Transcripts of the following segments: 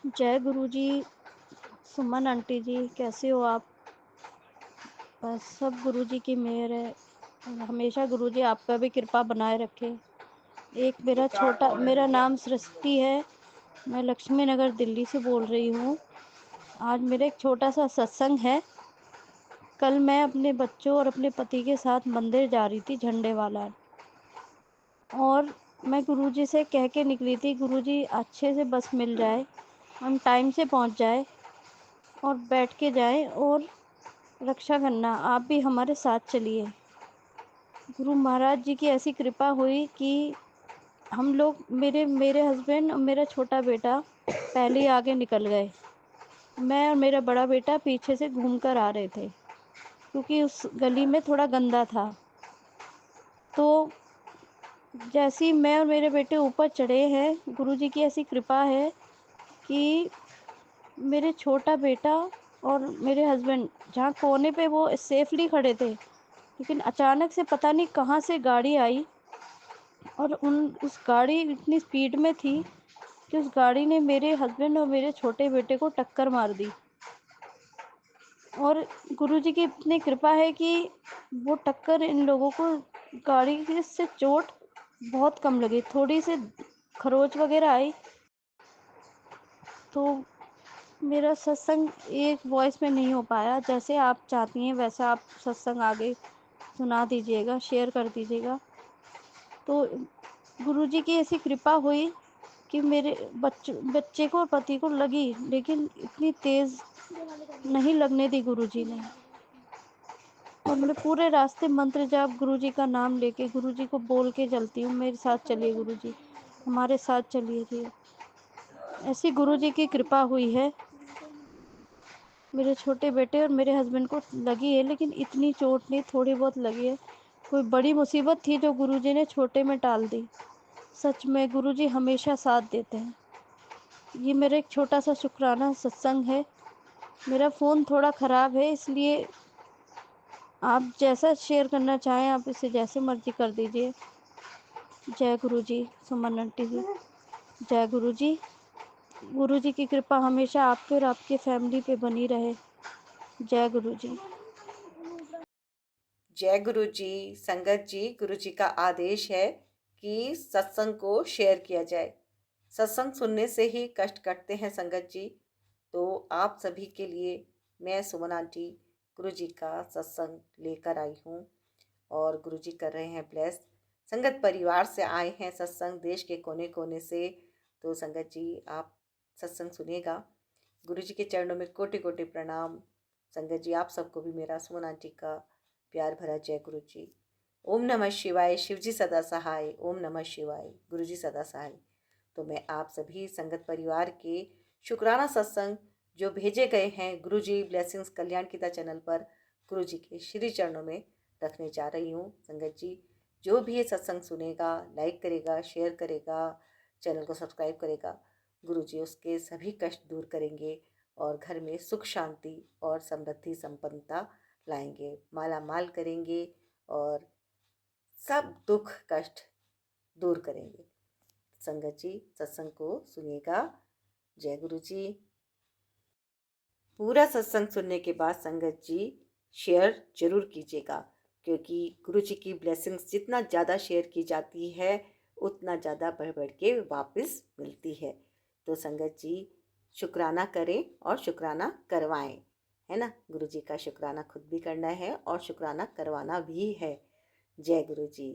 जय गुरु जी। सुमन आंटी जी, कैसे हो आप? बस सब गुरु जी की मेहर है। हमेशा गुरु जी आपका भी कृपा बनाए रखे। एक मेरा नाम सृष्टि है। मैं लक्ष्मी नगर दिल्ली से बोल रही हूँ। आज मेरा एक छोटा सा सत्संग है। कल मैं अपने बच्चों और अपने पति के साथ मंदिर जा रही थी, झंडे वाला। और मैं गुरु जी से कह के निकली थी, गुरु जी अच्छे से बस मिल जाए, हम टाइम से पहुँच जाए और बैठ के जाएं, और रक्षा करना, आप भी हमारे साथ चलिए। गुरु महाराज जी की ऐसी कृपा हुई कि हम लोग, मेरे मेरे हस्बैंड और मेरा छोटा बेटा पहले ही आगे निकल गए। मैं और मेरा बड़ा बेटा पीछे से घूम कर आ रहे थे, क्योंकि उस गली में थोड़ा गंदा था। तो जैसे ही मैं और मेरे बेटे ऊपर चढ़े हैं, गुरु जी की ऐसी कृपा है कि मेरे छोटा बेटा और मेरे हस्बैंड जहाँ कोने पे वो सेफली खड़े थे, लेकिन अचानक से पता नहीं कहाँ से गाड़ी आई, और उस गाड़ी इतनी स्पीड में थी कि उस गाड़ी ने मेरे हस्बैंड और मेरे छोटे बेटे को टक्कर मार दी। और गुरुजी की इतनी कृपा है कि वो टक्कर, इन लोगों को गाड़ी की से चोट बहुत कम लगी, थोड़ी सी खरोच वगैरह आई। तो मेरा सत्संग एक वॉइस में नहीं हो पाया, जैसे आप चाहती हैं वैसा आप सत्संग आगे सुना दीजिएगा, शेयर कर दीजिएगा। तो गुरुजी की ऐसी कृपा हुई कि मेरे बच्चे को और पति को लगी, लेकिन इतनी तेज़ नहीं लगने दी गुरुजी ने। और मैं पूरे रास्ते मंत्र जाप गुरुजी का नाम लेके गुरुजी को बोल के चलती हूँ, मेरे साथ चलिए गुरुजी, हमारे साथ चलिए जी। ऐसी गुरुजी की कृपा हुई है। मेरे छोटे बेटे और मेरे हस्बैंड को लगी है, लेकिन इतनी चोट नहीं, थोड़ी बहुत लगी है। कोई बड़ी मुसीबत थी जो गुरुजी ने छोटे में टाल दी। सच में गुरुजी हमेशा साथ देते हैं। ये मेरा एक छोटा सा शुक्राना सत्संग है। मेरा फ़ोन थोड़ा ख़राब है, इसलिए आप जैसा शेयर करना चाहें आप इसे जैसे मर्जी कर दीजिए। जय गुरु जी। सुमन आंटी जी, जय गुरु जी। गुरु जी की कृपा हमेशा आप पे और आपकी फैमिली पे बनी रहे। जय गुरु जी। जय गुरु जी। संगत जी, गुरु जी का आदेश है कि सत्संग को शेयर किया जाए। सत्संग सुनने से ही कष्ट कटते हैं संगत जी। तो आप सभी के लिए मैं सुमन आंटी गुरु जी का सत्संग लेकर आई हूँ और गुरु जी कर रहे हैं ब्लेस। संगत परिवार से आए हैं सत्संग, देश के कोने कोने से। तो संगत जी आप सत्संग सुनिएगा। गुरु जी के चरणों में कोटि कोटि प्रणाम। संगत जी आप सबको भी मेरा सुमन आंटी का प्यार भरा जय गुरु जी। ओम नमः शिवाय। शिव जी सदा सहाय। ओम नमः शिवाय। गुरु जी सदा सहाय। तो मैं आप सभी संगत परिवार के शुक्राना सत्संग जो भेजे गए हैं गुरु जी ब्लेसिंग्स कल्याण गीता चैनल पर, गुरु जी के श्री चरणों में रखने जा रही हूँ। संगत जी जो भी ये सत्संग सुनेगा, लाइक करेगा, शेयर करेगा, चैनल को सब्सक्राइब करेगा, गुरु जी उसके सभी कष्ट दूर करेंगे और घर में सुख शांति और समृद्धि संपन्नता लाएंगे, माला माल करेंगे और सब दुख कष्ट दूर करेंगे। संगत जी सत्संग को सुनिएगा। जय गुरु जी। पूरा सत्संग सुनने के बाद संगत जी शेयर जरूर कीजिएगा, क्योंकि गुरु जी की ब्लेसिंग्स जितना ज़्यादा शेयर की जाती है उतना ज़्यादा बढ़ बढ़ के वापस मिलती है। तो संगत जी शुक्राना करें और शुक्राना करवाएं, है ना। गुरु जी का शुक्राना खुद भी करना है और शुक्राना करवाना भी है। जय गुरु जी।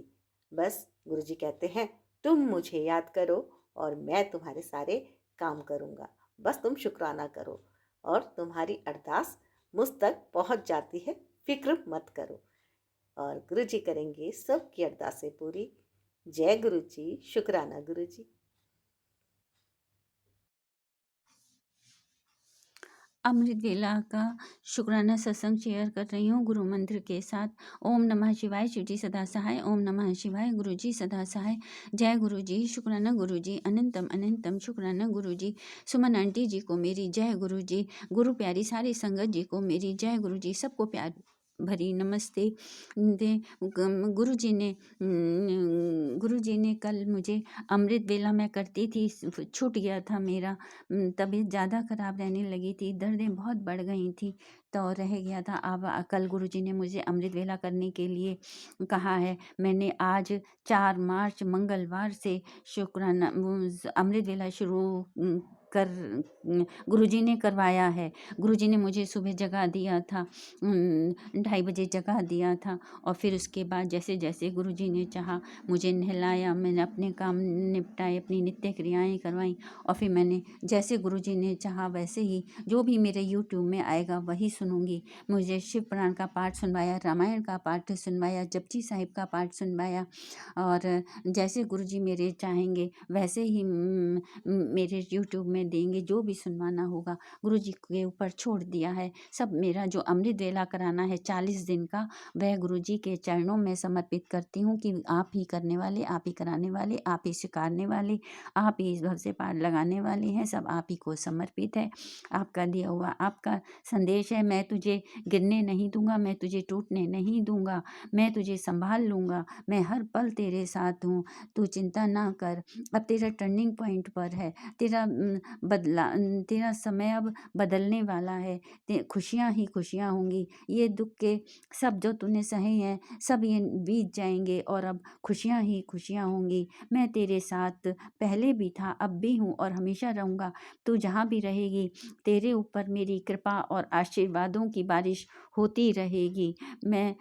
बस गुरु जी कहते हैं तुम मुझे याद करो और मैं तुम्हारे सारे काम करूँगा, बस तुम शुक्राना करो और तुम्हारी अरदास मुझ तक पहुंच जाती है, फिक्र मत करो। और गुरु जी करेंगे सबकी अरदासें पूरी। जय गुरु जी। शुक्राना गुरु जी। अमृत वेला का शुक्राना सत्संग शेयर कर रही हूँ गुरु मंत्र के साथ। ओम नमः शिवाय। शिव जी सदा सहाय। ओम नमः शिवाय। गुरु जी सदा सहाय। जय गुरु जी। शुक्राना गुरु जी। अनंतम अनंतम शुक्राना गुरु जी। सुमन आंटी जी को मेरी जय गुरु जी। गुरु प्यारी सारी संगत जी को मेरी जय गुरु जी। सबको प्यार भरी नमस्ते दे। गुरु जी ने कल मुझे अमृत वेला मैं करती थी, छूट गया था मेरा। तबीयत ज़्यादा खराब रहने लगी थी, दर्दें बहुत बढ़ गई थी, तो रह गया था। अब कल गुरु जी ने मुझे अमृत वेला करने के लिए कहा है। मैंने आज 4 मार्च मंगलवार से शुक्राना अमृत वेला शुरू कर गुरुजी ने करवाया है। गुरुजी ने मुझे सुबह जगा दिया था, 2:30 बजे जगा दिया था, और फिर उसके बाद जैसे जैसे गुरुजी ने चाहा मुझे नहलाया, मैंने अपने काम निपटाए, अपनी नित्य क्रियाएं करवाई, और फिर मैंने जैसे गुरुजी ने चाहा वैसे ही जो भी मेरे यूट्यूब में आएगा वही सुनूंगी। मुझे शिव पुराण का पाठ सुनवाया, रामायण का पाठ सुनवाया, जपजी साहिब का पाठ सुनवाया, और जैसे गुरुजी मेरे चाहेंगे वैसे ही मेरे यूट्यूब में देंगे। जो भी सुनवाना होगा गुरुजी के ऊपर छोड़ दिया है। सब मेरा जो अमृत वेला कराना है 40 दिन का, वह गुरुजी के चरणों में समर्पित करती हूँ कि आप ही करने वाले, आप ही कराने वाले, आप ही सिखाने वाले, आप ही इस भव से पार लगाने वाले हैं। सब आप ही को समर्पित है। आपका दिया हुआ आपका संदेश है। मैं तुझे गिरने नहीं दूंगा, मैं तुझे टूटने नहीं दूंगा, मैं तुझे संभाल लूंगा, मैं हर पल तेरे साथ हूँ, तू चिंता ना कर। अब तेरा टर्निंग पॉइंट पर है, तेरा समय अब बदलने वाला है। खुशियाँ ही खुशियाँ होंगी। ये दुख के सब जो तूने सहे हैं सब ये बीत जाएंगे, और अब खुशियाँ ही खुशियाँ होंगी। मैं तेरे साथ पहले भी था, अब भी हूँ, और हमेशा रहूँगा। तू जहाँ भी रहेगी तेरे ऊपर मेरी कृपा और आशीर्वादों की बारिश होती रहेगी। मैं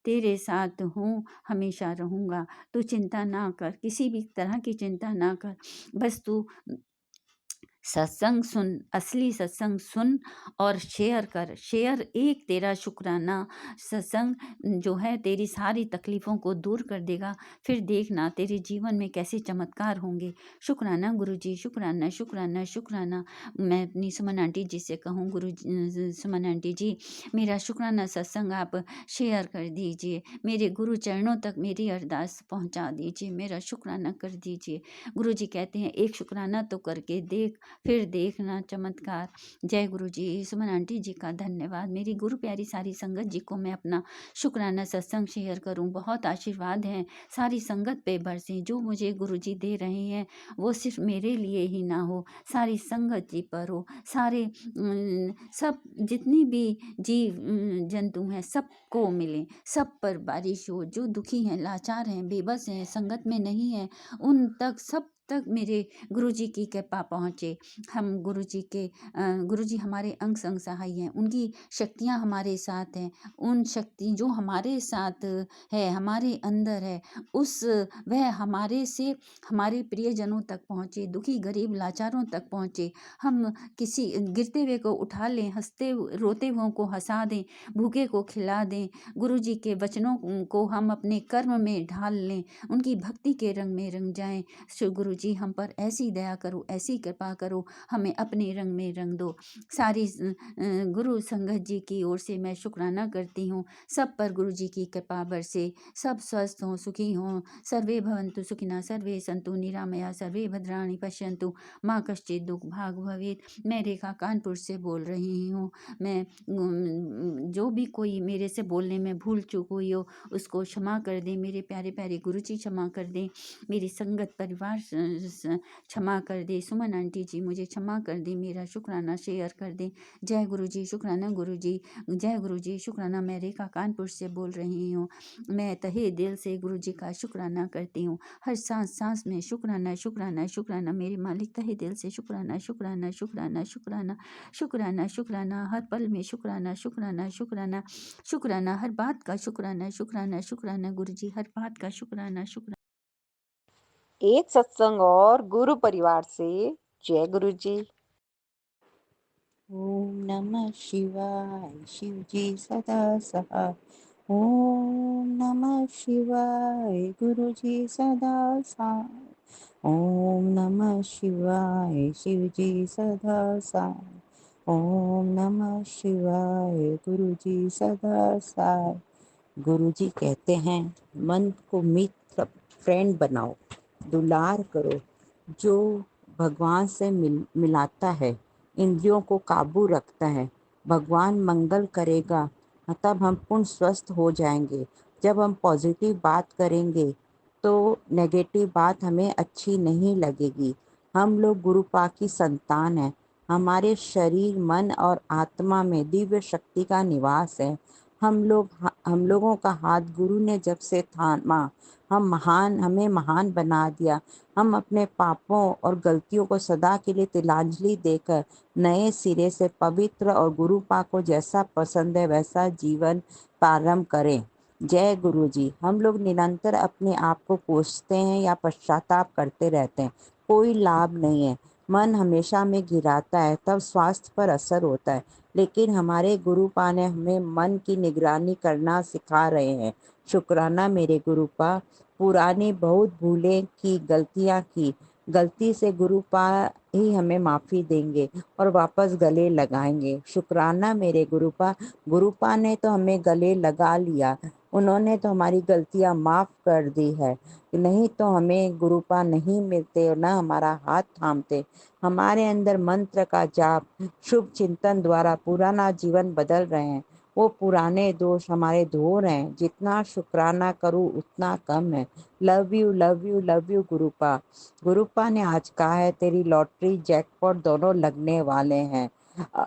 तेरे साथ हूँ, हमेशा रहूँगा। तू चिंता ना कर, किसी भी तरह की चिंता ना कर, बस तू सत्संग सुन, असली सत्संग सुन और शेयर कर। शेयर एक तेरा शुक्राना सत्संग जो है तेरी सारी तकलीफ़ों को दूर कर देगा। फिर देखना तेरे जीवन में कैसे चमत्कार होंगे। शुक्राना गुरुजी, शुक्राना, शुक्राना, शुक्राना। मैं अपनी सुमन आंटी जी से कहूँ, सुमन आंटी जी, मेरा शुक्राना सत्संग आप शेयर कर दीजिए, मेरे गुरु चरणों तक मेरी अरदास पहुँचा दीजिए, मेरा शुक्राना कर दीजिए। गुरुजी कहते हैं एक शुक्राना तो करके देख, फिर देखना चमत्कार। जय गुरु जी। सुमन आंटी जी का धन्यवाद। मेरी गुरु प्यारी सारी संगत जी को मैं अपना शुक्राना सत्संग शेयर करूं। बहुत आशीर्वाद हैं सारी संगत पे बरसे। जो मुझे गुरु जी दे रहे हैं वो सिर्फ मेरे लिए ही ना हो, सारी संगत जी पर हो। सारे सब जितनी भी जीव जंतु हैं सबको मिले, सब पर बारिश हो। जो दुखी हैं, लाचार हैं, बेबस हैं, संगत में नहीं है, उन तक सब तक मेरे गुरुजी की कृपा पहुँचे। हम गुरुजी के गुरुजी हमारे अंग संग सहाय हैं, उनकी शक्तियाँ हमारे साथ हैं। उन शक्ति जो हमारे साथ है, हमारे अंदर है, उस वह हमारे से हमारे प्रियजनों तक पहुँचे, दुखी गरीब लाचारों तक पहुँचे। हम किसी गिरते हुए को उठा लें, हंसते रोते हुओं को हंसा दें, भूखे को खिला दें। गुरुजी के वचनों को हम अपने कर्म में ढाल लें, उनकी भक्ति के रंग में रंग जाएं। शिव गुरु जी हम पर ऐसी दया करो, ऐसी कृपा करो, हमें अपने रंग में रंग दो। सारी गुरु संगत जी की ओर से मैं शुक्राना करती हूँ। सब पर गुरु जी की कृपा बरसे, सब स्वस्थ हों, सुखी हों। सर्वे भवन्तु सुखिनः, सर्वे सन्तु निरामया, सर्वे भद्राणि पश्यन्तु माँ कश्चित् दुःख भाग भवेत्। मैं रेखा कानपुर से बोल रही हूँ। मैं जो भी कोई मेरे से बोलने में भूल चूक हुई हो उसको क्षमा कर दें। मेरे प्यारे प्यारे गुरु जी क्षमा कर दें, मेरी संगत परिवार क्षमा कर दे। सुमन आंटी जी मुझे क्षमा कर दे, मेरा शुक्राना शेयर कर दें। जय गुरु जी, शुक्राना गुरु जी, जय गुरु जी, शुक्राना। मैं रेखा कानपुर से बोल रही हूँ। मैं तहे दिल से गुरु जी का शुक्राना करती हूँ। हर सांस सांस में शुक्राना, शुक्राना, शुक्राना। मेरे मालिक तहे दिल से शुक्राना, शुक्राना, शुक्राना, शुक्राना, शुक्राना, शुक्राना। हर पल में शुक्राना, शुक्राना, शुक्राना, शुक्राना। हर बात का शुक्राना, शुक्राना, शुक्राना। गुरु जी हर बात का शुक्राना, शुक्राना। एक सत्संग और गुरु परिवार से। जय गुरु जी। ओम नमः शिवाय, शिव जी सदा सहाय। ओम नमः शिवाय, गुरु जी सदा सहाय। ओम नमः शिवाय, शिव जी सदा सहाय। ओम नमः शिवाय, गुरु जी सदा सहाय। गुरु जी कहते हैं मन को मित्र फ्रेंड बनाओ, दुलार करो। जो भगवान से मिलाता है, इंद्रियों को काबू रखता है, भगवान मंगल करेगा, तब हम पूर्ण स्वस्थ हो जाएंगे। जब हम पॉजिटिव बात करेंगे तो नेगेटिव बात हमें अच्छी नहीं लगेगी। हम लोग गुरुपा की संतान हैं। हमारे शरीर, मन और आत्मा में दिव्य शक्ति का निवास है। हम लोगों का हाथ गुरु ने जब से थामा, हमें महान बना दिया। हम अपने पापों और गलतियों को सदा के लिए तिलांजलि देकर नए सिरे से पवित्र और गुरुपा को जैसा पसंद है वैसा जीवन प्रारंभ करें। जय गुरु जी। हम लोग निरंतर अपने आप को कोसते हैं या पश्चाताप करते रहते हैं, कोई लाभ नहीं है। मन हमेशा में गिराता है, तब स्वास्थ्य पर असर होता है। लेकिन हमारे गुरुपा ने हमें मन की निगरानी करना सिखा रहे हैं। शुक्राना मेरे गुरुपा। पुरानी बहुत भूलें की, गलतियां की, गलती से गुरुपा ही हमें माफ़ी देंगे और वापस गले लगाएंगे। शुक्राना मेरे गुरुपा। गुरुपा ने तो हमें गले लगा लिया, उन्होंने तो हमारी गलतियां माफ़ कर दी है। नहीं तो हमें गुरुपा नहीं मिलते और न हमारा हाथ थामते। हमारे अंदर मंत्र का जाप, शुभ चिंतन द्वारा पुराना जीवन बदल रहे हैं। वो पुराने दोष हमारे धो रहे हैं। जितना शुक्राना करूँ उतना कम है। Love you, love you, love you Gurupa. Gurupa ने आज कहा है तेरी लॉटरी जैकपॉट दोनों लगने वाले हैं। अ,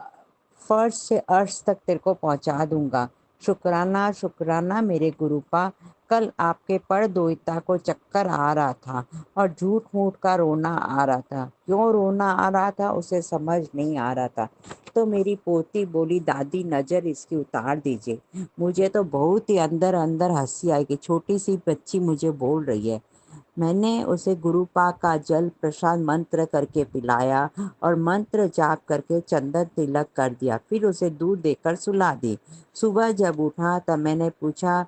फर्श से अर्श तक तेरे को पहुंचा दूंगा। शुक्राना, शुक्राना मेरे गुरुपा। कल आपके परदोइता को चक्कर आ रहा था और झूठ मूठ का रोना आ रहा था। क्यों रोना आ रहा था उसे समझ नहीं आ रहा था। तो मेरी पोती बोली, दादी नजर इसकी उतार दीजिए। मुझे तो बहुत ही अंदर अंदर हंसी आई कि छोटी सी बच्ची मुझे बोल रही है। मैंने उसे गुरुपा का जल प्रसाद मंत्र करके पिलाया और मंत्र जाप करके चंदन तिलक कर दिया। फिर उसे दूध देकर सुला दी। सुबह जब उठा तब मैंने पूछा,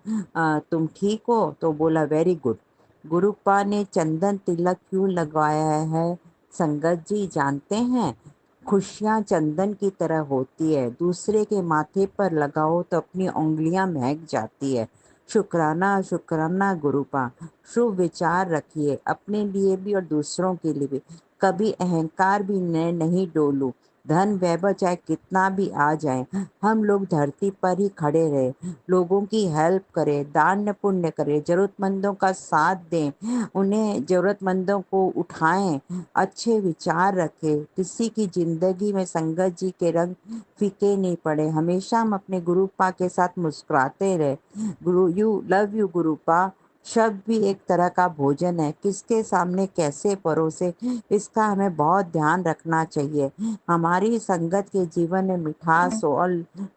तुम ठीक हो? तो बोला, वेरी गुड। गुरुपा ने चंदन तिलक क्यों लगवाया है संगत जी जानते हैं? खुशियाँ चंदन की तरह होती है, दूसरे के माथे पर लगाओ तो अपनी उंगलियां महक जाती है। शुक्राना, शुक्राना गुरुपा। शुभ विचार रखिए, अपने लिए भी और दूसरों के लिए भी। कभी अहंकार भी नहीं डोलूं। धन वैभव चाहे कितना भी आ जाए, हम लोग धरती पर ही खड़े रहे, लोगों की हेल्प करें, दान पुण्य करें, जरूरतमंदों का साथ दें, उन्हें जरूरतमंदों को उठाएं, अच्छे विचार रखें। किसी की जिंदगी में संगत जी के रंग फीके नहीं पड़े। हमेशा हम अपने गुरुपा के साथ मुस्कुराते रहे। गुरु यू लव यू गुरुपा शब्द भी एक तरह का भोजन है। किसके सामने कैसे परोसे, इसका हमें बहुत ध्यान रखना चाहिए। हमारी संगत के जीवन में मिठास हो और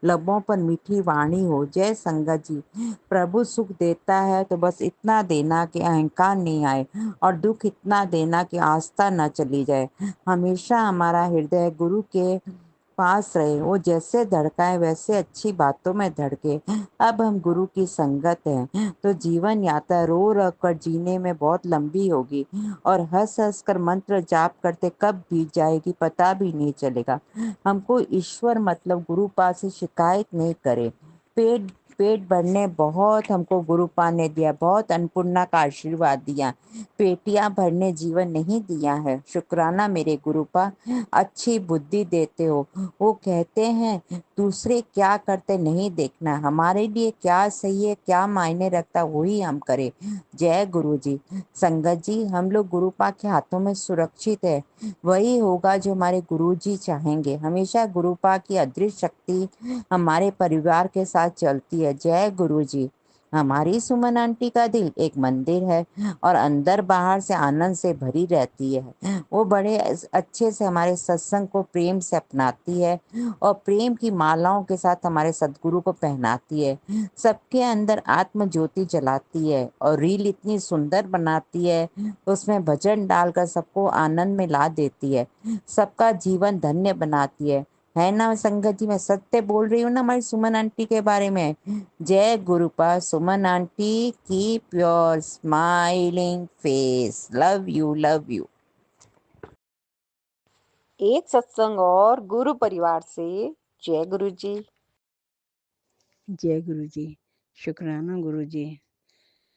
लबों पर मीठी वाणी हो। जय संगत जी। प्रभु सुख देता है तो बस इतना देना कि अहंकार नहीं आए और दुख इतना देना कि आस्था न चली जाए। हमेशा हमारा हृदय गुरु के पास रहे, वो जैसे धड़काए वैसे अच्छी बातों में धड़के। अब हम गुरु की संगत हैं तो जीवन यात्रा रो रख कर जीने में बहुत लंबी होगी और हंस हंस कर मंत्र जाप करते कब बीत जाएगी पता भी नहीं चलेगा। हमको ईश्वर मतलब गुरुपा से शिकायत नहीं करे। पेट पेट भरने बहुत हमको गुरुपा ने दिया, बहुत अन्नपूर्णा का आशीर्वाद दिया, पेटियां भरने जीवन नहीं दिया है। शुक्राना मेरे गुरुपा। अच्छी बुद्धि देते हो। वो कहते हैं दूसरे क्या करते नहीं देखना, हमारे लिए क्या सही है क्या मायने रखता वही हम करें। जय गुरु जी। संगत जी, हम लोग गुरुपा के हाथों में सुरक्षित है। वही होगा जो हमारे गुरु जी चाहेंगे। हमेशा गुरुपा की अदृश्य शक्ति हमारे परिवार के साथ चलती है। जय गुरु जी। हमारी सुमन आंटी का दिल एक मंदिर है और अंदर बाहर से आनंद से भरी रहती है। वो बड़े अच्छे से हमारे सत्संग को प्रेम से अपनाती है और प्रेम की मालाओं के साथ हमारे सदगुरु को पहनाती है। सबके अंदर आत्म ज्योति जलाती है और रील इतनी सुंदर बनाती है, उसमें भजन डालकर सबको आनंद में ला देती है, सबका जीवन धन्य बनाती है ना संगत जी? मैं सत्य बोल रही हूँ ना हमारी सुमन आंटी के बारे में? जय Gurupa. Suman aunty, keep your smiling face. Love you, love you. एक सत्संग और गुरु परिवार से। जय गुरु जी। जय गुरु जी। शुक्राना गुरु जी।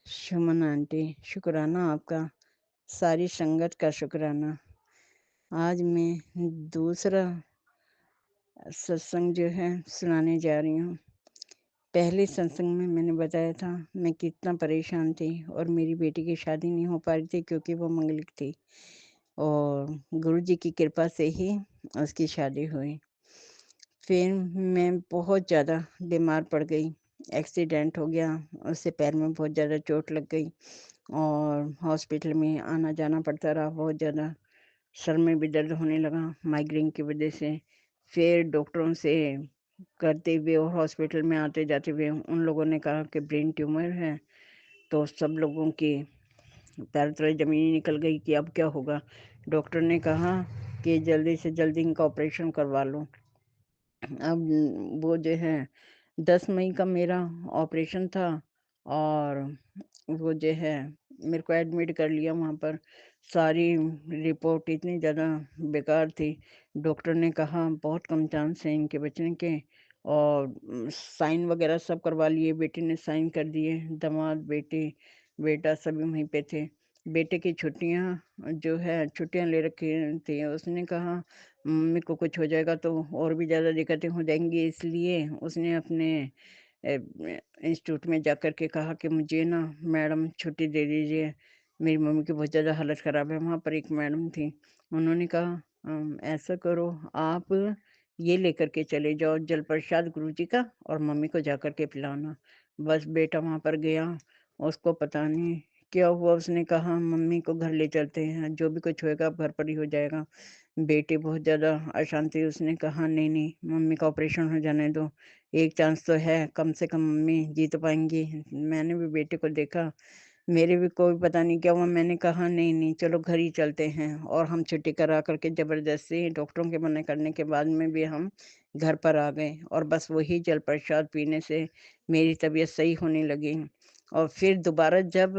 सुमन आंटी, शुक्राना आपका, सारी संगत का शुक्राना। आज मैं दूसरा सत्संग जो है सुनाने जा रही हूँ। पहले सत्संग में मैंने बताया था मैं कितना परेशान थी और मेरी बेटी की शादी नहीं हो पा रही थी क्योंकि वो मंगलिक थी और गुरुजी की कृपा से ही उसकी शादी हुई। फिर मैं बहुत ज़्यादा बीमार पड़ गई, एक्सीडेंट हो गया, उससे पैर में बहुत ज़्यादा चोट लग गई और हॉस्पिटल में आना-जाना पड़ता रहा बहुत ज़्यादा। सर में भी दर्द होने लगा माइग्रेन की वजह से। फिर डॉक्टरों से करते हुए और हॉस्पिटल में आते-जाते हुए उन लोगों ने कहा कि ब्रेन ट्यूमर है, तो सब लोगों की पैरों तले ज़मीन ही निकल गई कि अब क्या होगा? डॉक्टर ने कहा कि जल्दी से जल्दी इनका ऑपरेशन करवा लो। अब वो जो है 10 मई का मेरा ऑपरेशन था और वो जो है मेरे को एडमिट कर लिया वहाँ पर। सारी रिपोर्ट इतनी ज़्यादा बेकार थी। डॉक्टर ने कहा बहुत कम चांस है इनके बचने के और साइन वगैरह सब करवा लिए। बेटे ने साइन कर दिए, दामाद, बेटा सभी वहीं पे थे। बेटे की छुट्टियाँ जो है छुट्टियाँ ले रखी थी। उसने कहा मम्मी को कुछ हो जाएगा तो और भी ज़्यादा दिक्कतें हो जाएँगी, इसलिए उसने अपने इंस्टीट्यूट में जाकर के कहा कि मुझे ना मैडम छुट्टी दे दीजिए, मेरी मम्मी की बहुत ज़्यादा हालत ख़राब है। वहाँ पर एक मैडम थी, उन्होंने कहा ऐसा करो आप ये लेकर के चले जाओ जल प्रसाद गुरुजी का और मम्मी को जाकर के पिलाना। बस बेटा वहाँ पर गया, उसको पता नहीं क्या हुआ, उसने कहा मम्मी को घर ले चलते हैं, जो भी कुछ होएगा अब घर पर ही हो जाएगा। बेटे बहुत ज़्यादा अशांति, उसने कहा नहीं, नहीं मम्मी का ऑपरेशन हो जाने दो, एक चांस तो है, कम से कम मम्मी जी तो पाएँगी। मैंने भी बेटे को देखा, मेरे भी कोई पता नहीं क्या हुआ, मैंने कहा नहीं, नहीं चलो घर ही चलते हैं और हम छुट्टी करा कर के ज़बरदस्ती डॉक्टरों के मना करने के बाद में भी हम घर पर आ गए और बस वही जल प्रसाद पीने से मेरी तबीयत सही होने लगी। और फिर दोबारा जब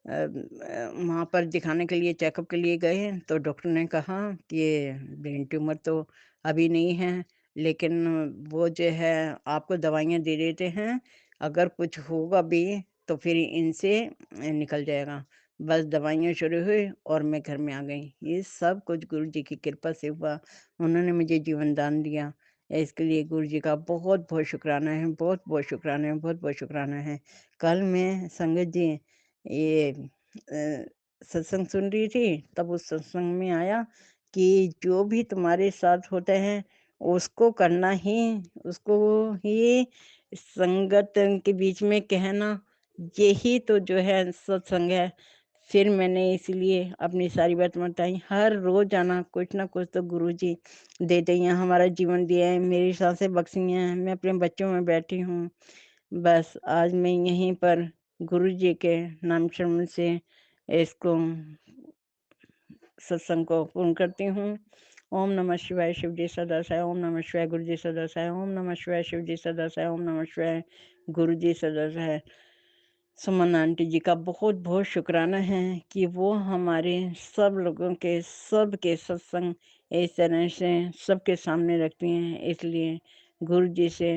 वहाँ पर दिखाने के लिए चेकअप के लिए गए तो डॉक्टर ने कहा कि ये ब्रेन ट्यूमर तो अभी नहीं है, लेकिन वो जो है आपको दवाइयाँ दे देते हैं, अगर कुछ होगा भी तो फिर इनसे निकल जाएगा। बस दवाइयाँ शुरू हुई और मैं घर में आ गई। ये सब कुछ गुरु जी की कृपा से हुआ। उन्होंने मुझे जीवन दान दिया। इसके लिए गुरु जी का बहुत-बहुत शुक्राना है, बहुत-बहुत शुक्राना है, बहुत-बहुत शुक्राना है। कल मैं संगत जी ये सत्संग सुन रही थी, तब उस सत्संग में आया कि जो भी तुम्हारे साथ होता है, उसको करना ही उसको ही संगत के बीच में कहना, यही तो जो है सत्संग है। फिर मैंने इसीलिए अपनी सारी बात बताई। हर रोज़ाना कुछ ना कुछ तो गुरुजी देते ही हैं, हमारा जीवन दिया है, मेरी साँसें बख्शी हैं, मैं अपने बच्चों में बैठी हूँ। बस आज मैं यहीं पर गुरुजी के नाम श्रवण से इसको सत्संग को पूर्ण करती हूँ। ओम नमः शिवाय शिव जी सदा सहाय, ओम नमः शिवाय गुरु जी सदा सहाय, ओम नमः शिवाय शिव जी सदा सहाय, ओम नमः शिवाय गुरु जी सदा सहाय। सुमन आंटी जी का बहुत-बहुत शुक्राना है कि वो हमारे सब लोगों के सबके सत्संग इस तरह से सबके सामने रखती हैं। इसलिए गुरु जी से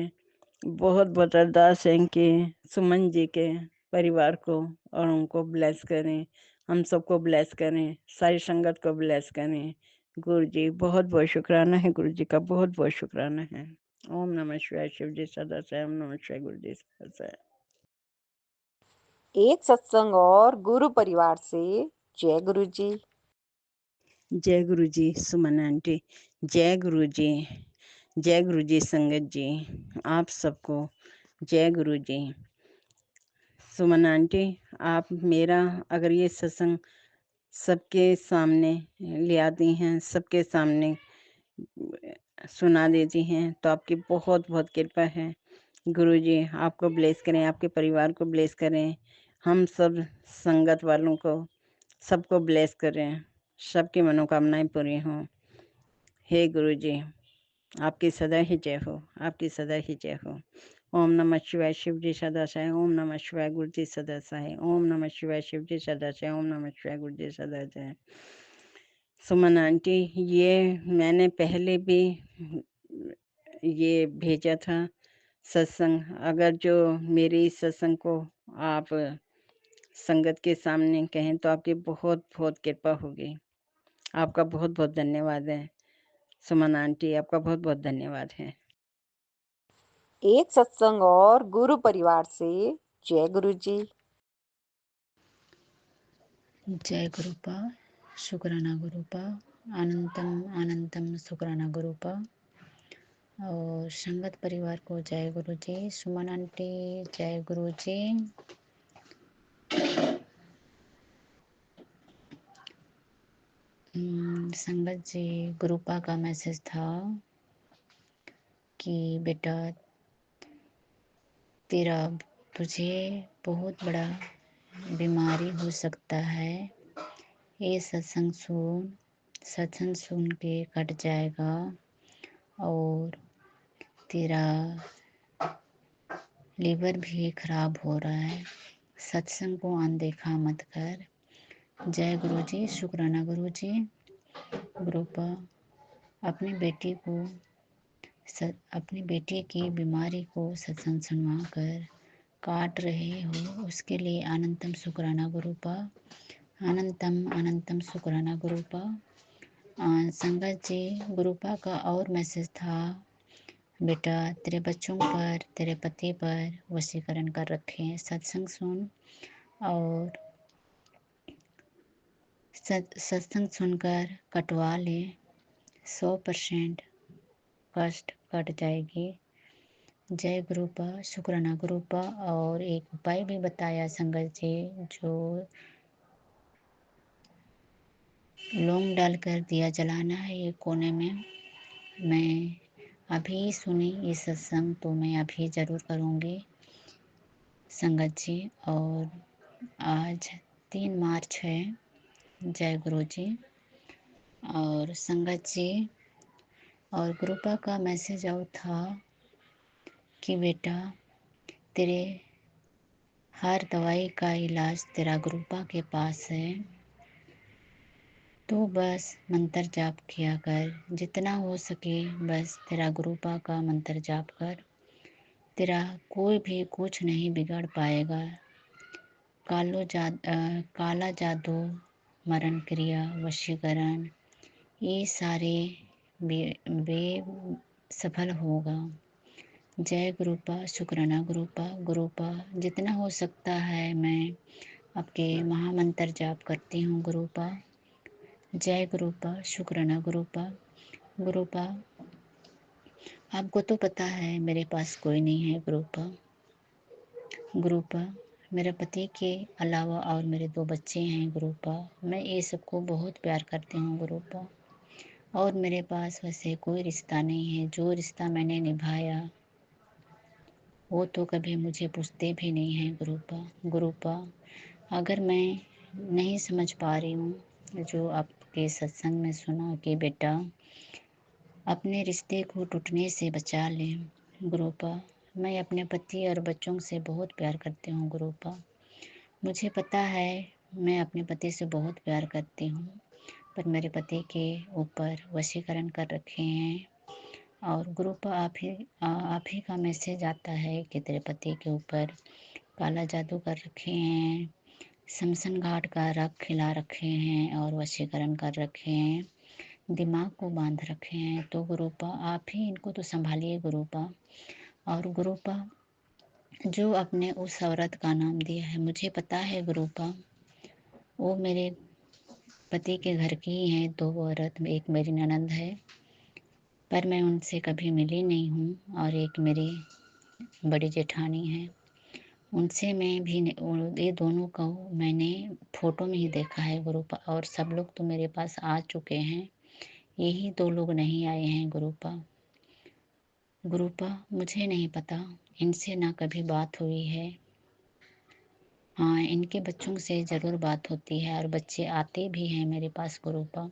बहुत-बहुत अरदास है कि सुमन जी के परिवार को और उनको ब्लेस करें, हम सबको ब्लेस करें, सारी संगत को ब्लेस करें। गुरु जी बहुत-बहुत शुक्राना है, गुरु जी का बहुत-बहुत शुक्राना है। ओम नमः शिवाय शिव जी सदा सहाय, ओम नमः शिवाय गुरु जी सदा सहाय। एक सत्संग और गुरु परिवार से जय गुरु जी। जय गुरु जी सुमन आंटी, जय गुरु जी, जय गुरु जी संगत जी, आप सबको जय गुरु जी। सुमन आंटी, आप मेरा अगर ये सत्संग सबके सामने ले आती हैं, सबके सामने सुना देती हैं, तो आपकी बहुत-बहुत कृपा है। गुरुजी आपको ब्लेस करें, आपके परिवार को ब्लेस करें, हम सब संगत वालों को सबको ब्लेस करें, सबकी मनोकामनाएँ पूरी हों। हे गुरुजी, आपकी सदा ही जय हो, आपकी सदा ही जय हो। ओम नमः शिवाय शिव जी सदा सहाय, ओम नमः शिवाय गुरु जी सदा सहाय, ओम नमः शिवाय शिव जी सदा सहाय, ओम नमः शिवाय गुरु जी सदा सहाय। सुमन आंटी, ये मैंने पहले भी ये भेजा था सत्संग, अगर जो मेरे इस सत्संग को आप संगत के सामने कहें तो आपकी बहुत-बहुत कृपा होगी। आपका बहुत-बहुत धन्यवाद है। सुमन आंटी, आपका बहुत-बहुत धन्यवाद है। एक सत्संग और गुरु परिवार से जय गुरु जी। जय गुरुपा, शुक्राना गुरुपा, अनंतम अनंतम शुक्राना गुरुपा। और संगत परिवार को जय गुरु जी। सुमन आंटी जय गुरु जी। संगत जी, गुरुपा का मैसेज था कि बेटा तेरा तुझे बहुत बड़ा बीमारी हो सकता है। ये सत्संग सुन के कट जाएगा और तेरा लीवर भी खराब हो रहा है। सत्संग को अनदेखा मत कर। जय गुरु जी, शुक्राना गुरु जी। गुरुपा अपनी बेटी की बीमारी को सत्संग सुनवा कर काट रहे हो, उसके लिए अनंतम शुक्राना गुरुपा, अनंतम अनंतम शुक्राना गुरुपा। संगत जी, गुरुपा का और मैसेज था, बेटा तेरे बच्चों पर, तेरे पति पर वशीकरण कर रखे हैं। सत्संग सुन और सत्संग सुनकर कटवा ले, 100% कष्ट कट जाएगी। जय गुरुपा, शुक्राना गुरुपा। और एक उपाय भी बताया संगत जी, जो लौंग डालकर दिया जलाना है एक कोने में। मैं अभी सुनी ये सत्संग, तो मैं अभी ज़रूर करूँगी संगत जी। और आज 3 मार्च है। जय गुरु जी। और संगत जी, और गुरुपा का मैसेज और था कि बेटा तेरे हर दवाई का इलाज तेरा गुरुपा के पास है, तो बस मंत्र जाप किया कर, जितना हो सके बस तेरा गुरुपा का मंत्र जाप कर। तेरा कोई भी कुछ नहीं बिगड़ पाएगा। काला जादू, मरण क्रिया, वशीकरण, ये सारे बे सफल होगा। जय गुरुपा, शुक्राना गुरुपा। गुरुपा जितना हो सकता है मैं आपके महामंत्र जाप करती हूँ गुरुपा। जय गुरुपा, शुक्राना गुरुपा। गुरुपा आपको तो पता है मेरे पास कोई नहीं है गुरुपा। गुरुपा मेरे पति के अलावा और मेरे 2 बच्चे हैं गुरुपा। मैं ये सबको बहुत प्यार करती हूँ गुरुपा। और मेरे पास वैसे कोई रिश्ता नहीं है। जो रिश्ता मैंने निभाया वो तो कभी मुझे पूछते भी नहीं हैं गुरुपा। गुरुपा अगर मैं नहीं समझ पा रही हूँ, जो आपके सत्संग में सुना कि बेटा अपने रिश्ते को टूटने से बचा लें। गुरुपा मैं अपने पति और बच्चों से बहुत प्यार करती हूँ गुरुपा। मुझे पता है मैं अपने पति से बहुत प्यार करती हूँ, पर मेरे पति के ऊपर वशीकरण कर रखे हैं। और गुरुपा आप ही का मैसेज आता है कि तेरे पति के ऊपर काला जादू कर रखे हैं, शमशान घाट का रख खिला रखे हैं और वशीकरण कर रखे हैं, दिमाग को बांध रखे हैं। तो गुरुपा आप ही इनको तो संभालिए गुरुपा। और गुरुपा जो आपने उस औरत का नाम दिया है, मुझे पता है गुरुपा वो मेरे पति के घर की ही है। 2 औरत, एक मेरी ननंद है, पर मैं उनसे कभी मिली नहीं हूँ। और एक मेरी बड़ी जेठानी है, उनसे मैं भी ये दोनों को मैंने फ़ोटो में ही देखा है गुरुपा। और सब लोग तो मेरे पास आ चुके हैं, यही 2 लोग नहीं आए हैं गुरुपा। गुरुपा मुझे नहीं पता, इनसे ना कभी बात हुई है। हाँ, इनके बच्चों से ज़रूर बात होती है और बच्चे आते भी हैं मेरे पास गुरुपा।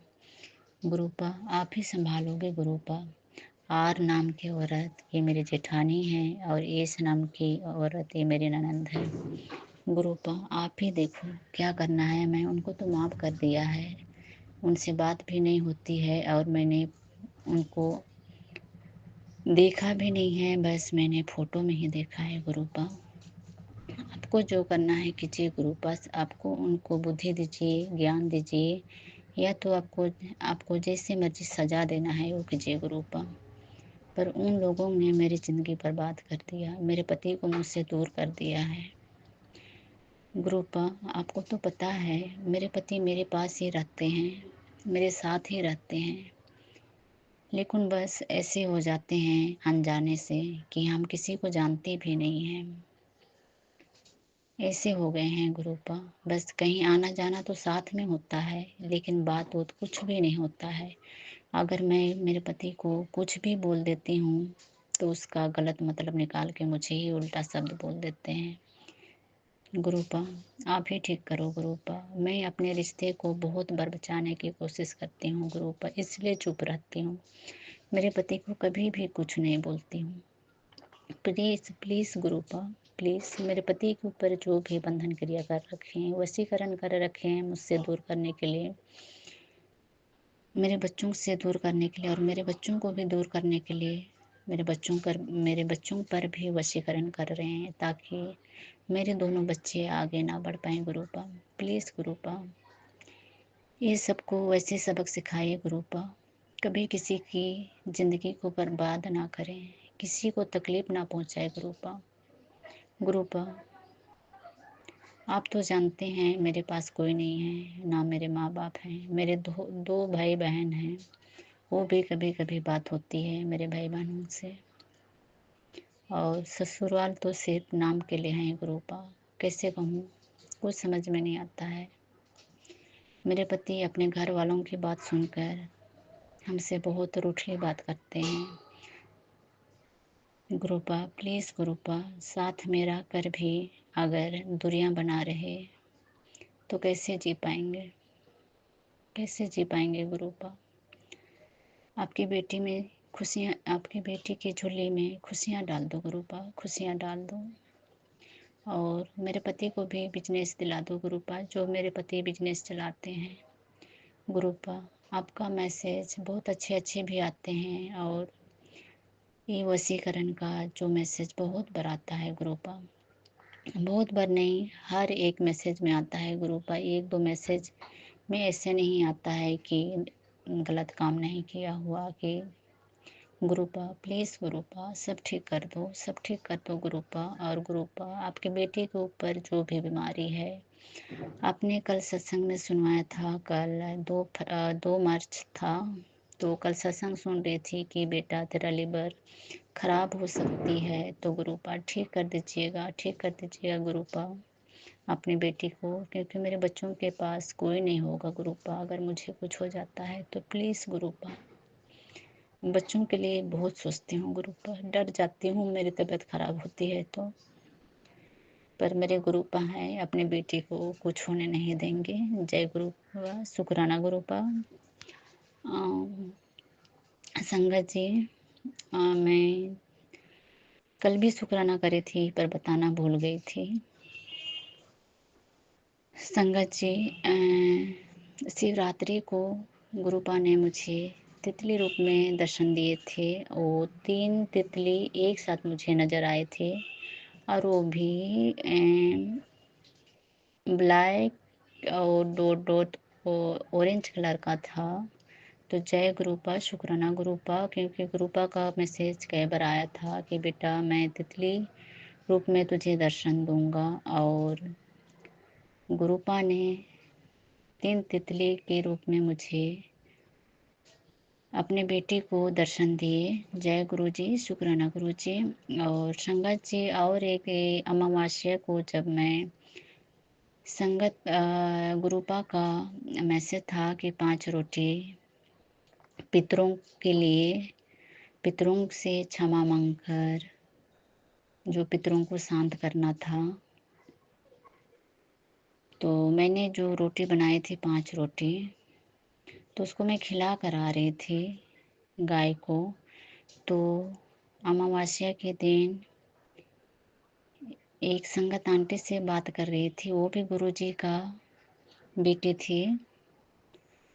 गुरुपा आप ही संभालोगे गुरुपा। आर नाम की औरत ये मेरी जेठानी है और एस नाम की औरत ये मेरी ननंद है। गुरुपा आप ही देखो क्या करना है। मैं उनको तो माफ़ कर दिया है, उनसे बात भी नहीं होती है और मैंने उनको देखा भी नहीं है, बस मैंने फ़ोटो में ही देखा है गुरुपा। आपको जो करना है कीजिए गुरुपा। आपको उनको बुद्धि दीजिए, ज्ञान दीजिए, या तो आपको जैसे मर्जी सज़ा देना है वो कीजिए गुरुपा। पर उन लोगों ने मेरी ज़िंदगी बर्बाद कर दिया, मेरे पति को मुझसे दूर कर दिया है। गुरुपा, आपको तो पता है मेरे पति मेरे पास ही रहते हैं, मेरे साथ ही रहते हैं, लेकिन बस ऐसे हो जाते हैं अनजाने से कि हम किसी को जानते भी नहीं हैं। ऐसे हो गए हैं गुरुपा, बस कहीं आना जाना तो साथ में होता है, लेकिन बात वोत कुछ भी नहीं होता है। अगर मैं मेरे पति को कुछ भी बोल देती हूँ तो उसका गलत मतलब निकाल के मुझे ही उल्टा शब्द बोल देते हैं। गुरुपा, आप ही ठीक करो गुरुपा, मैं अपने रिश्ते को बहुत बार बचाने की कोशिश करती हूँ गुरुपा, इसलिए चुप रहती हूँ, मेरे पति को कभी भी कुछ नहीं बोलती हूँ। प्लीज़ प्लीज़ गुरुपा, प्लीज़ मेरे पति के ऊपर जो भी बंधन क्रिया कर रखे हैं, वशीकरण कर रखे हैं मुझसे दूर करने के लिए, मेरे बच्चों से दूर करने के लिए और मेरे बच्चों को भी दूर करने के लिए मेरे बच्चों पर भी वशीकरण कर रहे हैं, ताकि मेरे दोनों बच्चे आगे ना बढ़ पाएँ गुरुपा। प्लीज़ गुरुपा, ये सबको वैसे सबक सिखाइए गुरुपा, कभी किसी की ज़िंदगी को बर्बाद ना करें, किसी को तकलीफ़ ना पहुँचाए गुरुपा। गुरुपा, आप तो जानते हैं मेरे पास कोई नहीं है, ना मेरे माँ बाप हैं, मेरे दो भाई बहन हैं, वो भी कभी कभी बात होती है मेरे भाई बहनों से, और ससुराल तो सिर्फ नाम के लिए हैं गुरुपा, कैसे कहूँ, कुछ समझ में नहीं आता है। मेरे पति अपने घर वालों की बात सुनकर हमसे बहुत रूठली बात करते हैं। गुरुपा प्लीज़ गुरुपा, साथ में रह कर भी अगर दूरियां बना रहे तो कैसे जी पाएंगे, कैसे जी पाएंगे गुरुपा। आपकी बेटी में खुशियाँ, आपकी बेटी की झोली में खुशियाँ डाल दो गुरुपा, खुशियाँ डाल दो। और मेरे पति को भी बिजनेस दिला दो गुरुपा, जो मेरे पति बिजनेस चलाते हैं गुरुपा। आपका मैसेज बहुत अच्छे अच्छे भी आते हैं, और ये वशीकरण का जो मैसेज बहुत बार आता है गुरुपा, बहुत बार नहीं, हर एक मैसेज में आता है गुरुपा, एक दो मैसेज में ऐसे नहीं आता है कि गलत काम नहीं किया हुआ कि गुरुपा प्लीज़ गुरुपा सब ठीक कर दो, सब ठीक कर दो गुरुपा। और गुरुपा, आपके बेटे के ऊपर जो भी बीमारी है, आपने कल सत्संग में सुनवाया था, कल 2 मार्च था, तो कल सत्संग सुन रही थी कि बेटा तेरा लिवर खराब हो सकती है, तो गुरुपा ठीक कर दीजिएगा, ठीक कर दीजिएगा गुरुपा अपनी बेटी को, क्योंकि मेरे बच्चों के पास कोई नहीं होगा गुरुपा, अगर मुझे कुछ हो जाता है तो प्लीज़ गुरुपा, बच्चों के लिए बहुत सोचती हूँ गुरुपा, डर जाती हूँ मेरी तबीयत खराब होती है तो, पर मेरे गुरुपा हैं, अपनी बेटी को कुछ होने नहीं देंगे। जय गुरुपा, शुक्राना गुरुपा। संगत जी, मैं कल भी शुक्राना करी थी पर बताना भूल गई थी। संगत जी, शिवरात्रि को गुरुपा ने मुझे तितली रूप में दर्शन दिए थे, और 3 तितली एक साथ मुझे नज़र आए थे, और वो भी ब्लैक और डॉट डॉट ऑरेंज कलर का था। तो जय गुरुपा, शुक्राना गुरुपा, क्योंकि गुरुपा का मैसेज कई बार आया था कि बेटा मैं तितली रूप में तुझे दर्शन दूंगा, और गुरुपा ने 3 तितली के रूप में मुझे अपने बेटी को दर्शन दिए। जय गुरु जी, शुक्राना गुरु जी। और संगत जी, और एक अमावस्या को जब मैं संगत गुरुपा का मैसेज था कि 5 रोटी पितरों के लिए, पितरों से क्षमा मांगकर जो पितरों को शांत करना था, तो मैंने जो रोटी बनाई थी 5 रोटी, तो उसको मैं खिला कर आ रही थी गाय को। तो अमावस्या के दिन एक संगत आंटी से बात कर रही थी, वो भी गुरुजी का बेटी थी,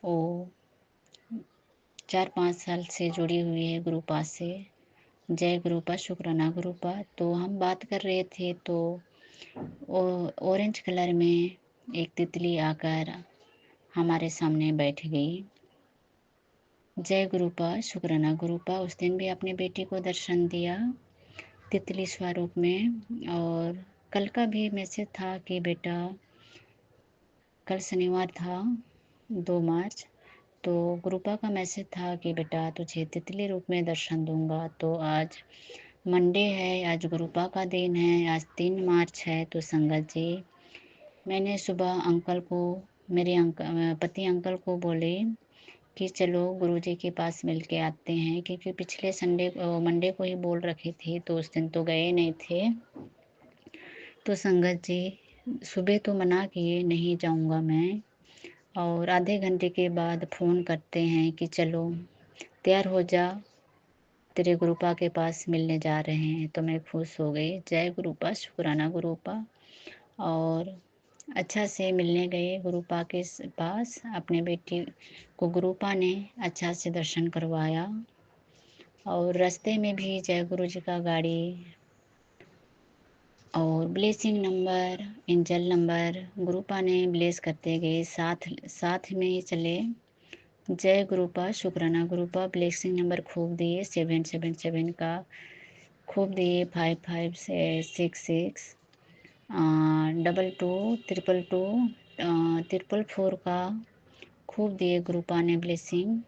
वो 4-5 साल से जुड़ी हुई है गुरुपा से। जय गुरुपा, शुक्राना गुरुपा। तो हम बात कर रहे थे, तो ऑरेंज कलर में एक तितली आकर हमारे सामने बैठ गई। जय गुरुपा शुक्राना गुरुपा। उस दिन भी अपनी बेटी को दर्शन दिया तितली स्वरूप में। और कल का भी मैसेज था कि बेटा, कल शनिवार था 2 मार्च, तो गुरुपा का मैसेज था कि बेटा तुझे तितली रूप में दर्शन दूंगा। तो आज मंडे है, आज गुरुपा का दिन है, आज 3 मार्च है। तो संगत जी, मैंने सुबह अंकल को, मेरे पति अंकल को बोले कि चलो गुरुजी के पास मिल के आते हैं, क्योंकि पिछले मंडे को ही बोल रखी थी, तो उस दिन तो गए नहीं थे। तो संगत जी, सुबह तो मना किए नहीं जाऊंगा मैं, और आधे घंटे के बाद फ़ोन करते हैं कि चलो तैयार हो जा, तेरे गुरुपा के पास मिलने जा रहे हैं। तो मैं खुश हो गई। जय गुरुपा शुक्राना गुरुपा। और अच्छा से मिलने गए गुरुपा के पास। अपने बेटी को गुरुपा ने अच्छा से दर्शन करवाया। और रास्ते में भी जय गुरु जी का गाड़ी और ब्लेसिंग नंबर, एंजल नंबर गुरुपा ने ब्लेस करते गए, साथ साथ में ही चले। जय गुरुपा शुक्राना गुरुपा। ब्लेसिंग नंबर खूब दिए, 777 का खूब दिए, 5566 22 222 444 का खूब दिए गुरुपा ने ब्लेसिंग।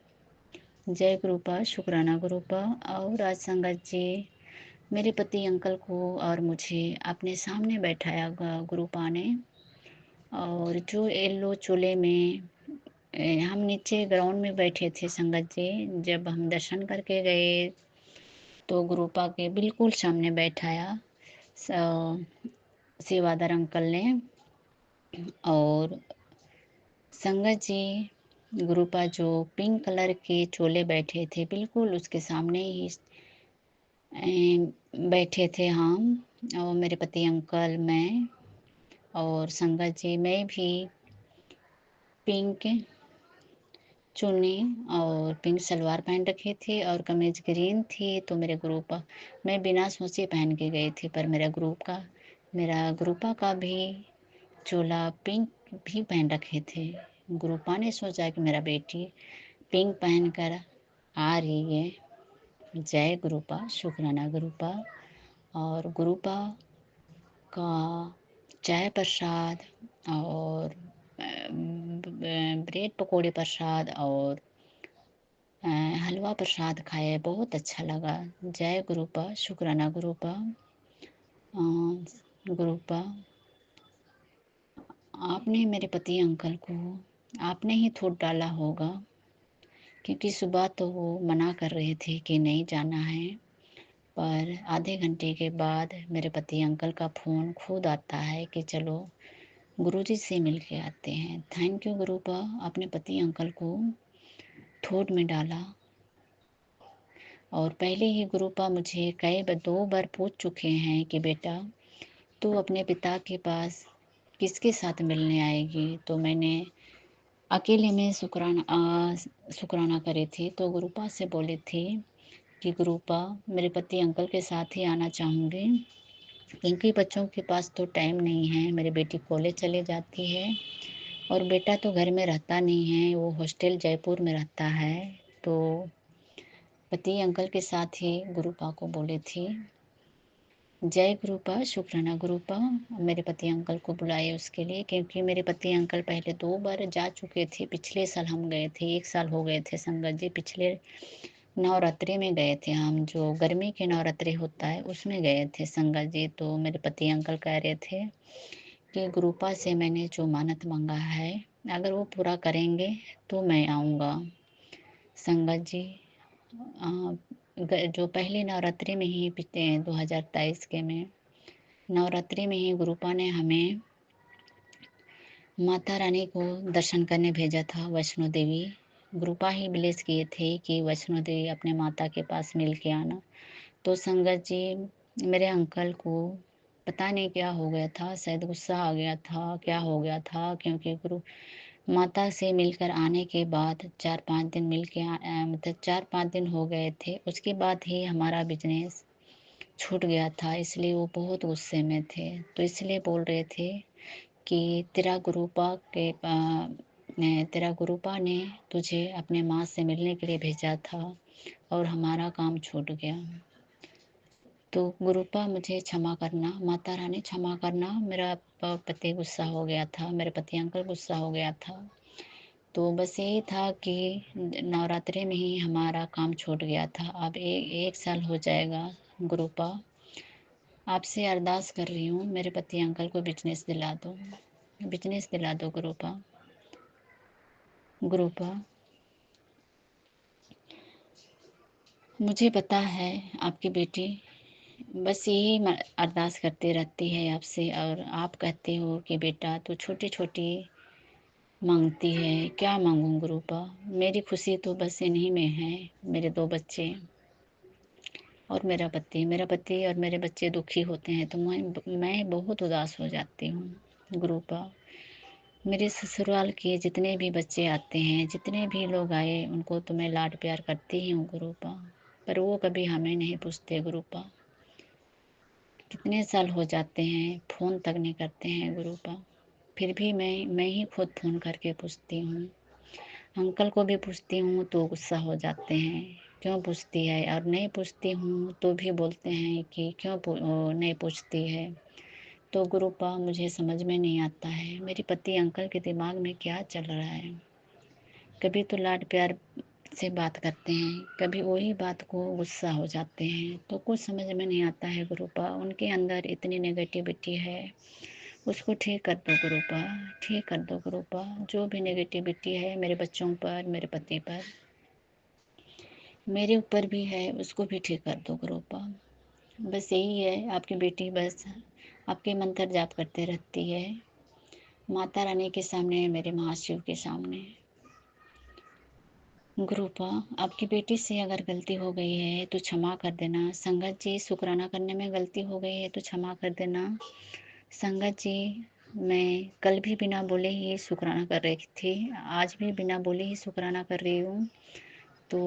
जय गुरुपा शुक्राना गुरुपा। और आज संगत जी, मेरे पति अंकल को और मुझे अपने सामने बैठाया गुरुपा ने। और जो येलो चोले में हम नीचे ग्राउंड में बैठे थे संगत जी, जब हम दर्शन करके गए तो गुरुपा के बिल्कुल सामने बैठाया सेवादार अंकल ने। और संगत जी, गुरुपा जो पिंक कलर के चोले बैठे थे बिल्कुल उसके सामने ही बैठे थे हम, और मेरे पति अंकल, मैं और संगत जी। मैं भी पिंक चुन्नी और पिंक सलवार पहन रखी थी और कमीज ग्रीन थी। तो मेरे ग्रुप मैं बिना सोचे पहन के गई थी, पर मेरा ग्रुपा का भी चोला पिंक भी पहन रखे थे। ग्रुपा ने सोचा कि मेरा बेटी पिंक पहन कर आ रही है। जय गुरुपा शुक्राना गुरुपा। और गुरुपा का चाय प्रसाद और ब्रेड पकोड़े प्रसाद और हलवा प्रसाद खाए, बहुत अच्छा लगा। जय गुरुपा शुक्राना गुरुपा। गुरुपा, आपने मेरे पति अंकल को आपने ही थोड़ा डाला होगा, क्योंकि सुबह तो वो मना कर रहे थे कि नहीं जाना है, पर आधे घंटे के बाद मेरे पति अंकल का फ़ोन खुद आता है कि चलो गुरुजी से मिल के आते हैं। थैंक यू गुरुपा, अपने पति अंकल को थोड़ में डाला। और पहले ही गुरुपा मुझे 2 बार पूछ चुके हैं कि बेटा तू अपने पिता के पास किसके साथ मिलने आएगी। तो मैंने अकेले में शुक्राना करे थी। तो गुरुपा से बोली थी कि गुरुपा, मेरे पति अंकल के साथ ही आना चाहूँगी, क्योंकि बच्चों के पास तो टाइम नहीं है। मेरी बेटी कॉलेज चले जाती है और बेटा तो घर में रहता नहीं है, वो हॉस्टल जयपुर में रहता है। तो पति अंकल के साथ ही गुरुपा को बोली थी। जय गुरुपा शुक्राना गुरुपा। मेरे पति अंकल को बुलाए उसके लिए, क्योंकि मेरे पति अंकल पहले 2 बार जा चुके थे। पिछले साल हम गए थे, 1 साल हो गए थे संगत जी। पिछले नवरात्रि में गए थे हम, जो गर्मी के नवरात्रि होता है उसमें गए थे संगत जी। तो मेरे पति अंकल कह रहे थे कि गुरुपा से मैंने जो मानत मांगा है, अगर वो पूरा करेंगे तो मैं आऊँगा। संगत जी, जो पहले नवरात्रि में ही 2023 के में नवरात्रि में ही गुरुपा ने हमें माता रानी को दर्शन करने भेजा था, वैष्णो देवी। गुरुपा ही ब्लेस किए थे कि वैष्णो देवी अपने माता के पास मिल के आना। तो संगत जी, मेरे अंकल को पता नहीं क्या हो गया था, शायद गुस्सा आ गया था, क्या हो गया था, क्योंकि गुरु माता से मिलकर आने के बाद 4-5 दिन मतलब 4-5 दिन हो गए थे, उसके बाद ही हमारा बिजनेस छूट गया था, इसलिए वो बहुत गुस्से में थे। तो इसलिए बोल रहे थे कि तेरा गुरुपा के तेरा गुरुपा ने तुझे अपने माँ से मिलने के लिए भेजा था और हमारा काम छूट गया। तो गुरुपा मुझे क्षमा करना, माता रानी क्षमा करना। मेरा पति गुस्सा हो गया था, मेरे पति अंकल गुस्सा हो गया था। तो बस यही था कि नवरात्रि में ही हमारा काम छूट गया था। अब एक साल हो जाएगा। गुरुपा आपसे अरदास कर रही हूँ, मेरे पति अंकल को बिजनेस दिला दो, बिजनेस दिला दो गुरुपा। गुरुपा मुझे पता है आपकी बेटी बस यही अरदास करती रहती है आपसे, और आप कहते हो कि बेटा तू छोटी छोटी मांगती है। क्या मांगूं गुरुपा? मेरी खुशी तो बस इन्हीं में है, मेरे 2 बच्चे और मेरा पति और मेरे बच्चे दुखी होते हैं तो मैं बहुत उदास हो जाती हूँ गुरुपा। मेरे ससुराल के जितने भी बच्चे आते हैं, जितने भी लोग आए, उनको तो मैं लाड प्यार करती ही हूँ गुरुपा, पर वो कभी हमें नहीं पूछते गुरुपा। कितने साल हो जाते हैं, फ़ोन तक नहीं करते हैं गुरुपा। फिर भी मैं ही खुद फ़ोन करके पूछती हूँ। अंकल को भी पूछती हूँ तो गुस्सा हो जाते हैं, क्यों पूछती है? और नहीं पूछती हूँ तो भी बोलते हैं कि क्यों नहीं पूछती है। तो गुरुपा मुझे समझ में नहीं आता है, मेरे पति अंकल के दिमाग में क्या चल रहा है। कभी तो लाड प्यार से बात करते हैं, कभी वही बात को गुस्सा हो जाते हैं, तो कुछ समझ में नहीं आता है गुरुपा। उनके अंदर इतनी नेगेटिविटी है, उसको ठीक कर दो गुरुपा, ठीक कर दो गुरुपा। जो भी नेगेटिविटी है मेरे बच्चों पर, मेरे पति पर, मेरे ऊपर भी है, उसको भी ठीक कर दो गुरुपा। बस यही है, आपकी बेटी बस आपके मंत्र जाप करते रहती है, माता रानी के सामने, मेरे महाशिव के सामने। गुरुपा आपकी बेटी से अगर गलती हो गई है तो क्षमा कर देना। संगत जी शुक्राना करने में गलती हो गई है तो क्षमा कर देना। संगत जी मैं कल भी बिना बोले ही शुक्राना कर रही थी, आज भी बिना बोले ही शुक्राना कर रही हूँ। तो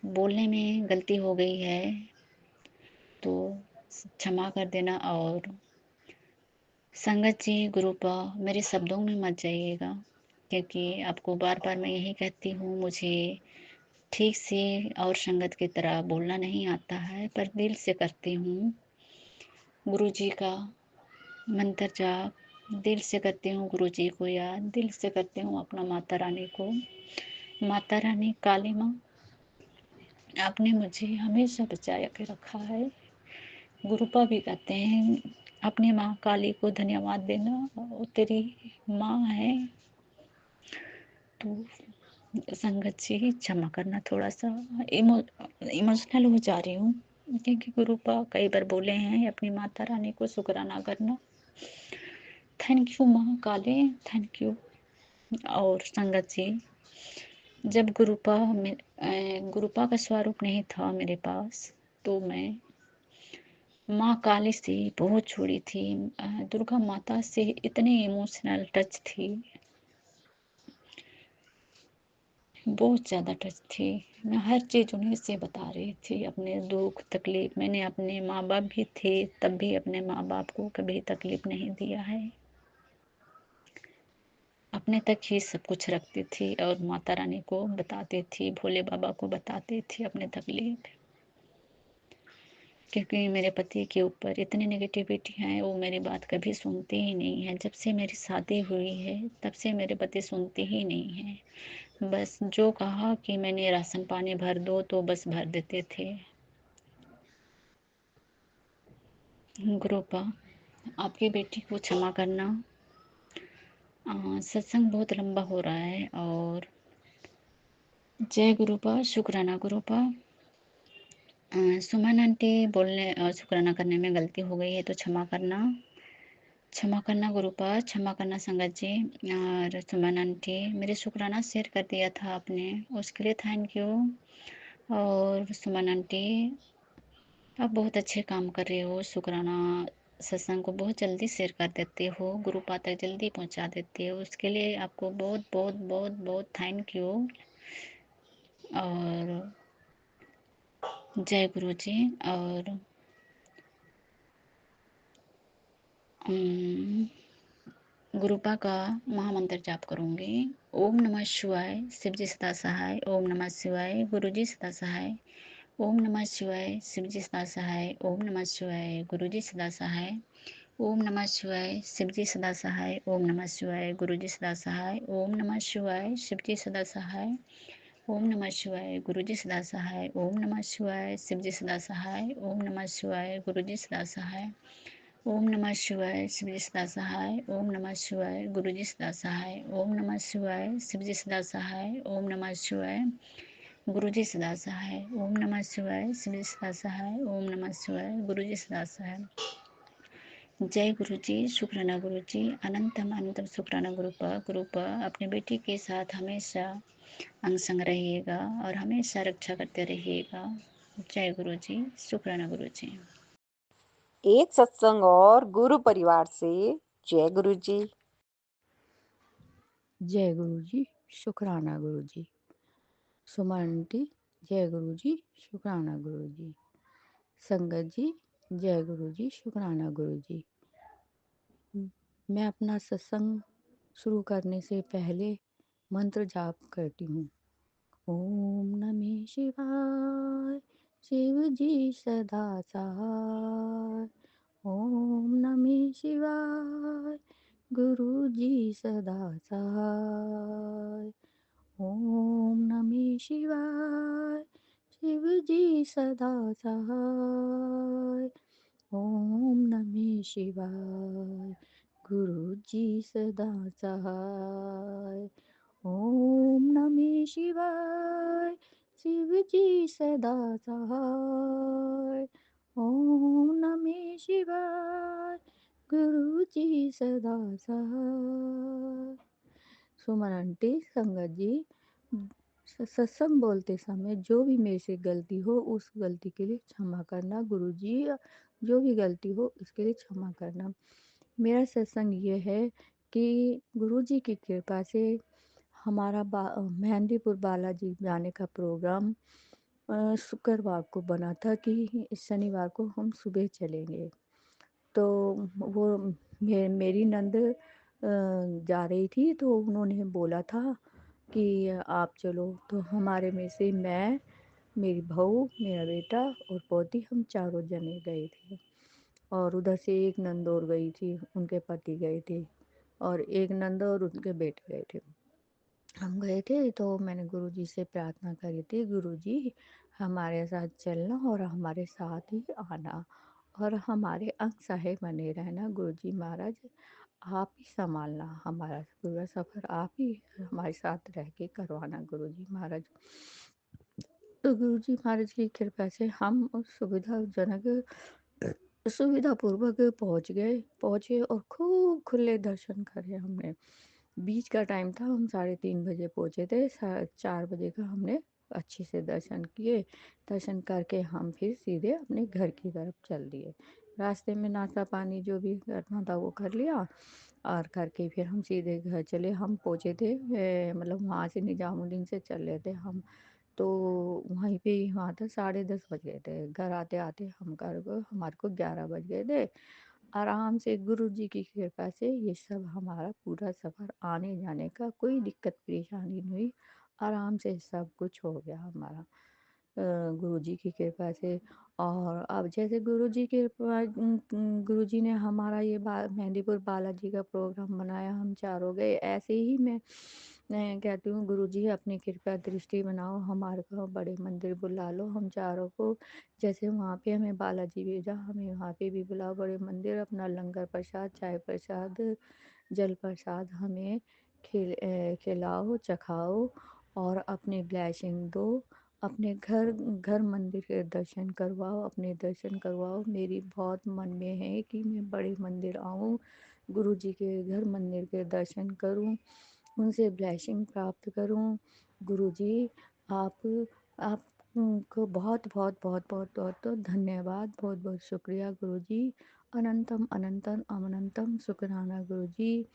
बोलने में गलती हो गई है तो क्षमा कर देना। और संगत जी गुरुपा मेरे शब्दों में मत जाइएगा, क्योंकि आपको बार बार मैं यही कहती हूँ, मुझे ठीक से और संगत की तरह बोलना नहीं आता है, पर दिल से करती हूँ। गुरु जी का मंत्र जाप दिल से करती हूँ, गुरु जी को याद दिल से करती हूँ, अपना माता रानी को। माता रानी काली माँ आपने मुझे हमेशा बचा के रखा है। गुरुपा भी कहते हैं अपनी माँ काली को धन्यवाद देना, वो तेरी माँ है। तो संगत जी क्षमा करना, थोड़ा सा इमोशनल हो जा रही हूँ, क्योंकि गुरुपा कई बार बोले हैं अपनी माता रानी को शुक्राना करना। थैंक यू माँ काली, थैंक यू। और संगत जी जब गुरुपा का स्वरूप नहीं था मेरे पास, तो मैं माँ काली से बहुत छोड़ी थी। दुर्गा माता से इतनी इमोशनल टच थी, बहुत ज़्यादा टच थी। मैं हर चीज़ उन्हीं से बता रही थी, अपने दुख तकलीफ। मैंने अपने माँ बाप भी थे तब भी अपने माँ बाप को कभी तकलीफ नहीं दिया है, अपने तक ही सब कुछ रखती थी और माता रानी को बताती थी, भोले बाबा को बताती थी अपने तकलीफ। क्योंकि मेरे पति के ऊपर इतनी नेगेटिविटी है, वो मेरी बात कभी सुनते ही नहीं है। जब से मेरी शादी हुई है तब से मेरे पति सुनते ही नहीं हैं। बस जो कहा कि मैंने राशन पानी भर दो तो बस भर देते थे। गुरुपा आपकी बेटी को क्षमा करना। सत्संग बहुत लंबा हो रहा है। और जय गुरुपा, शुक्राना गुरुपा। सुमन आंटी बोलने शुक्राना करने में गलती हो गई है तो क्षमा करना, क्षमा करना गुरुपा, क्षमा करना संगत जी। और सुमन आंटी मेरे शुक्राना शेयर कर दिया था आपने, उसके लिए थैंक यू। और सुमन आंटी आप बहुत अच्छे काम कर रहे हो, शुक्राना सत्संग को बहुत जल्दी शेयर कर देते हो, गुरुपा तक जल्दी पहुंचा देते हो, उसके लिए आपको बहुत बहुत बहुत बहुत थैंक यू। और जय गुरु जी। और गुरुपा का महामंत्र जाप करूंगी। ओम नमः शिवाय, शिवजी सदा सहाय। ओम नमः शिवाय, गुरुजी सदा सहाय। ओम नमः शिवाय, शिवजी सदा सहाय। ओम नमः शिवाय, गुरुजी सदा सहाय। ओम नमः शिवाय, शिवजी सदा सहाय। ओम नमः शिवाय, गुरुजी सदा सहाय। ओम नमः शिवाय, शिवजी सदा सहाय। ओम नमः शिवाय, गुरुजी सदा सहाय। ओम नमः शिवाय, शिवजी सदा सहाय। ओम नमः शिवाय, गुरुजी सदा सहाय। ओम नमः शिवाय, शिवजी सदा सहाय। ओम नमः शिवाय, गुरुजी सदा सहाय। ओम नमः शिवाय, शिवजी सदा सहाय। ओम नमः शिवाय, गुरुजी सदा सहाय। ओम नमः शिवाय, शिवजी सदा सहाय। ओम नमः शिवाय, गुरुजी सदा सहाय। जय गुरु जी, शुक्राना गुरु जी। अनंतम अनंतम शुक्राना गुरुपा अपनी बेटी के साथ हमेशा अंग संग रहिएगा और हमेशा रक्षा करते रहिएगा। जय गुरु जी, शुक्राना गुरु जी। एक सत्संग और गुरु परिवार से जय गुरु जी। जय गुरु जी, शुक्राना गुरु जी। सुमन आंटी, जय गुरु जी, शुक्राना गुरु जी। संगत जी, जय गुरु जी, शुक्राना गुरु जी। मैं अपना सत्संग शुरू करने से पहले मंत्र जाप करती हूँ। ओम नमः शिवाय, शिव जी सदा सहाय। ओम नमः शिवाय, गुरु जी सदा सहाय। ओम नमः शिवाय, शिव जी सदा सहाय। ओम नमः शिवाय, गुरु जी सदा सहाय। ओम नमः शिवाय, शिव जी सदा सहाय। ओम नमः शिवाय, गुरु जी सदा सहाय। सुमन आंटी, संगत जी, सत्संग बोलते समय जो भी मेरे से गलती हो उस गलती के लिए क्षमा करना। गुरु जी, जो भी गलती हो उसके लिए क्षमा करना। मेरा सत्संग ये है कि गुरु जी की कृपा से हमारा मेहंदीपुर बालाजी जाने का प्रोग्राम शुक्रवार को बना था कि इस शनिवार को हम सुबह चलेंगे। तो वो मेरी नंद जा रही थी, तो उन्होंने बोला था कि आप चलो। तो हमारे में से मैं, मेरी बहू, मेरा बेटा और पोती, हम चारों जने गए थे। और उधर से एक नंद और गई थी, उनके पति गए थे, और एक नंद और उनके बेटे गए थे। हम गए थे तो मैंने गुरुजी से प्रार्थना करी थी, गुरुजी हमारे साथ चलना और हमारे साथ ही आना और हमारे अंग सहाय बने रहना। गुरुजी महाराज, आप ही संभालना, हमारा पूरा सफ़र आप ही हमारे साथ रह के करवाना गुरुजी महाराज। तो गुरुजी महाराज की कृपा से हम सुविधापूर्वक पहुँचे और खूब खुले दर्शन करे हमने। बीच का टाइम था, हम 3:30 बजे पहुँचे थे। 4 बजे का हमने अच्छे से दर्शन किए। दर्शन करके हम फिर सीधे अपने घर की तरफ चल दिए। रास्ते में नाश्ता पानी जो भी करना था वो कर लिया, और करके फिर हम सीधे घर चले। हम पहुँचे थे मतलब वहाँ से निजामुद्दीन से चल रहे थे हम, तो वहीं पे ही वहाँ था 10:30 बज गए थे। घर आते आते हमारे को 11 बज गए थे। आराम से गुरु जी की कृपा से ये सब हमारा पूरा सफ़र आने जाने का कोई दिक्कत परेशानी नहीं हुई। आराम से सब कुछ हो गया हमारा गुरु जी की कृपा से। और अब जैसे गुरु जी ने हमारा ये मेहंदीपुर बालाजी का प्रोग्राम बनाया, हम चारों गए। ऐसे ही मैं कहती हूँ, गुरु जी अपनी कृपा दृष्टि बनाओ, हमारे को बड़े मंदिर बुला लो हम चारों को। जैसे वहाँ पे हमें बालाजी भेजा, हमें वहाँ पे भी बुलाओ बड़े मंदिर। अपना लंगर प्रसाद, चाय प्रसाद, जल प्रसाद हमें खिलाओ, चखाओ और अपनी ब्लेसिंग दो। अपने घर घर मंदिर के दर्शन करवाओ, अपने दर्शन करवाओ। मेरी बहुत मन में है कि मैं बड़े मंदिर आऊँ, गुरु जी के घर मंदिर के दर्शन करूँ, उनसे ब्लेसिंग प्राप्त करूँ। गुरु जी, आप को बहुत बहुत बहुत बहुत बहुत बहुत धन्यवाद, बहुत बहुत शुक्रिया गुरु जी। अनंतम अनंतम अनंतम शुक्राना गुरु जी।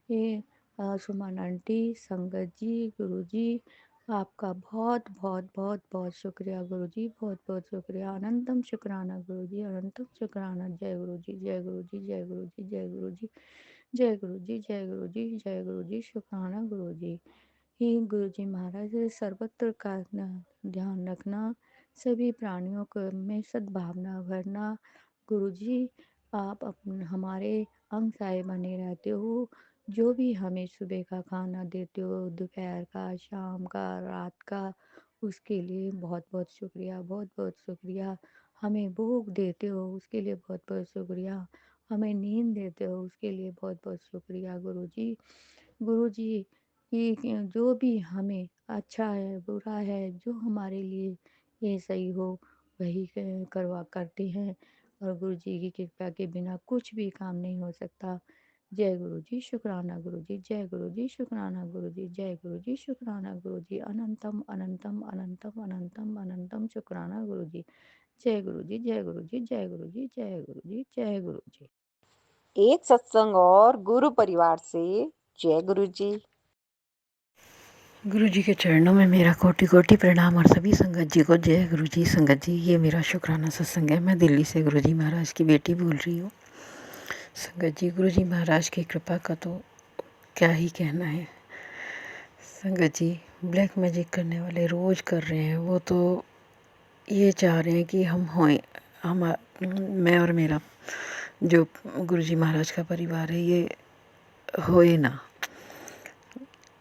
ये सुमन आंटी, संगत जी, गुरु जी, आपका बहुत बहुत बहुत बहुत शुक्रिया गुरु जी, बहुत बहुत शुक्रिया। अनंतम शुक्राना गुरु जी, अनंतम शुक्राना। जय गुरु जी, जय गुरु जी, जय गुरु जी, जय गुरु जी, जय गुरु जी, जय गुरु जी, जय गुरु जी, शुक्राना गुरु जी। हे गुरु जी महाराज, सर्वत्र का ध्यान रखना, सभी प्राणियों को में सद्भावना भरना। गुरु जी, आप हमारे अंग साए बने रहते हो। जो भी हमें सुबह का खाना देते हो, दोपहर का, शाम का, रात का, उसके लिए बहुत बहुत शुक्रिया, बहुत बहुत शुक्रिया। हमें भोग देते हो, उसके लिए बहुत बहुत शुक्रिया। हमें नींद देते हो, उसके लिए बहुत बहुत शुक्रिया गुरु जी। गुरु जी, कि जो भी हमें अच्छा है, बुरा है, जो हमारे लिए ये सही हो वही करवा करते हैं, और गुरु जी की कृपा के बिना कुछ भी काम नहीं हो सकता। जय गुरु जी, शुक्राना गुरु जी, जय गुरु जी, शुक्राना गुरु जी, जय गुरु जी, शुक्राना गुरु जी, अनंतम अनंतम अनंतम अनंतम अनंतम शुक्राना गुरु जी। जय गुरु जी, जय गुरु जी, जय गुरु जी, जय गुरु जी, जय गुरु जी। एक सत्संग और गुरु परिवार से जय गुरु जी। गुरु जी के चरणों में मेरा कोटि कोटि प्रणाम और सभी संगत जी को जय गुरु जी। संगत जी, ये मेरा शुक्राना सत्संग है। मैं दिल्ली से गुरु जी महाराज की बेटी बोल रही हूँ। संगत जी, गुरु जी महाराज की कृपा का तो क्या ही कहना है। संगत जी, ब्लैक मैजिक करने वाले रोज़ कर रहे हैं। वो तो ये चाह रहे हैं कि मैं और मेरा जो गुरु जी महाराज का परिवार है ये होए ना,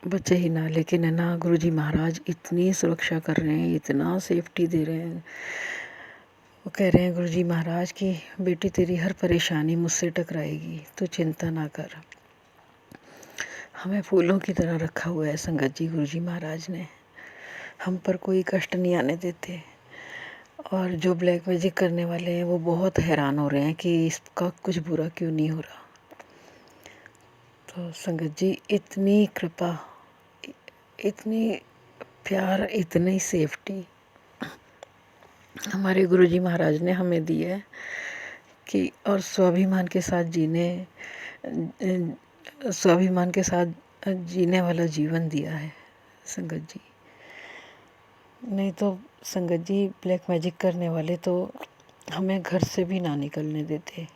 बचे ही ना। लेकिन है ना, गुरु जी महाराज इतनी सुरक्षा कर रहे हैं, इतना सेफ्टी दे रहे हैं। वो कह रहे हैं, गुरु जी महाराज की बेटी तेरी हर परेशानी मुझसे टकराएगी, तो चिंता ना कर। हमें फूलों की तरह रखा हुआ है संगत जी। गुरु जी महाराज ने हम पर कोई कष्ट नहीं आने देते। और जो ब्लैक मैजिक करने वाले हैं वो बहुत हैरान हो रहे हैं कि इसका कुछ बुरा क्यों नहीं हो रहा। तो संगत जी, इतनी कृपा, इतनी प्यार, इतनी सेफ्टी हमारे गुरु जी महाराज ने हमें दी है कि, और स्वाभिमान के साथ जीने वाला जीवन दिया है संगत जी। नहीं तो संगत जी, ब्लैक मैजिक करने वाले तो हमें घर से भी ना निकलने देते।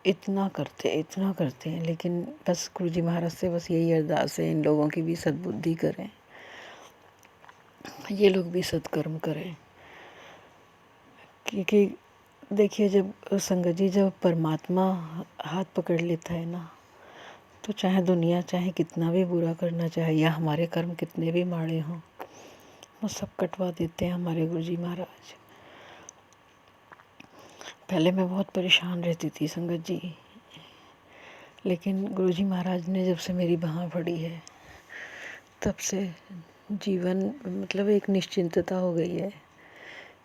इतना करते हैं। लेकिन बस गुरु जी महाराज से बस यही अरदास है, इन लोगों की भी सद्बुद्धि करें, ये लोग भी सत्कर्म करें। क्योंकि देखिए, जब संगत जी, जब परमात्मा हाथ पकड़ लेता है ना, तो चाहे दुनिया चाहे कितना भी बुरा करना चाहे, या हमारे कर्म कितने भी माड़े हों, वो सब कटवा देते हैं हमारे गुरु जी महाराज। पहले मैं बहुत परेशान रहती थी संगत जी, लेकिन गुरु जी महाराज ने जब से मेरी बाँह फड़ी है, तब से जीवन मतलब एक निश्चिंतता हो गई है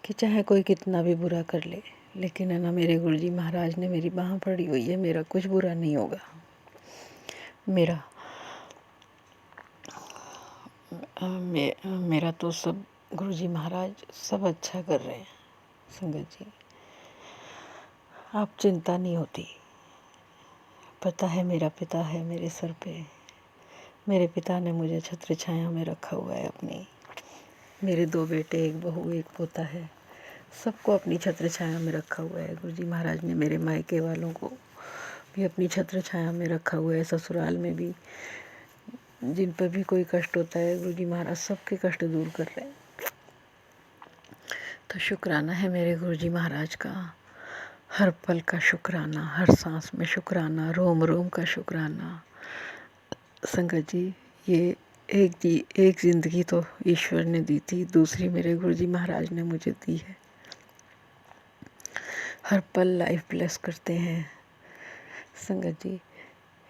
कि चाहे कोई कितना भी बुरा कर ले, लेकिन है ना, मेरे गुरु जी महाराज ने मेरी बाँह फड़ी हुई है, मेरा कुछ बुरा नहीं होगा। मेरा तो सब गुरु जी महाराज सब अच्छा कर रहे हैं संगत जी। आप चिंता नहीं होती। पता है, मेरा पिता है मेरे सर पे। मेरे पिता ने मुझे छत्र छाया में रखा हुआ है अपनी। मेरे 2 बेटे, 1 बहू, 1 पोता है, सबको अपनी छत्र छाया में रखा हुआ है। गुरु जी महाराज ने मेरे मायके वालों को भी अपनी छत्र छाया में रखा हुआ है। ससुराल में भी जिन पर भी कोई कष्ट होता है, गुरु जी महाराज सबके कष्ट दूर कर रहे हैं। तो शुक्राना है मेरे गुरु जी महाराज का, हर पल का शुक्राना, हर सांस में शुक्राना, रोम रोम का शुक्राना। संगत जी, ये एक ज़िंदगी तो ईश्वर ने दी थी, दूसरी मेरे गुरु जी महाराज ने मुझे दी है। हर पल लाइफ ब्लेस करते हैं संगत जी।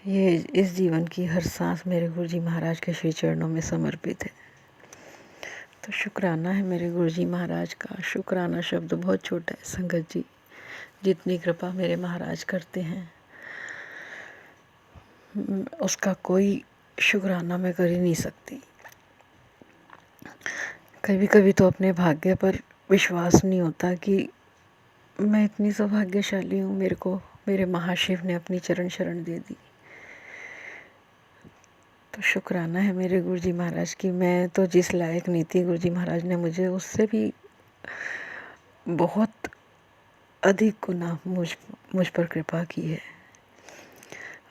ये इस जीवन की हर सांस मेरे गुरु जी महाराज के श्री चरणों में समर्पित है। तो शुक्राना है मेरे गुरु जी महाराज का। शुक्राना शब्द बहुत छोटा है संगत जी, जितनी कृपा मेरे महाराज करते हैं उसका कोई शुक्राना मैं कर ही नहीं सकती। कभी कभी तो अपने भाग्य पर विश्वास नहीं होता कि मैं इतनी सौभाग्यशाली हूँ, मेरे को मेरे महाशिव ने अपनी चरण शरण दे दी। तो शुक्राना है मेरे गुरु जी महाराज की। मैं तो जिस लायक नहीं थी, गुरु जी महाराज ने मुझे उससे भी बहुत अधिक गुना मुझ पर कृपा की है।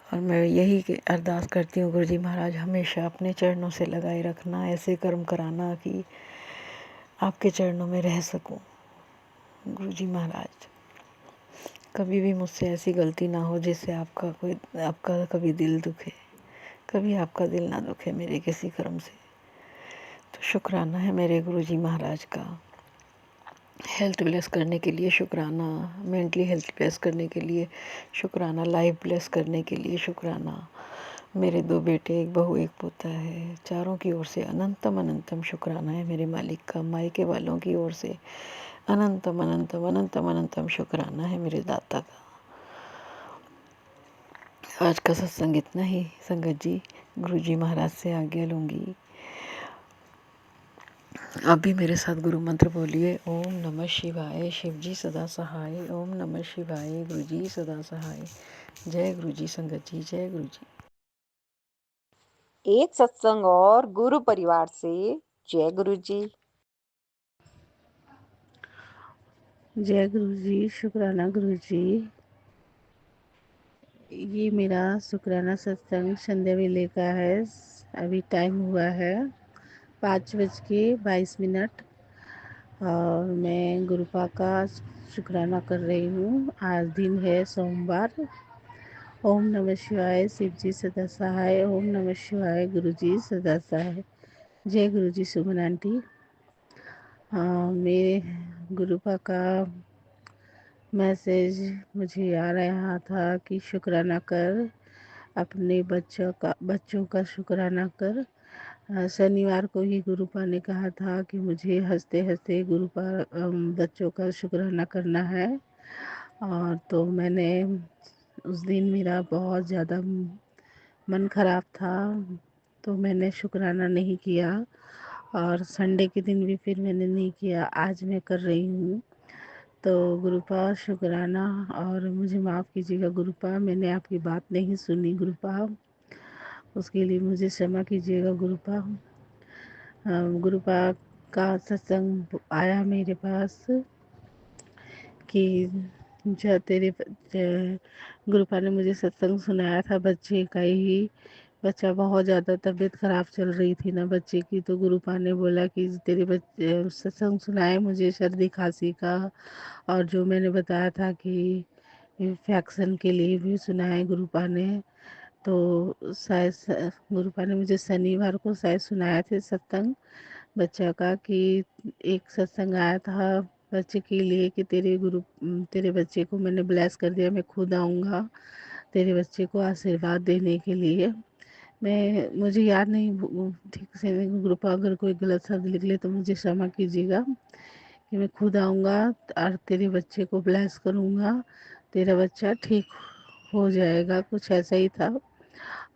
और मैं यही अरदास करती हूँ, गुरुजी महाराज हमेशा अपने चरणों से लगाए रखना, ऐसे कर्म कराना कि आपके चरणों में रह सकूं। गुरुजी महाराज कभी भी मुझसे ऐसी गलती ना हो जिससे आपका कभी दिल दुखे, कभी आपका दिल ना दुखे मेरे किसी कर्म से। तो शुक्राना है मेरे गुरुजी महाराज का, हेल्थ ब्लेस करने के लिए शुक्राना, मेंटली हेल्थ ब्लेस करने के लिए शुक्राना, लाइफ ब्लेस करने के लिए शुक्राना। मेरे 2 बेटे, 1 बहू, 1 पोता है, चारों की ओर से अनंतम अनंतम शुक्राना है मेरे मालिक का। मायके वालों की ओर से अनंतम अनंतम अनंतम अनंतम शुक्राना है मेरे दाता का। आज का सत्संग इतना ही संगत जी। गुरुजी महाराज से आज्ञा लूँगी। आप भी मेरे साथ गुरु मंत्र बोलिए। ओम नमः शिवाय, शिव जी सदा सहाय। ओम नमः शिवाय, गुरु जी सदा सहाय। जय गुरु जी संगत जी, जय गुरु जी। एक सत्संग और गुरु परिवार से जय गुरु जी। जय गुरु जी, शुक्राना गुरु जी। ये मेरा शुक्राना सत्संग संध्या वेले का है। अभी टाइम हुआ है 5:22 और मैं गुरुपा का शुक्राना कर रही हूँ। आज दिन है सोमवार। ओम नमः शिवाय, शिव जी सदा सहाय। ओम नमः शिवाय, गुरु जी सदा सहाय। जय गुरु जी। सुमन आंटी, मेरे गुरुपा का मैसेज मुझे आ रहा था कि शुक्राना कर, अपने बच्चों का शुक्राना कर। शनिवार को ही गुरुपा ने कहा था कि मुझे हंसते हंसते बच्चों का शुक्राना करना है। और तो मैंने उस दिन मेरा बहुत ज़्यादा मन खराब था, तो मैंने शुक्राना नहीं किया और संडे के दिन भी फिर मैंने नहीं किया। आज मैं कर रही हूँ। तो गुरुपा शुक्राना, और मुझे माफ़ कीजिएगा गुरुपा, मैंने आपकी बात नहीं सुनी गुरुपा, उसके लिए मुझे क्षमा कीजिएगा गुरुपा। गुरुपा का सत्संग आया मेरे पास कि गुरुपा ने मुझे सत्संग सुनाया था बच्चे का ही। बच्चा बहुत ज़्यादा तबीयत ख़राब चल रही थी ना बच्चे की, तो गुरुपा ने बोला कि तेरे बच्चे सत्संग सुनाए मुझे सर्दी खांसी का, और जो मैंने बताया था कि इन्फेक्शन के लिए भी सुनाए गुरुपा ने। तो शायद गुरुपा ने मुझे शनिवार को शायद सुनाया थे सत्संग बच्चा का, कि एक सत्संग आया था बच्चे के लिए कि तेरे बच्चे को मैंने ब्लेस कर दिया, मैं खुद आऊँगा तेरे बच्चे को आशीर्वाद देने के लिए। मुझे याद नहीं ठीक से गुरुपा, अगर कोई गलत शब्द निकले तो मुझे क्षमा कीजिएगा, कि मैं खुद आऊँगा और तेरे बच्चे को ब्लेस करूँगा, तेरा बच्चा ठीक हो जाएगा, कुछ ऐसा ही था।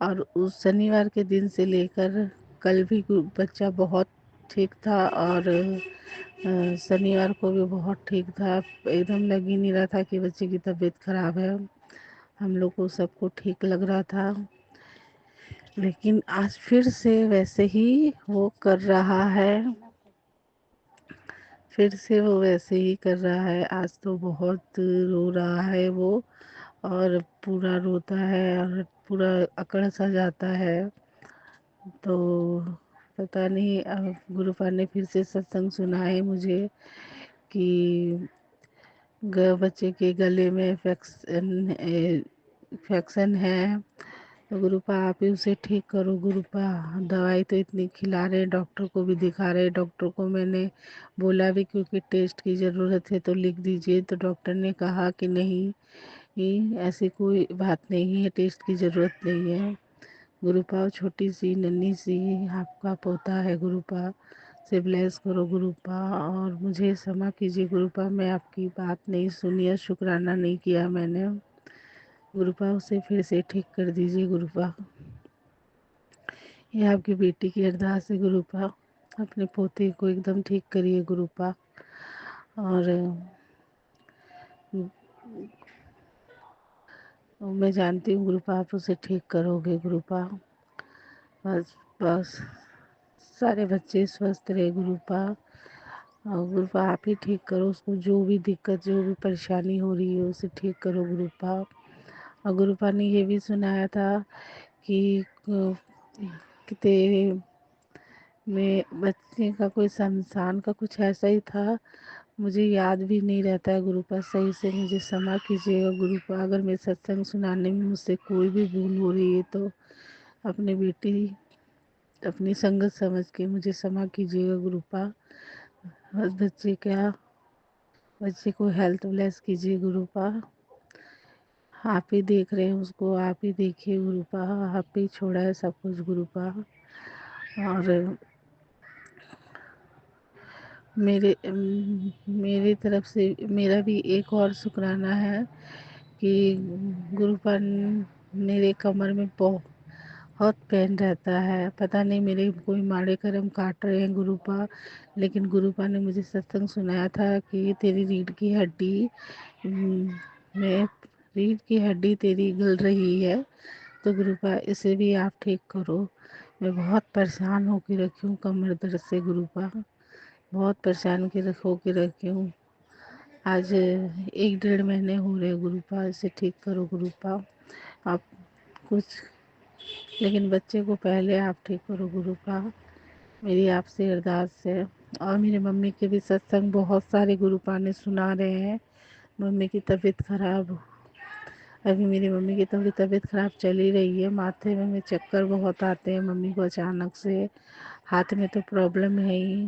और उस शनिवार के दिन से लेकर कल भी बच्चा बहुत ठीक था, और शनिवार को भी बहुत ठीक था। एकदम लग ही नहीं रहा था कि बच्चे की तबीयत खराब है। हम लोग को सबको ठीक लग रहा था, लेकिन आज फिर से वैसे ही वो कर रहा है, फिर से वो वैसे ही कर रहा है। आज तो बहुत रो रहा है वो, और पूरा रोता है और पूरा अकड़ सा जाता है। तो पता नहीं, अब गुरुपा ने फिर से सत्संग सुना है मुझे कि बच्चे के गले में इन्फेक्शन है, तो गुरुपा आप ही उसे ठीक करो गुरुपा। दवाई तो इतनी खिला रहे, डॉक्टर को भी दिखा रहे, डॉक्टर को मैंने बोला भी क्योंकि टेस्ट की ज़रूरत है तो लिख दीजिए, तो डॉक्टर ने कहा कि नहीं, ऐसी कोई बात नहीं है, टेस्ट की ज़रूरत नहीं है। गुरुपा छोटी सी नन्ही सी आपका पोता है गुरुपा, से ब्लेस करो गुरुपा। और मुझे क्षमा कीजिए गुरुपा, मैं आपकी बात नहीं सुनी या शुक्राना नहीं किया मैंने। गुरुपा उसे फिर से ठीक कर दीजिए गुरुपा। ये आपकी बेटी की अरदास है गुरुपा, अपने पोते को एकदम ठीक करिए गुरुपा। और मैं जानती हूँ गुरुपा आप उसे ठीक करोगे गुरुपा। बस बस सारे बच्चे स्वस्थ रहे गुरुपा, और गुरुपा आप ही ठीक करो उसको, जो भी दिक्कत जो भी परेशानी हो रही है उसे ठीक करो गुरुपा। और गुरुपा ने ये भी सुनाया था कि तेरे में बच्चे का कोई शमशान का कुछ ऐसा ही था, मुझे याद भी नहीं रहता है गुरुपा, सही से मुझे क्षमा कीजिएगा गुरुपा। अगर मैं सत्संग सुनाने में मुझसे कोई भी भूल हो रही है तो अपनी बेटी अपनी संगत समझ के मुझे क्षमा कीजिएगा गुरुपा। बस बच्चे को हेल्थ ब्लेस कीजिए गुरुपा। आप ही देख रहे हैं उसको, आप ही देखिए गुरुपा, आप ही छोड़ा है सब कुछ गुरुपा। और मेरी तरफ से मेरा भी एक और शुक्राना है कि गुरुपा मेरे कमर में बहुत पेन रहता है, पता नहीं मेरे कोई माड़े कर्म काट रहे हैं गुरुपा, लेकिन गुरुपा ने मुझे सत्संग सुनाया था कि तेरी रीढ़ की हड्डी में रीढ़ की हड्डी तेरी गल रही है, तो गुरुपा इसे भी आप ठीक करो। मैं बहुत परेशान होकर रखी हूँ कमर दर्द से गुरुपा, बहुत परेशान होकर रखी हूँ। आज 1-1.5 महीने हो रहे गुरुपा, इसे ठीक करो गुरुपा आप कुछ, लेकिन बच्चे को पहले आप ठीक करो गुरुपा, मेरी आपसे अरदास है। और मेरी मम्मी के भी सत्संग बहुत सारे गुरुपा ने सुना रहे हैं। मम्मी की तबीयत खराब, अभी मेरी मम्मी की थोड़ी तबीयत खराब चल ही रही है, माथे में चक्कर बहुत आते हैं मम्मी को अचानक से, हाथ में तो प्रॉब्लम है ही।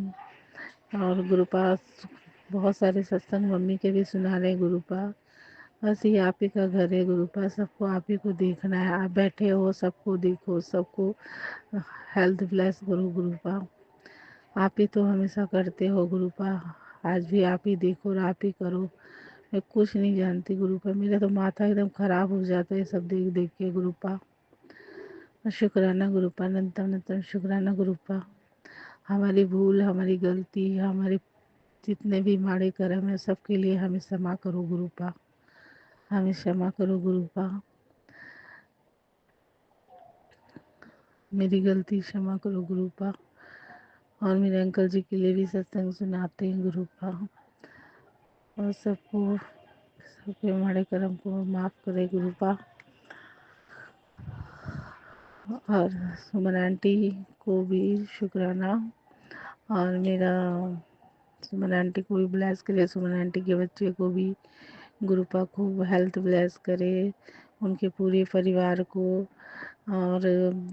और गुरुपा बहुत सारे सत्संग मम्मी के भी सुना रहे गुरुपा, बस ये आप ही का घर है गुरुपा, सबको आप ही को देखना है, आप बैठे हो सबको देखो, सबको हेल्थ ब्लेस करो गुरुपा, आप ही तो हमेशा करते हो गुरुपा, आज भी आप ही देखो और आप ही करो। मैं कुछ नहीं जानती गुरुपा, मेरा तो माथा एकदम खराब हो जाता है सब देख देख के गुरुपा। शुक्राना गुरुपा, अनंतम अनंतम शुक्राना गुरुपा। हमारी भूल, हमारी गलती, हमारे जितने भी माड़े कर्म है सबके लिए हमें क्षमा करो गुरुपा, हमें क्षमा करो गुरुपा, मेरी गलती क्षमा करो गुरुपा। और मेरे अंकल जी के लिए भी सत्संग सुनाते हैं गुरुपा, और सबके हमारे कर्म को माफ़ करे गुरुपा। और सुमन आंटी को भी शुक्राना, और मेरा सुमन आंटी को भी ब्लेस करे, सुमन आंटी के बच्चे को भी गुरुपा खूब हेल्थ ब्लेस करे, उनके पूरे परिवार को, और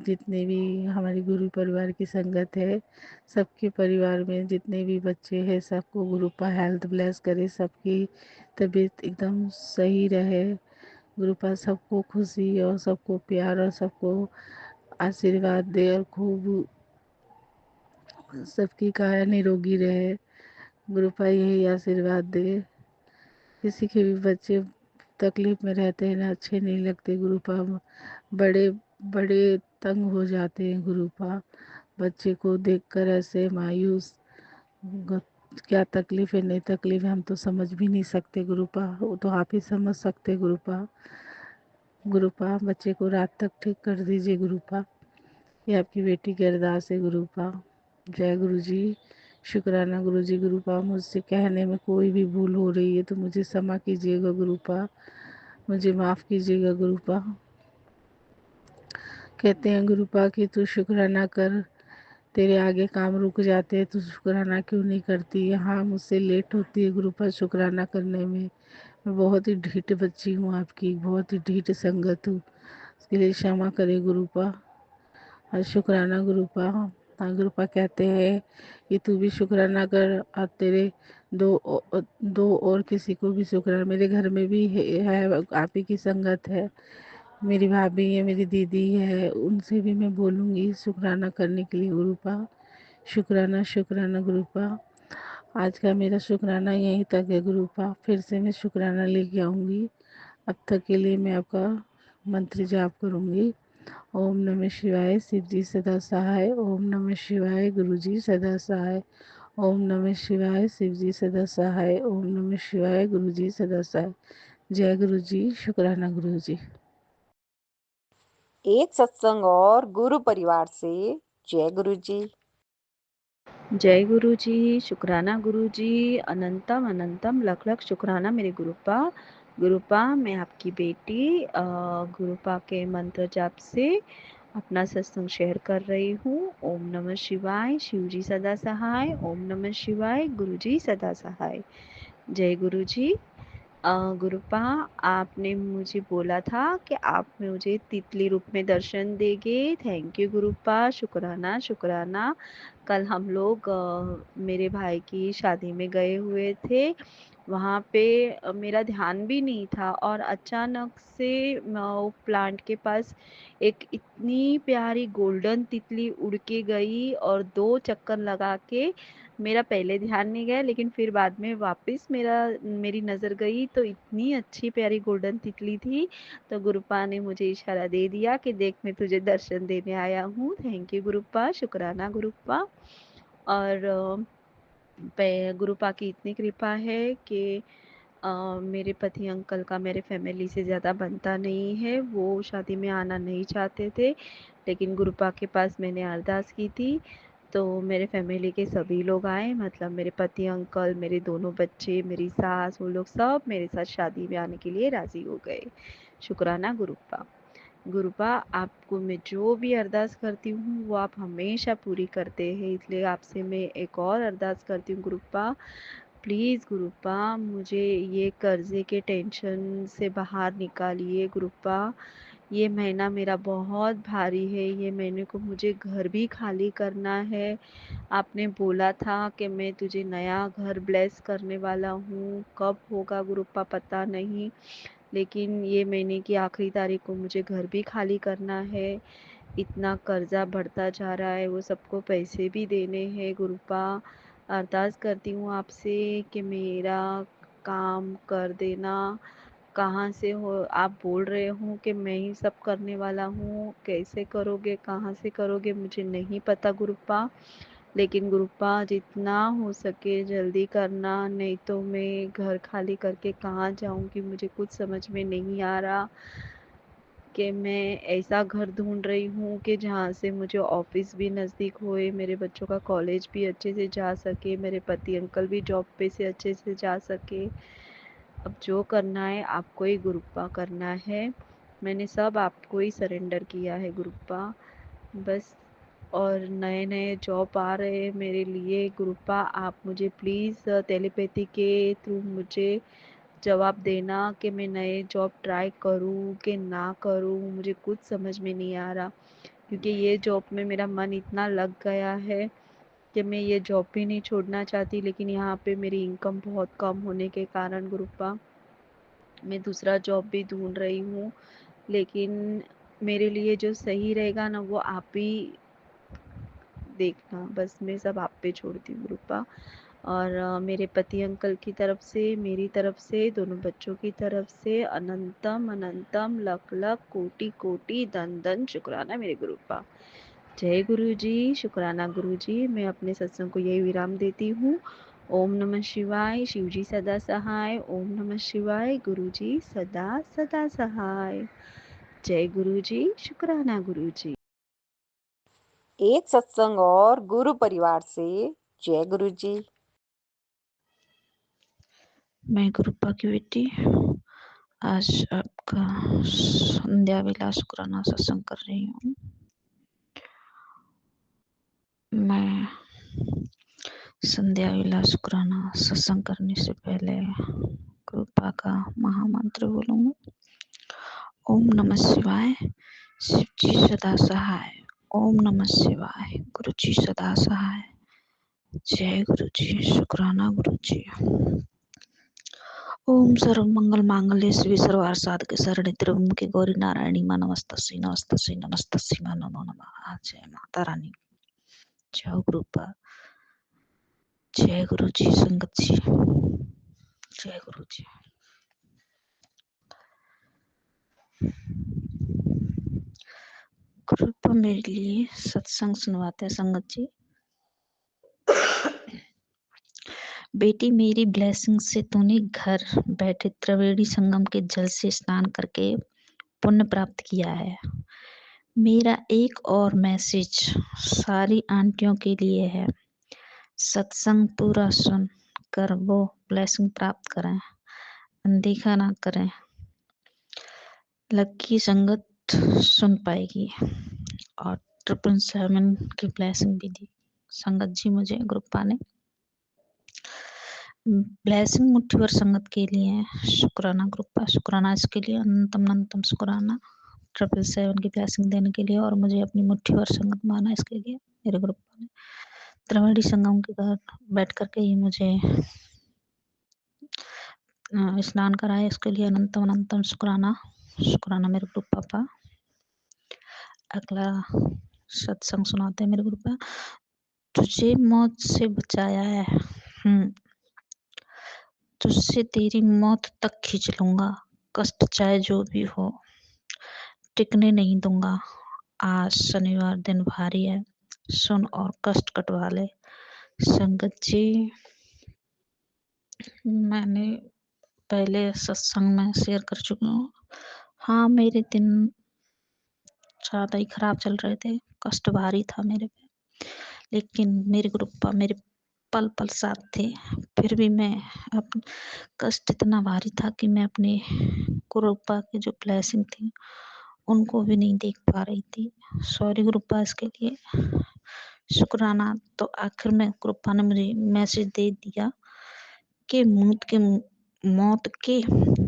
जितने भी हमारी गुरु परिवार की संगत है सबके परिवार में जितने भी बच्चे हैं सबको गुरुपा हेल्थ ब्लेस करे, सबकी तबीयत एकदम सही रहे गुरुपा, सबको खुशी और सबको प्यार और सबको आशीर्वाद दे, और खूब सबकी काया निरोगी रहे गुरुपा, यही आशीर्वाद दे। किसी के भी बच्चे तकलीफ में रहते हैं ना, अच्छे नहीं लगते गुरुपा, बड़े बड़े तंग हो जाते हैं गुरुपा, बच्चे को देखकर ऐसे मायूस, क्या तकलीफ है नहीं तकलीफ है हम तो समझ भी नहीं सकते गुरुपा, वो तो आप ही समझ सकते गुरुपा। गुरुपा बच्चे को रात तक ठीक कर दीजिए गुरुपा, ये आपकी बेटी की अरदास है गुरुपा। जय गुरु जी, शुक्राना गुरु जी। गुरुपा मुझसे कहने में कोई भी भूल हो रही है तो मुझे क्षमा कीजिएगा गुरुपा, मुझे माफ़ कीजिएगा गुरुपा। कहते हैं गुरुपा कि तू शुक्राना कर, तेरे आगे काम रुक जाते हैं, तू शुक्राना क्यों नहीं करती। यहाँ मुझसे लेट होती है गुरुपा शुक्राना करने में, मैं बहुत ही ढीठ बच्ची हूँ आपकी, बहुत ही ढीठ संगत हूँ, उसके लिए क्षमा करे गुरुपा। और शुक्राना गुरुपा, हाँ गुरुपा कहते हैं कि तू भी शुक्राना कर, और तेरे दो और किसी को भी शुक्राना, मेरे घर में भी है आप ही की संगत है, मेरी भाभी है, मेरी दीदी है, उनसे भी मैं बोलूँगी शुक्राना करने के लिए गुरुपा। शुक्राना शुक्राना गुरुपा। आज का मेरा शुक्राना यहीं तक है गुरुपा, फिर से मैं शुक्राना लेके आऊँगी। अब तक के लिए मैं आपका मंत्र जाप करूँगी। ओम नमः शिवाय, शिव जी सदा सहाय। ओम नमः शिवाय, गुरु जी सदा सहाय। ओम नमः शिवाय, शिव जी सदा सहाय। ओम नमः शिवाय, गुरु जी सदा सहाय। जय गुरु जी, शुक्राना गुरु जी। एक सत्संग और गुरु परिवार से जय गुरु जी। जय गुरु जी, शुक्राना गुरु जी, अनंतम अनंतम लख लख शुक्राना मेरे गुरुपा। गुरुपा मैं आपकी बेटी गुरुपा के मंत्र जाप से अपना सत्संग शेयर कर रही हूँ। ओम नमः शिवाय, शिवजी सदा सहाय। ओम नमः शिवाय, गुरुजी सदा सहाय। जय गुरुजी। गुरुपा आपने मुझे बोला था कि आप मुझे तितली रूप में दर्शन देंगे। थैंक यू गुरुपा, शुक्राना शुक्राना। कल हम लोग मेरे भाई की शादी में गए हुए थे, वहाँ पे मेरा ध्यान भी नहीं था और अचानक से वो प्लांट के पास एक इतनी प्यारी गोल्डन तितली उड़ के गई और 2 चक्कर लगा के मेरा पहले ध्यान नहीं गया, लेकिन फिर बाद में वापस मेरी नज़र गई तो इतनी अच्छी प्यारी गोल्डन तितली थी। तो गुरुपा ने मुझे इशारा दे दिया कि देख मैं तुझे दर्शन देने आया हूँ। थैंक यू गुरुपा, शुक्राना गुरुपा। और गुरुपा की इतनी कृपा है कि मेरे पति अंकल का मेरे फैमिली से ज़्यादा बनता नहीं है। वो शादी में आना नहीं चाहते थे, लेकिन गुरुपा के पास मैंने अरदास की थी तो मेरे फैमिली के सभी लोग आए, मतलब मेरे पति अंकल, मेरे दोनों बच्चे, मेरी सास, वो लोग सब मेरे साथ शादी में आने के लिए राज़ी हो गए। शुक्राना गुरुपा। गुरुपा आपको मैं जो भी अरदास करती हूँ वो आप हमेशा पूरी करते हैं, इसलिए आपसे मैं एक और अरदास करती हूँ गुरुपा, प्लीज़ गुरुपा मुझे ये कर्ज़े के टेंशन से बाहर निकालिए गुरुपा। ये महीना मेरा बहुत भारी है, ये महीने को मुझे घर भी खाली करना है। आपने बोला था कि मैं तुझे नया घर ब्लेस करने वाला हूँ, कब होगा गुरुपा पता नहीं, लेकिन ये महीने की आखिरी तारीख को मुझे घर भी खाली करना है। इतना कर्जा बढ़ता जा रहा है, वो सबको पैसे भी देने हैं गुरुपा। अरदास करती हूँ आपसे कि मेरा काम कर देना। कहाँ से हो आप बोल रहे हो कि मैं ही सब करने वाला हूँ, कैसे करोगे, कहाँ से करोगे मुझे नहीं पता गुरुपा, लेकिन गुरुपा जितना हो सके जल्दी करना, नहीं तो मैं घर खाली करके कहाँ जाऊँगी, मुझे कुछ समझ में नहीं आ रहा कि मैं ऐसा घर ढूंढ रही हूँ कि जहाँ से मुझे ऑफिस भी नज़दीक होए, मेरे बच्चों का कॉलेज भी अच्छे से जा सके, मेरे पति अंकल भी जॉब पे से अच्छे से जा सके। अब जो करना है आपको ही गुरुपा करना है, मैंने सब आपको ही सरेंडर किया है गुरुपा बस। और नए नए जॉब आ रहे हैं मेरे लिए गुरुपा, आप मुझे प्लीज़ टेलीपैथी के थ्रू मुझे जवाब देना कि मैं नए जॉब ट्राई करूँ कि ना करूँ, मुझे कुछ समझ में नहीं आ रहा, क्योंकि ये जॉब में मेरा मन इतना लग गया है कि मैं ये जॉब भी नहीं छोड़ना चाहती, लेकिन यहाँ पे मेरी इनकम बहुत कम होने के कारण गुरुपा मैं दूसरा जॉब भी ढूंढ रही हूँ, लेकिन मेरे लिए जो सही रहेगा ना वो आप ही देखना, बस मैं सब आप पे छोड़ती हूँ गुरुपा। और मेरे पति अंकल की तरफ से, मेरी तरफ से, दोनों बच्चों की तरफ से अनंतम अनंतम लख लख कोटि कोटि धन धन शुक्राना मेरे गुरुपा। जय गुरु जी, शुक्राना गुरु जी। मैं अपने सत्संग को यही विराम देती हूँ। ओम नमः शिवाय, शिवजी सदा सहाय। ओम नमः शिवाय, गुरु जी सदा सदा सहाय। जय गुरु जी, शुक्राना गुरु जी। एक सत्संग और गुरु परिवार से। जय गुरु जी। मैं गुरुपा की बेटी आज आपका संध्या वेला शुक्राना सत्संग कर रही हूँ। मैं संध्या वेला शुक्राना सत्संग करने से पहले गुरुपा का महामंत्र बोलूँगी। ओम नमः शिवाय, शिव जी सदा सहाय। ओम नमः शिवाय, गुरु जी सदा सहाय। जय गुरु जी, शुक्राना गुरु जी। ओम सर्व मंगल मांगल्ये शिवे सर्वार्थ साधके शरण्ये त्र्यंबके गौरी नारायणी नमस्तस्यै नमस्तस्यै नमस्तस्यै नमो नमः। जय माता रानी। जय गुरुपा। जय गुरु जी संगत जी। जय गुरु जी। गुरुपा मेरे लिए सत्संग सुनवाते हैं संगत जी। बेटी मेरी ब्लेसिंग से तूने घर बैठे त्रिवेणी संगम के जल से स्नान करके पुण्य प्राप्त किया है। मेरा एक और मैसेज सारी आंटियों के लिए है, सत्संग पूरा सुन कर वो ब्लेसिंग प्राप्त करें। अनदेखा ना करें। लकी संगत सुन पाएगी और 777 की ब्लेसिंग भी दी संगत जी मुझे ग्रुपा ने। ब्लेसिंग मुट्ठी भर संगत के लिए है। शुक्राना ग्रुपा, शुक्राना इसके लिए अनंतम अनंतम शुक्राना 777 की ब्लेसिंग देने के लिए और मुझे अपनी मुट्ठी भर संगत माना इसके लिए मेरे ग्रुपा ने। त्रिवेणी संगम के घर बैठ करके ही मुझे स्नान कराया, इसके लिए अनंतम अनंतम शुक्राना, शुक्राना मेरे ग्रुप पापा। अगला सत्संग सुनाते हैं मेरे ग्रुप में। तुझे मौत से बचाया है, तुझसे तेरी मौत तक खींच लूंगा, कष्ट चाहे जो भी हो टिकने नहीं दूंगा। आज शनिवार दिन भारी है, सुन और कष्ट कटवा ले। संगत जी, मैंने पहले सत्संग में शेयर कर चुकी हूँ। हाँ, मेरे दिन ज़्यादा ही खराब चल रहे थे, कष्ट भारी था मेरे पे, लेकिन मेरे ग्रुपा मेरे पल पल साथ थे। फिर भी मैं कष्ट इतना भारी था कि मैं अपने ग्रुपा की जो ब्लेसिंग थी उनको भी नहीं देख पा रही थी। सॉरी ग्रुपा इसके लिए, शुक्राना। तो आखिर में ग्रुपा ने मुझे मैसेज दे दिया कि मौत के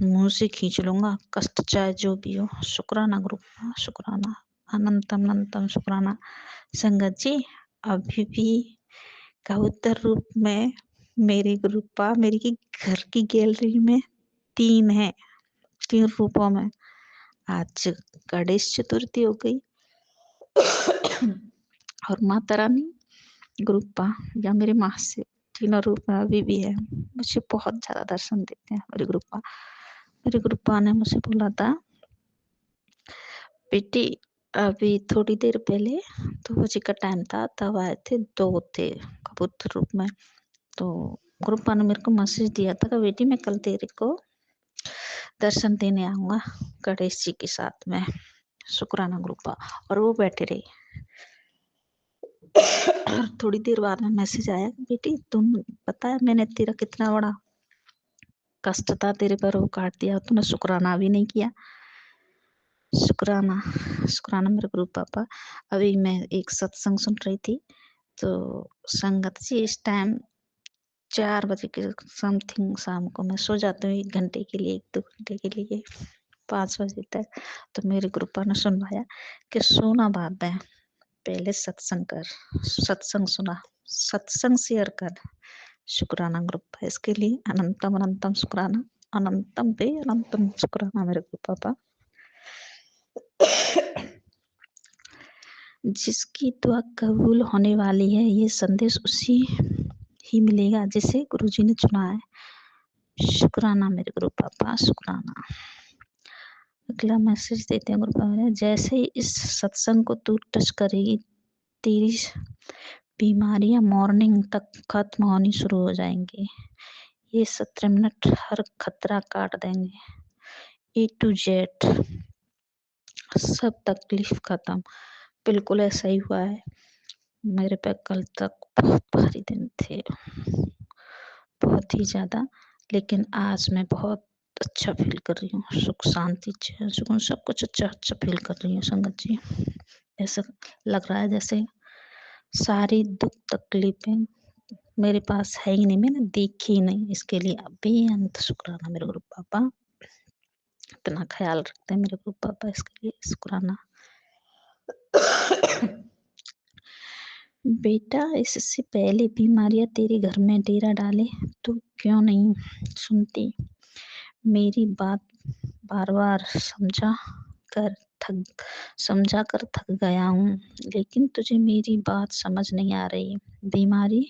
मुंह से खींच लूंगा, कष्ट चाहे जो भी हो। शुक्राना ग्रुपा, शुक्राना, अनंतम अनंतम शुक्राना। संगत जी, अभी भी कबूतर रूप में मेरी ग्रुपा मेरी घर की गैलरी में 3 है, 3 रूपों में। आज गणेश चतुर्थी हो गई और माता रानी ग्रुपा या मेरे माँ से तीनों रूप में अभी भी है। मुझे बहुत ज्यादा दर्शन देते हैं मेरे ग्रुपा ने मुझे बोला था, बेटी अभी थोड़ी देर पहले 2 बजे का टाइम था, तब आए थे, 2 थे कबूतर रूप में। तो ग्रुपा ने मेरे को मैसेज दिया था कि बेटी मैं कल तेरे को दर्शन देने आऊंगा गणेश जी के साथ में। शुक्राना ग्रुपा। और वो बैठे रहे। थोड़ी देर बाद में मैसेज आया, बेटी तुम पता है मैंने तेरा कितना बड़ा कष्ट था तेरे पर, वो काट दिया, तूने शुक्राना भी नहीं किया। शुक्राना, शुक्राना मेरे गुरु पापा। अभी मैं एक सत्संग सुन रही थी, तो संगत जी इस टाइम 4 बजे के समथिंग शाम को मैं सो जाती हूँ 1 घंटे के लिए, 1-2 घंटे के लिए, 5 बजे तक। तो मेरे ग्रुपा ने सुनवाया कि सोना बाद में, पहले सत्संग कर, सत्संग सुना, सत्संग शेयर कर। शुक्राना ग्रुप, इसके लिए अनंतम अनंतम शुक्राना, अनंतम पे अनंतम शुक्राना मेरे ग्रुप पापा। जिसकी दुआ कबूल होने वाली है, ये संदेश उसी ही मिलेगा जिसे गुरुजी ने चुना है। शुक्राना मेरे गुरु पापा, शुक्राना। अगला मैसेज देते हैं गुरु पापा, जैसे ही इस सत्संग को तू टच करेगी, तेरी बीमारियां मॉर्निंग तक खत्म होनी शुरू हो जाएंगी। ये 17 मिनट हर खतरा काट देंगे। A to Z सब तकलीफ खत्म। बिल्कुल ऐसा ही हुआ है। मेरे पे कल तक बहुत भारी दिन थे, बहुत ही ज़्यादा, लेकिन आज मैं बहुत अच्छा फील कर रही हूँ। सुख शांति चैन सुकून सब कुछ अच्छा फील कर रही हूँ संगत जी। ऐसा लग रहा है जैसे सारी दुख तकलीफें मेरे पास है ही नहीं, मैंने देखी ही नहीं। इसके लिए बेअंत शुक्राना मेरे गुरु पापा, इतना ख्याल रखते हैं मेरे गुरु पापा, इसके लिए शुक्राना। बेटा इससे पहले बीमारियां तेरे घर में डेरा डाले तो क्यों नहीं सुनती? मेरी बात बार बार समझा कर थक गया हूँ, लेकिन तुझे मेरी बात समझ नहीं आ रही। बीमारी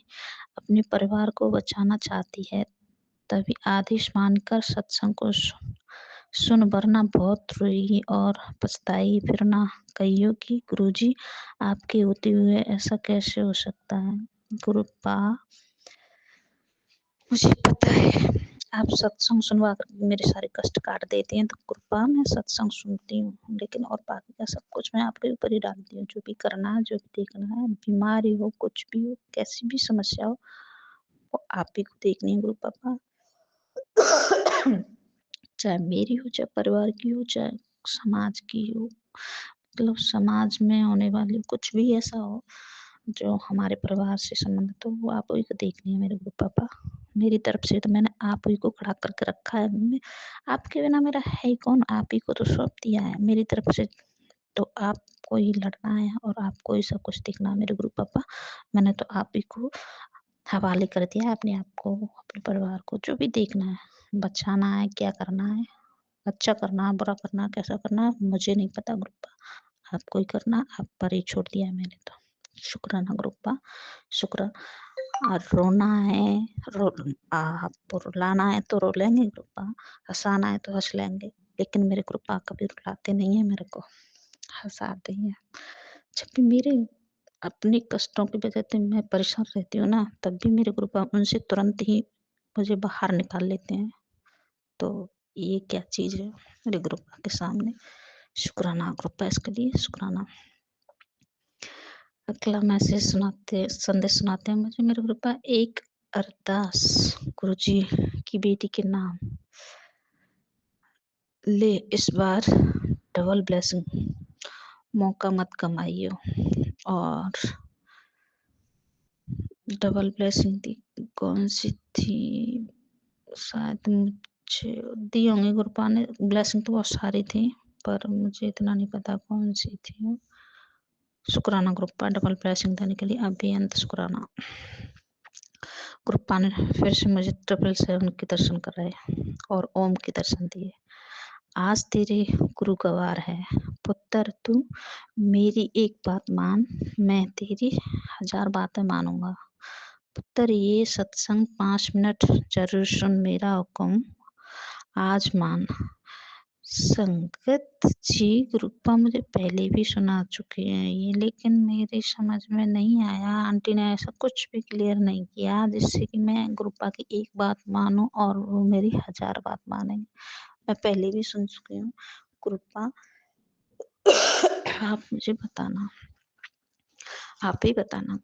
अपने परिवार को बचाना चाहती है, तभी आदेश मानकर सत्संग को सुन, वरना बहुत रोएगी और पछताएगी। फिर ना कहियो कि गुरुजी आपके होते हुए ऐसा कैसे हो सकता है। गुरुपा, मुझे पता है आप सत्संग सुनवा कर मेरे सारे कष्ट काट देते हैं, तो कृपा मैं सत्संग सुनती हूँ, लेकिन और बाकी का सब कुछ मैं आपके ऊपर ही डालती हूँ। जो भी करना है, जो भी देखना है, बीमारी हो, कुछ भी हो, कैसी भी समस्या हो, वो आप ही को देखनी है गुरु पापा। चाहे मेरी हो, चाहे परिवार की हो, चाहे समाज की हो, मतलब समाज में होने वाली कुछ भी ऐसा हो जो हमारे परिवार से संबंधित हो, वो आप ही को देखनी है मेरे गुरु पापा। मेरी तरफ से तो मैंने आप ही को खड़ा करके रखा है। आपके बिना मेरा है ही कौन, आप ही को तो सौंप दिया है मेरी तरफ से, तो आपको ही लड़ना है और आपको ही सब कुछ देखना है मेरे गुरु पापा। मैंने तो आप ही को हवाले कर दिया है, अपने आप को, अपने परिवार को, जो भी देखना है, बचाना है, क्या करना है, अच्छा करना है, बुरा करना है, कैसा करना है, मुझे नहीं पता गुरुपा, आपको ही करना, आप पर ही छोड़ दिया है मैंने तो। शुक्राना गुरुपा, शुक्र। और रोना है, आपको रुलाना है तो रो लेंगे गुरुपा, हंसाना है तो हंस लेंगे, लेकिन मेरे गुरुपा कभी रुलाते नहीं है मेरे को, हंसाते हैं। जब भी मेरे अपने कष्टों की वजह से मैं परेशान रहती हूँ ना, तब भी मेरे गुरुपा उनसे तुरंत ही मुझे बाहर निकाल लेते हैं। तो ये क्या चीज़ है मेरे गुरुपा के सामने। शुक्राना गुरुपा, इसके लिए शुक्राना। अगला मैसेज संदेश सुनाते हैं मुझे मेरे गुरुपा। एक अरदास गुरुजी की बेटी के नाम ले, इस बार डबल ब्लेसिंग, मौका मत कमाइयो। और डबल ब्लेसिंग थी, कौन सी थी, शायद मुझे दी होंगी गुरुपा ने। ब्लेसिंग तो बहुत सारी थी पर मुझे इतना नहीं पता कौन सी थी। शुक्राना गुरुपा डबल ब्लेसिंग देने के लिए, अभियंत शुक्राना। गुरुपा ने फिर से मुझे 777 के दर्शन कराए और ओम के दर्शन दिए। आज तेरे गुरु गवार है पुत्र, तू मेरी एक बात मान, मैं तेरी 1000 बातें मानूंगा। पुत्र ये सत्संग 5 मिनट जरूर सुन, मेरा हुक्म आज मान। संगत जी गुरुपा मुझे पहले भी सुना चुके हैं ये, लेकिन मेरी समझ में नहीं आया, आंटी ने ऐसा कुछ भी क्लियर नहीं किया जिससे कि मैं गुरुपा की एक बात मानूं और वो मेरी 1000 बात माने। मैं पहले भी सुन चुकी हूँ गुरुपा, आप मुझे बताना, आप ही बताना,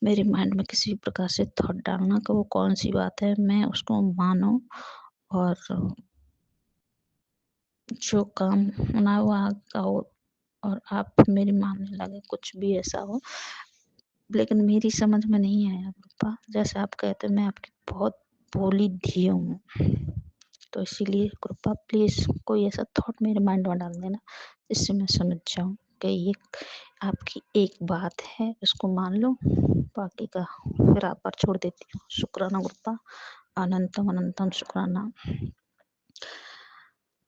मेरे माइंड में किसी भी प्रकार से थॉट डालना कि वो कौन सी बात है, मैं उसको मानूं और जो काम होना वो आगा हो और आप मेरी मानने लगे, कुछ भी ऐसा हो। लेकिन मेरी समझ में नहीं आया गुरुपा, जैसे आप कहते मैं आपकी बहुत भोली धी हूँ, तो इसीलिए गुरुपा प्लीज़ कोई ऐसा थॉट मेरे माइंड में डाल देना जिससे मैं समझ जाऊँ कि ये आपकी एक बात है, इसको मान लो, बाकी का फिर आप पर छोड़ देती हूँ। शुक्राना गुरुपा, अनंतम अनंतम शुक्राना।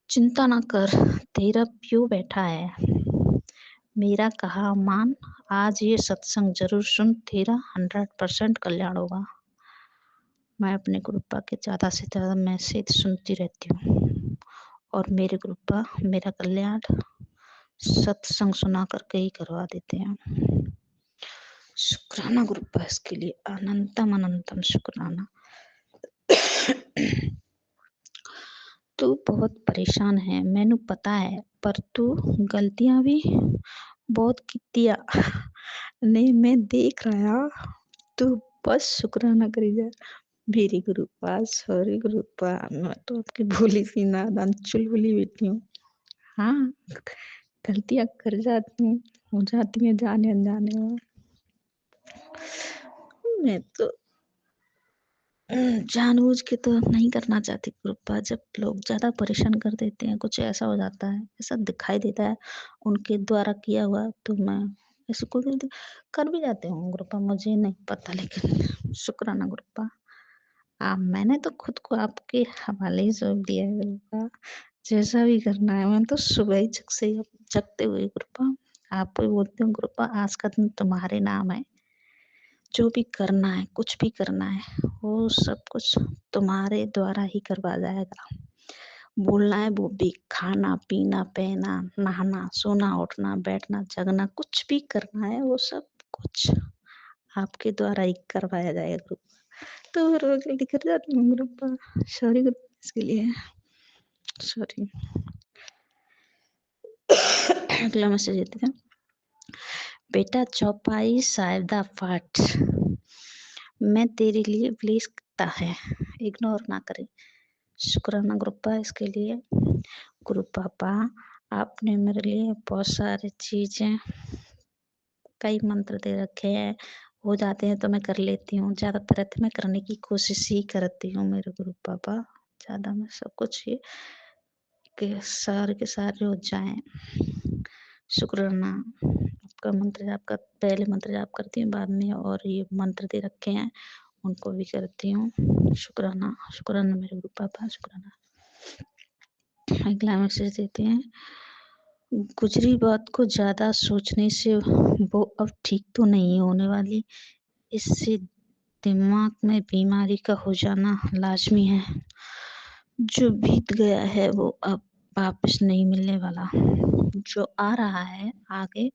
चिंता ना कर, तेरा प्यो बैठा है, मेरा कहा मान, आज ये सत्संग जरूर सुन, तेरा 100% कल्याण होगा। मैं अपने गुरुपा के ज़्यादा से ज़्यादा मैसेज सुनती रहती हूँ और मेरे गुरुपा मेरा कल्याण सत्संग सुना करके ही करवा देते हैं। शुक्राना गुरुपा, इसके लिए अनंतम अनंतम शुक्राना। तू बहुत परेशान है मैनू पता है, पर तू गलतियां भी बहुत कीतिया ने मैं देख रहा, तू बस शुक्राना करी जा। मेरी गुरुपा, सॉरी गुरुपा, मैं तो आपकी भोली सी नादान चुलबुली बेटी हूँ। हाँ, गलतियां कर जाती हूँ, हो जाती हैं जाने अनजाने में। मैं तो जानबूझ के तो नहीं करना चाहती गुरुपा, जब लोग ज़्यादा परेशान कर देते हैं, कुछ ऐसा हो जाता है, ऐसा दिखाई देता है उनके द्वारा किया हुआ, तो मैं ऐसे कोई कर भी जाते हूँ गुरुपा, मुझे नहीं पता, लेकिन शुक्राना गुरुपा। मैंने तो खुद को आपके हवाले ही सौंप दिया है गुरुपा, जैसा भी करना है। मैं तो सुबह ही जगते हुए गुरुपा आपको ही बोलती हूँ गुरुपा, आज का दिन तुम्हारे नाम है, जो भी करना है, कुछ भी करना है, वो सब कुछ तुम्हारे द्वारा ही करवा जाएगा। बोलना है वो भी, खाना पीना पहना नहाना सोना उठना बैठना जगना, कुछ भी करना है वो सब कुछ आपके द्वारा ही करवाया जाएगा गुरुपा। तो रोज गलती कर जाती हूँ गुरुपा, सॉरी गुरुपा, इसके लिए सॉरी। अगला मैसेज देते हैं। बेटा चौपाई साहिदा फाट, मैं तेरे लिए प्लीज करता है, इग्नोर ना करें। शुक्राना गुरु पापा इसके लिए। गुरु पापा आपने मेरे लिए बहुत सारी चीज़ें, कई मंत्र दे रखे हैं, हो जाते हैं तो मैं कर लेती हूँ, ज़्यादातर तो मैं करने की कोशिश ही करती हूँ मेरे गुरु पापा। ज़्यादा मैं सब कुछ ही के सारे हो जाएँ। शुक्राना। आपका मंत्र जाप का पहले मंत्र जाप करती हूँ, बाद में और ये मंत्र दे रखे हैं उनको भी करती हूँ। शुक्राना, शुक्राना मेरे गुरु पापा, शुक्राना। अगला मैसेज देते हैं। गुजरी बात को ज़्यादा सोचने से वो अब ठीक तो नहीं होने वाली, इससे दिमाग में बीमारी का हो जाना लाज़मी है। जो बीत गया है वो अब वापस नहीं मिलने वाला। जो आ रहा है आगे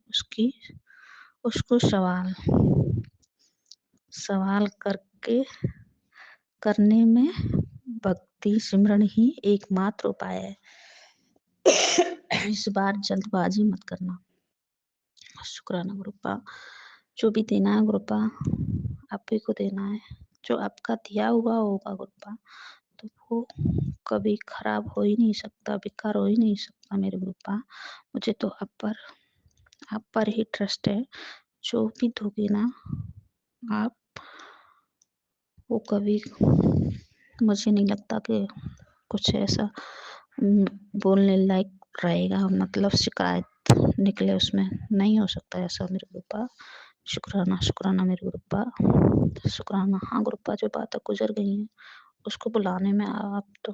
उसको सवाल करने में भक्ति सिमरन ही एकमात्र उपाय है। इस बार जल्दबाजी मत करना। शुक्राना गुरुपा। जो भी देना है गुरुपा आप ही को देना है। जो आपका दिया हुआ होगा गुरुपा तो वो कभी खराब हो ही नहीं सकता, बेकार हो ही नहीं सकता मेरे गुरुपा। मुझे तो आप पर ही ट्रस्ट है। जो भी दोगे ना आप, वो कभी मुझे नहीं लगता कि कुछ ऐसा बोलने लायक रहेगा, मतलब शिकायत निकले उसमें, नहीं हो सकता ऐसा मेरे गुरुपा। शुक्राना, शुक्राना मेरे गुरुपा, शुक्राना। हाँ गुरुपा, जो बातें गुजर गई हैं उसको बुलाने में आप तो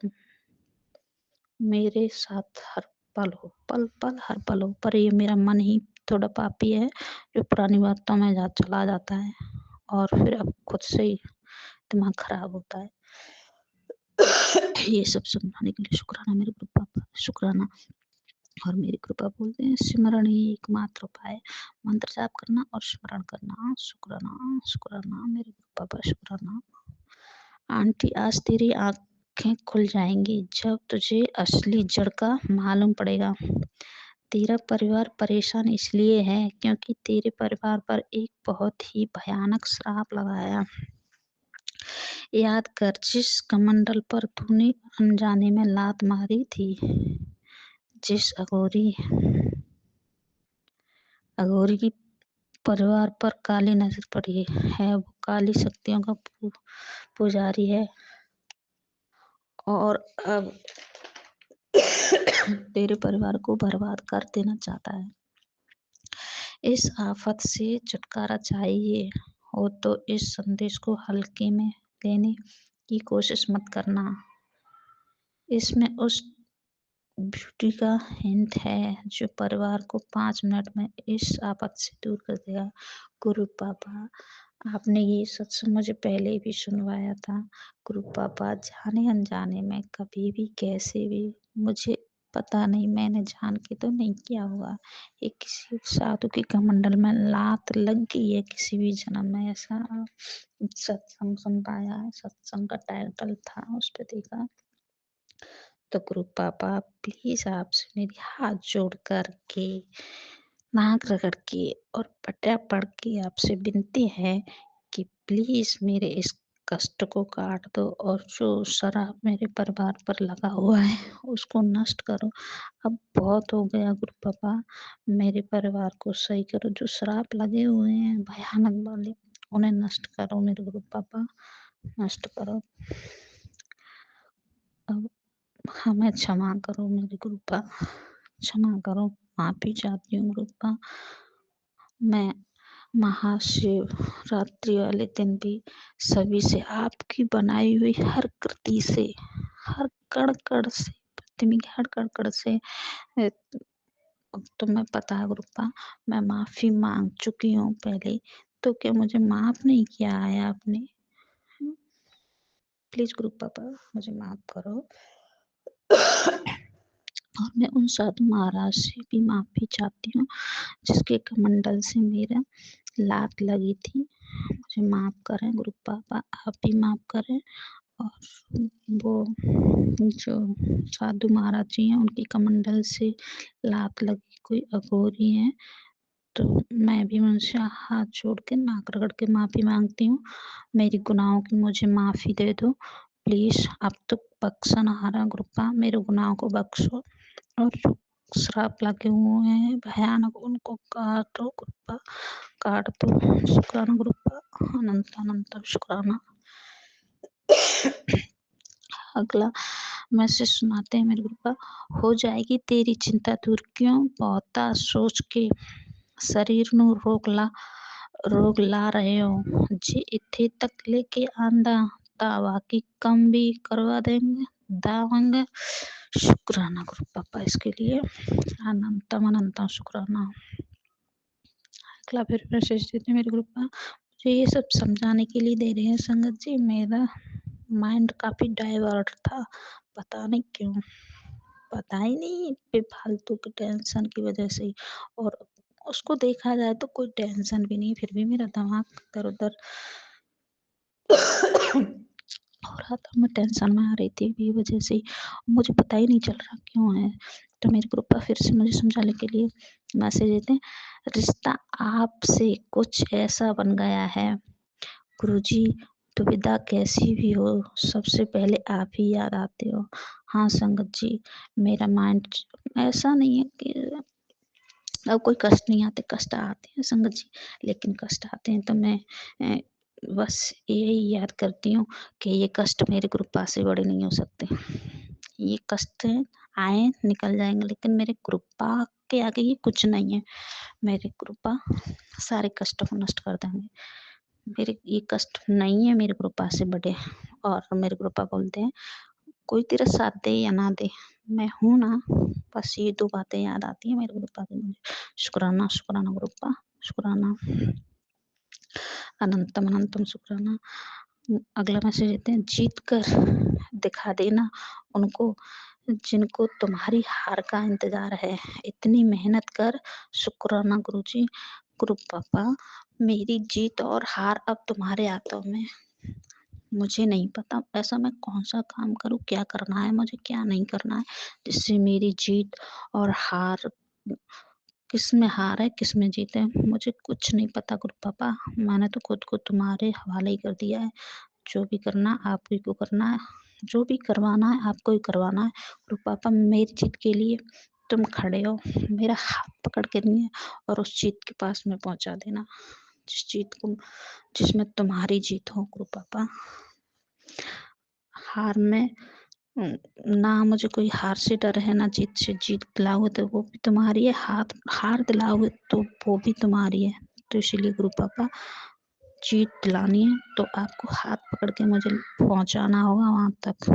मेरे साथ हर पल हो, पल पल हर पल हो। पर ये मेरा मन ही थोड़ा पापी है जो पुरानी बातों में चला जाता है और फिर अब खुद से ही दिमाग खराब होता है। ये सब समझाने के लिए शुक्राना मेरे गुरु पापा, शुक्राना। और मेरी कृपा बोलते हैं सिमरण ही एकमात्र उपाय, मंत्र जाप करना और स्मरण करना। शुक्राना, शुक्राना मेरे गुरु पापा, शुक्राना। आंटी आज तेरी आंखें खुल जाएंगी जब तुझे असली जड़ का मालूम पड़ेगा। तेरा परिवार परेशान इसलिए है क्योंकि तेरे परिवार पर एक बहुत ही भयानक श्राप लगाया। याद कर जिस कमंडल पर तूने अनजाने में लात मारी थी, जिस अघोरी की परिवार पर काली नजर पड़ी है, वो काली शक्तियों का पुजारी है और अब तेरे परिवार को बर्बाद कर देना चाहता है। इस आफत से छुटकारा चाहिए हो तो इस संदेश को हल्के में लेने की कोशिश मत करना। इसमें उस ब्यूटी का हिंट है जो परिवार को 5 मिनट में इस आफत से दूर कर देगा। गुरु पापा, आपने ये सत्संग मुझे पहले भी सुनवाया था। गुरु पापा, जाने अनजाने में कभी भी कैसे भी, मुझे पता नहीं, मैंने जान के तो नहीं किया होगा। ये किसी साधु के कमंडल में लात लग गई है किसी भी जन्म में, ऐसा सत्संग सुन पाया है। सत्संग का टाइटल था, उस पर देखा। तो गुरु पापा प्लीज आपसे मेरी हाथ जोड़ कर के, नाक रगड़ के और पटिया पढ़ के आपसे विनती है कि प्लीज मेरे इस कष्ट को काट दो और जो शराब मेरे परिवार पर लगा हुआ है उसको नष्ट करो। अब बहुत हो गया गुरु पापा, मेरे परिवार को सही करो। जो शराब लगे हुए हैं भयानक वाले, उन्हें नष्ट करो मेरे गुरु पापा, नष्ट करो। अब हमें क्षमा करो मेरे गुरुपा, क्षमा करो, माफी चाहती हूँ गुरुपा। मैं महाशिवरात्रि वाले दिन भी सभी से, आपकी बनाई हुई हर कृति से, हर कण कण से, पृथ्वी के हर कण कण से तुम्हें पता है गुरुपा, मैं माफी मांग चुकी हूँ पहले, तो क्या मुझे माफ नहीं किया है आपने? प्लीज गुरु पापा मुझे माफ करो। और मैं उन साधु महाराज से भी माफी चाहती हूँ जिसके कमंडल से मेरा लात लगी थी। मुझे माफ करें गुरु पापा, आप भी माफ करें। और वो जो साधु महाराज जी हैं उनकी कमंडल से लात लगी कोई अघोरी है, तो मैं भी उनसे हाथ जोड़ के नाक रगड़ के माफी मांगती हूँ। मेरी गुनाहों की मुझे माफी दे दो। प्लीज़ अब तो बख्शनहारा गुरुपा मेरे गुनाहों को बख्शो और जो श्राप लगे हुए हैं भयानक उनको काटो गुरुपा, काट दो। शुक्राना गुरुपा, अनंत अनंत शुक्राना। अगला मैसेज सुनाते हैं मेरे गुरुपा। हो जाएगी तेरी चिंता दूर क्यों बहुता सोच के शरीर ਨੂੰ रोग ला रहे हो जी इत्थे तक लेके आंदा दावा की कम भी करवा देंगे दावेंगे। शुक्राना गुरु पापा इसके लिए अनंतम अनंतम शुक्राना। अगला फिर मैसेज देते हैं मेरे ग्रुप पर। मुझे ये सब समझाने के लिए दे रहे हैं संगत जी। मेरा माइंड काफ़ी डाइवर्ट था, पता नहीं क्यों, पता ही नहीं, बेफालतू की टेंशन की वजह से ही। और उसको देखा जाए तो कोई टेंशन भी नहीं, फिर भी मेरा दिमाग इधर-उधर हो रहा था। मैं टेंशन में आ रही थी ये वजह से ही, मुझे पता ही नहीं चल रहा क्यों है। तो मेरे ग्रुप पर फिर से मुझे समझाने के लिए मैसेज देते हैं। रिश्ता आपसे कुछ ऐसा बन गया है गुरुजी, दुविधा कैसी भी हो सबसे पहले आप ही याद आते हो। हाँ संगत जी, मेरा माइंड ऐसा नहीं है कि अब कोई कष्ट नहीं आते, कष्ट आते हैं संगत जी, लेकिन कष्ट आते हैं तो मैं बस यही याद करती हूँ कि ये कष्ट मेरे कृपा से बड़े नहीं हो सकते। ये कष्ट आए निकल जाएंगे, लेकिन मेरे कृपा के आगे ये कुछ नहीं है। मेरे कृपा सारे कष्टों को नष्ट कर देंगे। मेरे ये कष्ट नहीं है मेरे कृपा से बड़े। और मेरे कृपा बोलते हैं कोई तेरा साथ दे या ना दे, मैं हूँ ना। बस ये 2 बातें याद आती हैं मेरे गुरुपा की मुझे। शुक्राना, शुक्राना गुरुपा, शुक्राना। अनंतम अनंतम शुक्राना। अगला मैसेज देते हैं, जीत कर दिखा देना उनको जिनको तुम्हारी हार का इंतज़ार है। इतनी मेहनत कर। शुक्राना गुरुजी। गुरु पापा, मेरी जीत और हार अब तुम्हारे हाथों में। मुझे नहीं पता ऐसा मैं कौन-सा काम करूँ, क्या करना है मुझे, क्या नहीं करना है, जिससे मेरी जीत और हार किसमें हार है, किसमें जीत है, मुझे कुछ नहीं पता गुरु पापा। मैंने तो खुद को तुम्हारे हवाले ही कर दिया है। जो भी करना आप ही को करना है, जो भी करवाना है आपको ही करवाना है। गुरु पापा मेरी जीत के लिए तुम खड़े हो, मेरा हाथ पकड़ के लिए और उस जीत के पास में पहुँचा देना, जिसमें तुम्हारी जीत हो गुरु पापा। हार में ना मुझे कोई हार से डर है, ना जीत से। जीत दिलाओगे तो वो भी तुम्हारी है, हार दिलाओगे तो वो भी तुम्हारी है। तो इसीलिए गुरु पापा जीत दिलानी है तो आपको हाथ पकड़ के मुझे पहुँचाना होगा वहाँ तक।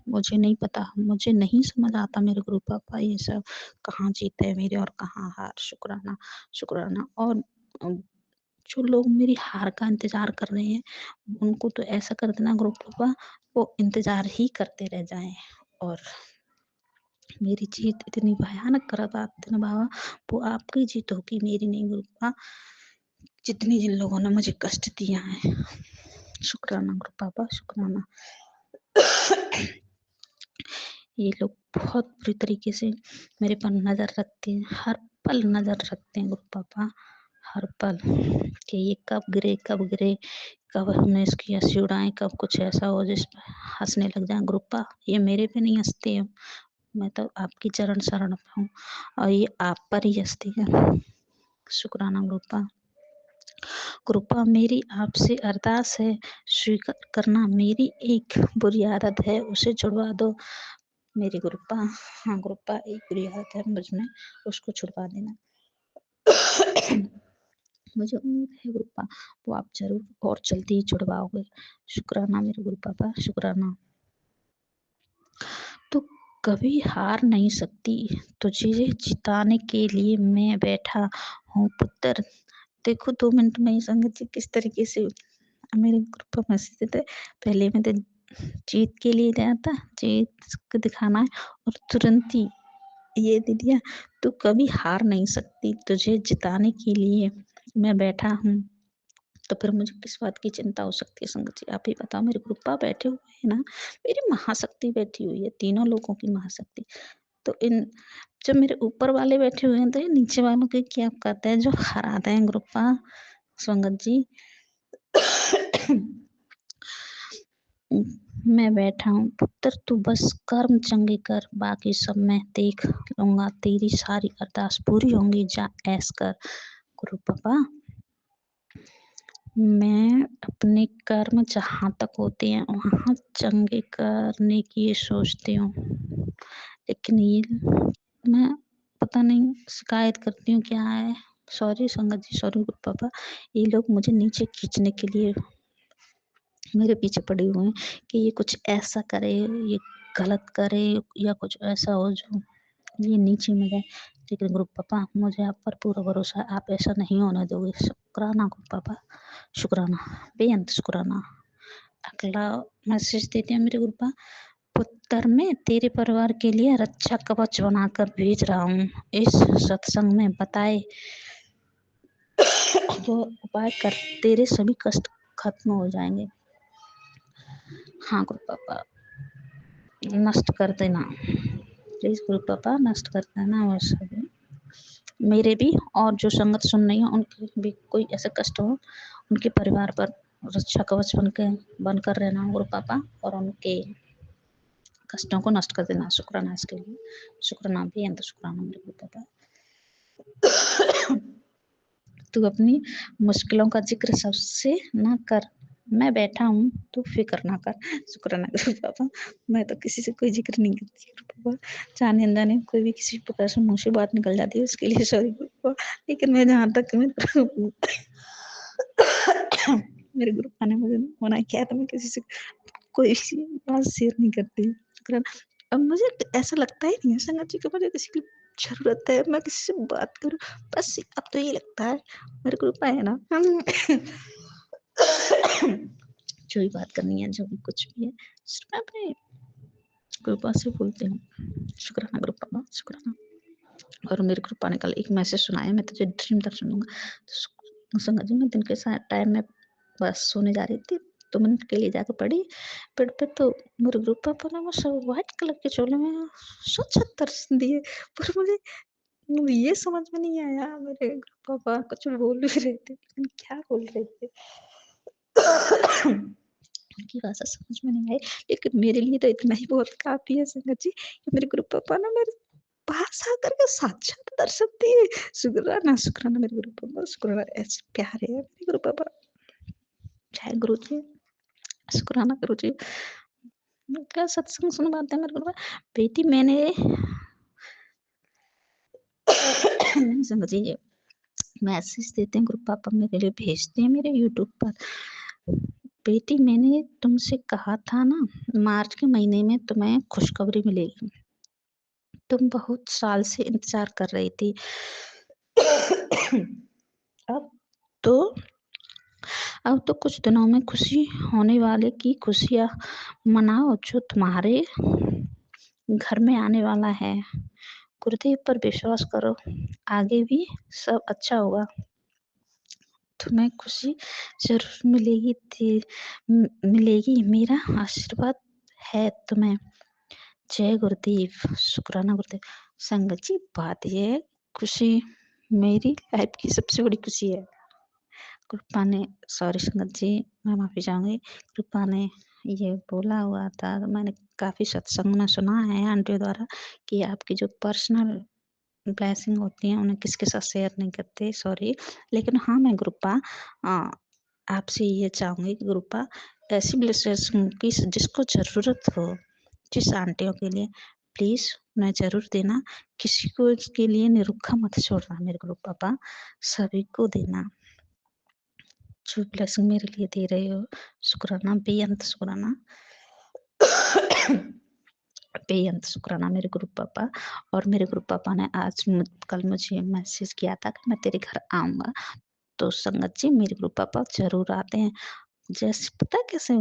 मुझे नहीं पता, मुझे नहीं समझ आता मेरे गुरु पापा ये सब, कहाँ जीत है मेरी और कहाँ हार। शुक्राना, शुक्राना। और जो लोग मेरी हार का इंतज़ार कर रहे हैं, उनको तो ऐसा कर देना गुरु पापा, वो इंतज़ार ही करते रह जाएँ। और मेरी जीत इतनी भयानक करवा देना बाबा, वो आपकी जीत होगी, मेरी नहीं गुरु पापा। जितनी जिन लोगों ने मुझे कष्ट दिया है, शुक्राना गुरु पापा, शुक्राना। ये लोग बहुत बुरी तरीके से मेरे पर नज़र रखते हैं, हर पल नज़र रखते हैं गुरु पापा, हर पल कि ये कब गिरे, कब हमने इसकी हँसी उड़ाएँ, कब कुछ ऐसा हो जिस पे हँसने लग जाएँ। गुरु पापा ये मेरे पे नहीं हँसते हैं, मैं तो आपकी चरण शरण में हूँ और ये आप पर ही हँसती है। शुक्राना गुरु पापा। कृपा मेरी आपसे अरदास है, स्वीकार करना मेरी एक बुरी आदत है, उसे छुड़वा दो मेरी गुरुपा। हाँ गुरुपा, एक बुरी आदत है मुझ में, उसको छुड़वा देना। मुझे उम्मीद है गुरुपा वो आप जरूर और जल्दी ही छुड़वाओगे। शुक्राना मेरे गुरु पापा, शुक्राना। तो कभी हार नहीं सकती, तुझे जिताने के लिए मैं बैठा हूँ पुत्र। देखो 2 मिनट में ही संगत जी किस तरीके से मेरे ग्रुप पर मैसेज देते। पहले में तो जीत के लिए दिया था, जीत को दिखाना है और तुरंत ही ये दे दिया, तू कभी हार नहीं सकती, तुझे जिताने के लिए मैं बैठा हूँ। तो फिर मुझे किस बात की चिंता हो सकती है संगत जी, आप ही बताओ। मेरे ग्रुप बैठे हुए हैं ना, मेरी महाशक्ति बैठी हुई है, तीनों लोगों की महाशक्ति। तो इन जब मेरे ऊपर वाले बैठे हुए हैं तो ये नीचे वालों के क्या कहते हैं जो हराते हैं ग्रुपा संगत जी। मैं बैठा हूँ पुत्र, तू बस कर्म चंगे कर, बाकी सब मैं देख लूँगा, तेरी सारी अरदास पूरी होंगी, जा ऐश कर। गुरु पापा, मैं अपने कर्म जहाँ तक होते हैं वहाँ चंगे करने की सोचती हूँ, लेकिन ये मैं पता नहीं शिकायत करती हूँ क्या है। सॉरी संगत जी, सॉरी गुरु पापा, ये लोग मुझे नीचे खींचने के लिए मेरे पीछे पड़े हुए हैं कि ये कुछ ऐसा करे, ये गलत करे या कुछ ऐसा हो जो ये नीचे में जाए। लेकिन गुरु पापा, मुझे आप पर पूरा भरोसा है, आप ऐसा नहीं होने दोगे। शुक्राना गुरु पापा, शुक्राना, बेअंत शुक्राना। अगला मैसेज देते हैं मेरे गुरु पापा, पुत्र मैं तेरे परिवार के लिए रक्षा कवच बनाकर भेज रहा हूँ। इस सत्संग में बताए तो उपाय कर तेरे सभी कष्ट खत्म हो जाएंगे। हाँ गुरु पापा, नष्ट कर देना प्लीज गुरु पापा, नष्ट कर देना। और सभी मेरे भी और जो संगत सुन रही है उनके भी कोई ऐसे कष्ट हो, उनके परिवार पर रक्षा कवच बनकर रहना गुरु पापा, और उनके कष्टों को नष्ट कर देना। शुक्राना इसके लिए, शुक्राना भी अंत शुक्राना मेरे गुरु पापा। तू अपनी मुश्किलों का जिक्र सबसे ना कर, मैं बैठा हूँ, तू फिक्र ना कर। शुक्राना गुरु पापा, मैं तो किसी से कोई जिक्र नहीं करती गुरु पापा, जाने अनजाने कोई भी किसी प्रकार से मुँह से बात निकल जाती है उसके लिए सॉरी गुरु पापा। लेकिन मैं जहाँ तक मेरे गुरु पापा ने मुझे मना किया तो मैं किसी से कोई बात शेयर नहीं करती। शुक्राना। अब मुझे ऐसा लगता ही नहीं है संगत जी कि मुझे किसी की जरूरत है, मैं किसी से बात करूं, बस अब तो ये लगता है मेरे को उपाय है ना जो भी बात करनी है, जो भी कुछ भी है, सिर्फ मैं अपने कृपा से बोलती हूँ। शुक्राना गुरु पापा, शुक्राना। और मेरे कृपा ने कल एक मैसेज सुनाया, मैं तुझे ड्रीम दर्शन दूंगा। तो संगत जी, मैं दिन के टाइम में बस सोने जा रही थी, 2 मिनट के लिए जाकर पड़ी बेड पे, तो मेरे ग्रुप पापा ने मुझे व्हाइट कलर के चोले में स्वच्छ दर्शन दिए, पर मुझे ये समझ में नहीं आया मेरे पापा कुछ बोल भी रहे थे, लेकिन क्या बोल रहे थे उनकी भाषा समझ में नहीं आई, लेकिन मेरे लिए तो इतना ही बहुत काफी है संगत जी कि मेरे गुरु पापा ने मेरे पास आकर के साक्षात दर्शन दिए। शुक्राना, शुक्राना मेरे गुरु पापा, शुक्राना, ऐसे प्यारे है मेरे गुरु पापा। जय गुरु जी, शुक्राना गुरु जी। क्या सत्संग सुनवाते हैं मेरे गुरु पापा। बेटी मैंने संगत जी मैसेज देते हैं गुरु पापा, मेरे लिए भेजते हैं मेरे यूट्यूब पर। बेटी मैंने तुमसे कहा था ना, मार्च के महीने में तुम्हें खुशखबरी मिलेगी, तुम बहुत साल से इंतजार कर रही थी। अब तो कुछ दिनों में खुशी होने वाले की खुशियां मनाओ जो तुम्हारे घर में आने वाला है। गुरुदेव पर विश्वास करो, आगे भी सब अच्छा होगा, तुम्हें खुशी जरूर मिलेगी, मेरा आशीर्वाद है तुम्हें। जय गुरुदेव, शुक्राना गुरुदेव। संगत जी बात ये है, खुशी मेरी लाइफ की सबसे बड़ी खुशी है। कृपा ने, सॉरी संगत जी मैं माफी चाहूंगी, कृपा ने ये बोला हुआ था, मैंने काफी सत्संग में सुना है आंटियों द्वारा कि आपकी जो पर्सनल ब्लेसिंग होती है उन्हें किसके साथ शेयर नहीं करते, सॉरी। लेकिन हाँ, मैं ग्रुपा आपसे ये चाहूंगी कि ग्रुपा ऐसी ब्लेसिंग की जिसको जरूरत हो, जिस आंटियों के लिए, प्लीज उन्हें जरूर देना, किसी को इसके लिए निरुखा मत छोड़ना मेरे ग्रुप पापा, सभी को देना। जो ब्लेसिंग मेरे लिए दे रहे हो, शुक्राना, बेअंत शुक्राना बेअंत शुक्राना मेरे गुरु पापा। और मेरे गुरु पापा ने कल मुझे मैसेज किया था कि मैं तेरे घर आऊंगा, तो संगत जी मेरे गुरु पापा जरूर आते हैं। जैसे पता कैसे,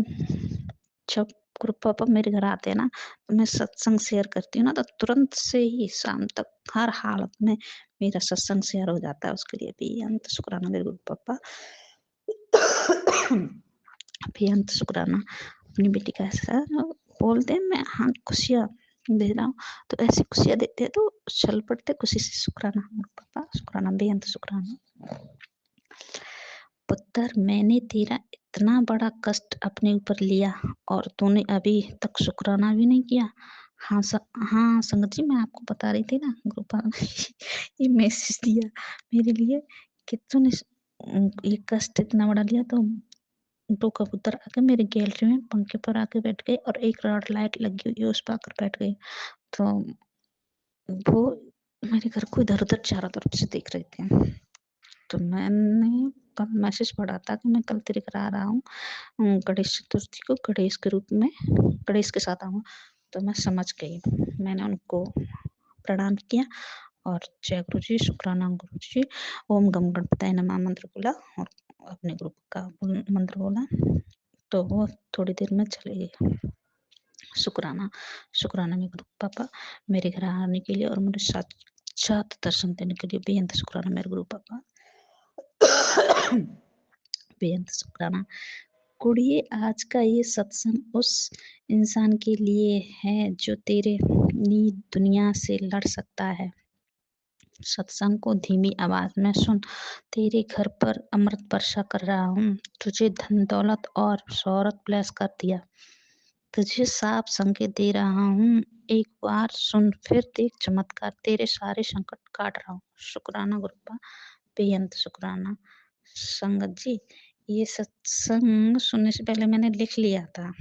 जब गुरु पापा मेरे घर आते हैं ना, तो मैं सत्संग शेयर करती हूँ ना, तो तुरंत से ही शाम तक हर हालत में मेरा सत्संग शेयर हो जाता है। उसके लिए भी अंत शुक्राना मेरे गुरु पापा, बेअंत शुक्राना। अपनी बेटी का ऐसा बोलते हैं, मैं हाँ खुशियाँ दे रहा हूँ, तो ऐसी खुशियाँ देते हैं तो चल पड़ते खुशी से। शुक्राना पापा, शुक्राना, बेअंत शुक्राना। पुत्र मैंने तेरा इतना बड़ा कष्ट अपने ऊपर लिया और तूने अभी तक शुक्राना भी नहीं किया। हाँ हाँ संगत जी, मैं आपको बता रही थी ना, ग्रुपा ये मैसेज दिया मेरे लिए कि तूने ये कष्ट इतना बड़ा लिया। तो दो कबूतर आके मेरे गैलरी में पंखे पर आके बैठ गए और एक रॉड लाइट लगी हुई है उस पर आकर बैठ गए। तो वो मेरे घर को इधर उधर चारों तरफ से देख रहे थे। तो मैंने कल मैसेज पढ़ा था कि मैं कल तेरे घर आ रहा हूँ गणेश चतुर्थी को, गणेश के रूप में गणेश के साथ आऊँगा। तो मैं समझ गई, मैंने उनको प्रणाम किया और जय गुरु जी, शुक्राना गुरु जी, ओम गम गणपताय नमः मंत्र बोला और अपने ग्रुप का मंत्र बोला। तो वो थोड़ी देर में चले गए। शुक्राना में गुरु पापा मेरे घर आने के लिए और मुझे साक्षात दर्शन देने के लिए बेहद शुक्राना मेरे गुरु पापा। बेहद शुक्राना कुड़िए, आज का ये सत्संग उस इंसान के लिए है जो तेरे नीच दुनिया से लड़ सकता है। सत्संग को धीमी आवाज में सुन, तेरे घर पर अमृत वर्षा कर रहा हूँ। तुझे धन दौलत और शोहरत ब्लेस कर दिया। तुझे साफ संकेत दे रहा हूँ, एक बार सुन फिर देख चमत्कार, तेरे सारे संकट काट रहा हूँ। शुक्राना गुरुपा, बेअंत शुक्राना। संगत जी, ये सत्संग सुनने से पहले मैंने लिख लिया था,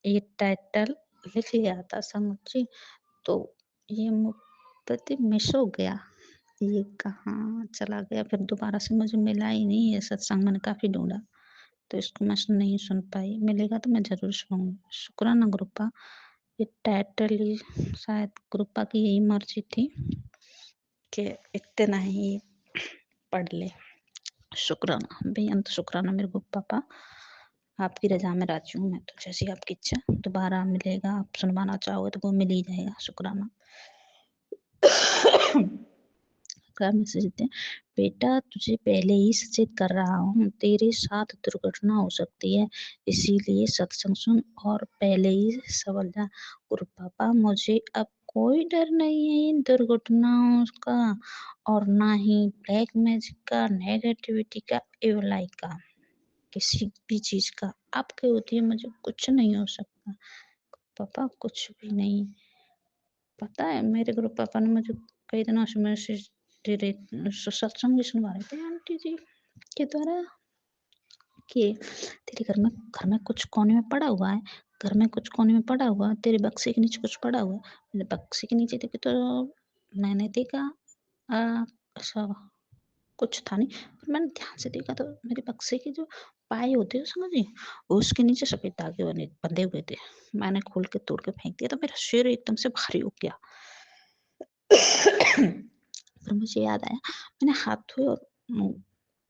ये टाइटल लिख लिया था संगत जी। तो ये मुझे मिस हो गया, ये कहाँ चला गया, फिर दोबारा से मुझे मिला ही नहीं ये सत्संग। मैंने काफ़ी ढूंढा तो इसको मैं नहीं सुन पाई, मिलेगा तो मैं ज़रूर सुनूंगी। शुक्राना ग्रुपा, ये टाइटल ही शायद ग्रुपा की यही मर्जी थी कि इतना ही पढ़ ले। शुक्राना, बेअंत शुक्राना मेरे गुरु पापा, आपकी रजा में राजी हूँ मैं, तो जैसी आपकी इच्छा। दोबारा मिलेगा, आप सुनवाना चाहोगे तो वो मिल ही जाएगा। शुक्राना। क्या मैसेज देते हैं, बेटा तुझे पहले ही सचेत कर रहा हूँ, तेरे साथ दुर्घटना हो सकती है, इसीलिए सत्संग सुन और पहले ही संभल जा। गुरु पापा, मुझे अब कोई डर नहीं है इन दुर्घटनाओं का और ना ही ब्लैक मैजिक का, नेगेटिविटी का, एवल आई का, किसी भी चीज का। आपके होती है मुझे कुछ नहीं हो सकता। पापा कुछ भी नहीं, पता है मेरे गुरु पापा ने मुझे कई दिनों से मैसेज दे रहे, सत्संग भी सुनवा रहे थे आंटी जी के द्वारा कि तेरे घर में कुछ कोने में पड़ा हुआ है, घर में कुछ कोने में पड़ा हुआ, तेरे बक्से के नीचे कुछ पड़ा हुआ है। मैंने बक्से के नीचे देखी तो मैंने देखा ऐसा कुछ था नहीं, पर मैंने ध्यान से देखा तो मेरे बक्से के जो पाए होते हैं समझिए, उसके नीचे सफेद धागे बंधे हुए थे। मैंने खोल के तोड़ के फेंक दिया तो मेरा सिर एकदम से भारी हो गया। फिर मुझे याद आया, मैंने हाथ धोए और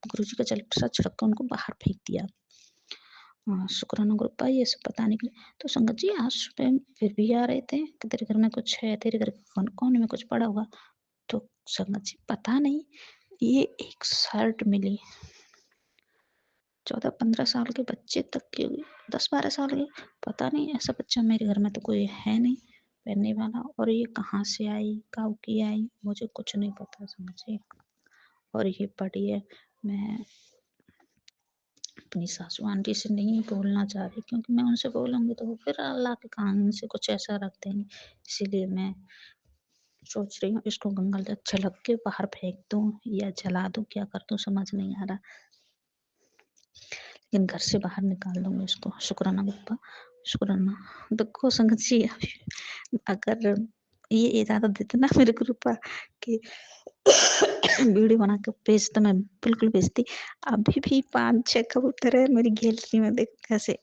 गुरुजी का जल प्रसाद छिड़क कर उनको बाहर फेंक दिया। शुक्राना गुरुपा, ये सब बताने के लिए। तो संगत जी आज सुबह फिर भी आ रहे थे कि तेरे घर में कुछ है, तेरे घर के कोने में कुछ पड़ा हुआ। तो संगत जी पता नहीं, ये एक शर्ट मिली 14-15 साल के बच्चे तक की, 10-12 साल की, पता नहीं, ऐसा बच्चा मेरे घर में तो कोई है नहीं पहनने वाला, और ये कहाँ से आई, कब की आई, मुझे कुछ नहीं पता समझिए। और ये पड़ी है, मैं अपनी सासू आंटी से नहीं बोलना चाह रही, क्योंकि मैं उनसे बोलूँगी तो वो फिर अल्लाह के कानून से कुछ ऐसा रख देंगे, इसीलिए मैं सोच रही हूँ इसको गंगा जल छिड़क के बाहर फेंक दूँ या जला दूँ, क्या कर दूँ समझ नहीं आ रहा, लेकिन घर से बाहर निकाल दूंगी इसको। शुक्राना गुप्पा, शुक्राना। देखो संगत जी, अगर ये इजाजत देते ना मेरे गुरुपा कि वीडियो बना के भेज तो मैं बिल्कुल भेजती। अभी भी 5-6 कबूतर है मेरी गैलरी में, देख कैसे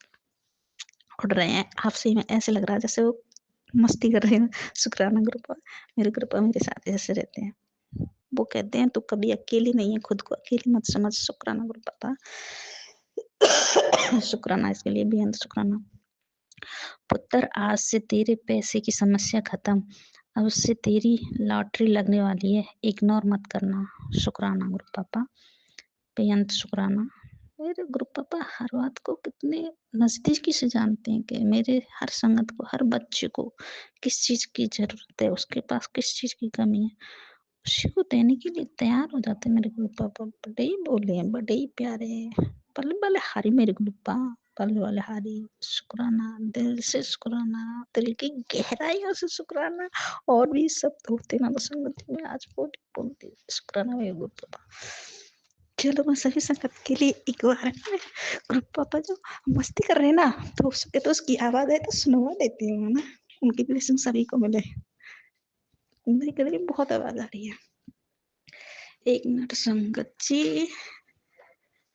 उड़ रहे हैं, आपसे में ऐसे लग रहा है जैसे वो मस्ती कर रहे हैं। शुक्राना गुरुपा, मेरे गुरुपा मेरे साथ ऐसे रहते हैं, वो कहते हैं तू कभी अकेली नहीं है, खुद को अकेली मत समझ। शुक्राना गुरुपापा, शुक्राना इसके लिए बेहद शुक्राना। पुत्र आज से तेरे पैसे की समस्या खत्म, अब उससे तेरी लॉटरी लगने वाली है, इग्नोर मत करना। शुक्राना गुरु पापा, बेअंत शुक्राना। मेरे गुरु पापा हर बात को कितने नजदीकी से जानते हैं कि मेरे हर संगत को, हर बच्चे को किस चीज की जरूरत है, उसके पास किस चीज की कमी है, उसी को देने के लिए तैयार हो जाते हैं मेरे गुरु पापा। बड़े ही बोले हैं, बड़े ही प्यारे हैं, पल बलिहारी मेरे गुरुपा, पल बलिहारी। शुक्राना, दिल से शुक्राना, दिल की गहराइयों से शुक्राना। और भी शब्द होते ना तो संगति में आज बोलती शुक्राना मेरे गुरुपा। चलो मैं सभी संगत के लिए एक बार गुरुपापा जो मस्ती कर रहे हैं ना, तो उसकी आवाज है तो सुनवा देती हूँ ना, उनकी ब्लेसिंग सभी को मिले। मेरी गले में बहुत आवाज आ रही है। 1 मिनट संगत जी,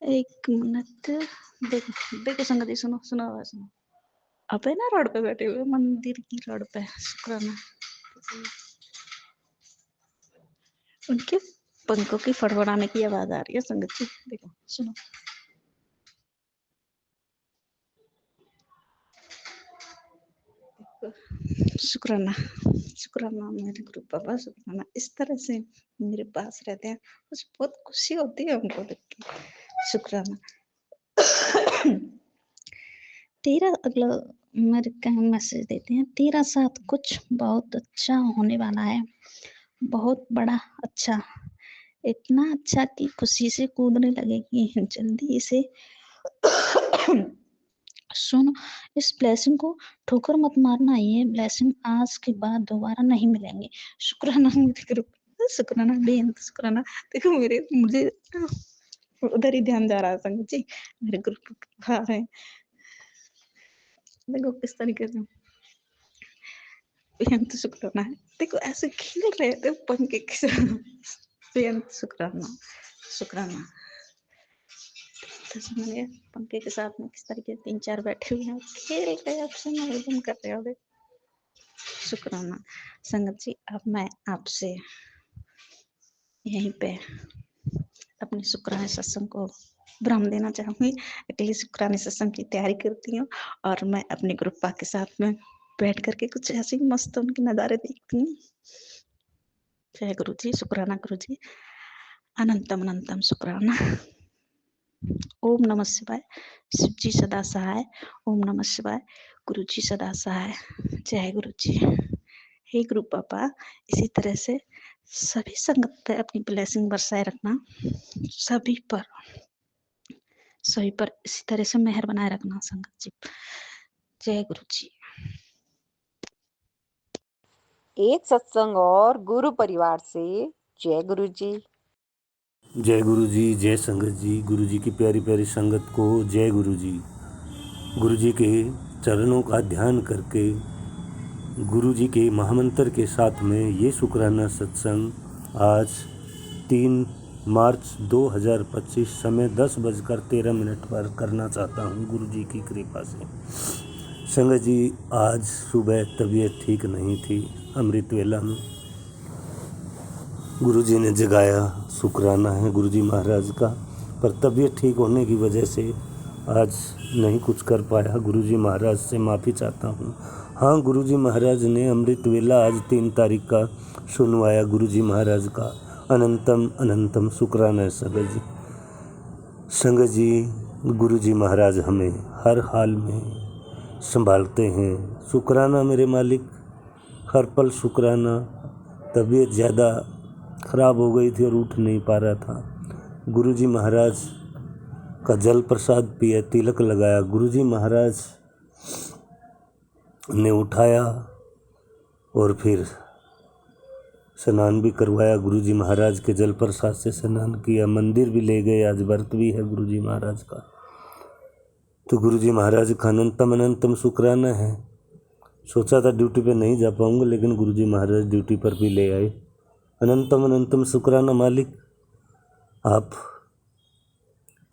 1 मिनट। देखो संगत जी, सुनो आवाज सुनो। अब है ना रोड पे बैठे हुए, मंदिर की रोड पे। शुक्राना। उनके पंखों की फड़फड़ाने की आवाज आ रही है संगत जी, देखो सुनो। शुक्राना, शुक्राना मेरे गुरु बाबा, शुक्राना। इस तरह से मेरे पास रहते हैं, मुझे बहुत खुशी होती है उनको देख के। शुक्राना। तेरा अगला मेरे मैसेज देते हैं, तेरा साथ कुछ बहुत अच्छा होने वाला है, बहुत बड़ा अच्छा, इतना अच्छा कि खुशी से कूदने लगेगी जल्दी से। सुन, इस ब्लेसिंग को ठोकर मत मारना, ये ब्लेसिंग आज के बाद दोबारा नहीं मिलेंगे। शुक्राना मेरे ग्रुप, शुक्राना बेअंत शुक्राना। देखो मुझे उधर ही ध्यान जा रहा है संगत जी, मेरे ग्रुप आ रहे हैं, देखो किस तरीके से बेअंत शुक्राना है। देखो ऐसे खेल रहे थे पंखे के साथ। बेअंत शुक्राना, शुक्राना। पंखे के साथ में किस तरीके 3-4 बैठे हुए हैं, खेल रहे हैं, आपसे निवेदन कर रहे हो। शुक्राना संगत जी, अब मैं आपसे यहीं पे अपने शुक्राने सत्संग को विराम देना चाहूंगी। अकेले शुक्राने सत्संग की तैयारी करती हूँ और मैं अपने ग्रुपा के साथ में बैठ करके कुछ ऐसे ही मस्त उनके नज़ारे देखती हूँ। जय गुरु जी, शुक्राना गुरु जी, अनंतम अनंतम शुक्राना। ओम नमः शिवाय, शिव जी सदा सहाय। ओम नमः शिवाय, गुरु जी सदा सहाय। जय गुरु जी। हे गुरु पापा, इसी तरह से सभी संगत पे अपनी ब्लेसिंग बरसाए रखना, सभी पर इसी तरह से मेहर बनाए रखना संगत जी। जय गुरु जी। एक सत्संग और गुरु परिवार से जय गुरु जी। जय गुरु जी, जय संगत जी। गुरु जी की प्यारी प्यारी संगत को जय गुरु जी। गुरु जी के चरणों का ध्यान करके गुरु जी के महामंत्र के साथ में ये शुक्राना सत्संग आज 3 मार्च 2025 समय 10:13 पर करना चाहता हूँ गुरु जी की कृपा से। संगत जी, आज सुबह तबीयत ठीक नहीं थी, अमृत वेला में गुरु जी ने जगाया, शुक्राना है गुरु जी महाराज का। पर तबीयत ठीक होने की वजह से आज नहीं कुछ कर पाया, गुरु जी महाराज से माफ़ी चाहता हूँ। हाँ, गुरु जी महाराज ने अमृत वेला आज 3 तारीख का सुनवाया गुरु जी महाराज का। अनंतम अनंतम शुक्राना है संगत जी। संगत जी, गुरु जी महाराज हमें हर हाल में संभालते हैं। शुक्राना मेरे मालिक, हर पल शुक्राना। तबीयत ज़्यादा ख़राब हो गई थी और उठ नहीं पा रहा था। गुरु जी महाराज का जल प्रसाद पिया, तिलक लगाया, गुरु जी महाराज ने उठाया और फिर स्नान भी करवाया। गुरु जी महाराज के जल प्रसाद से स्नान किया, मंदिर भी ले गए, आज व्रत भी है गुरु जी महाराज का। तो गुरु जी महाराज का अनंतम अनंतम शुक्राना है। सोचा था ड्यूटी पे नहीं जा पाऊंगा, लेकिन गुरु जी महाराज ड्यूटी पर भी ले आए। अनंतम अनंतम शुक्राना मालिक, आप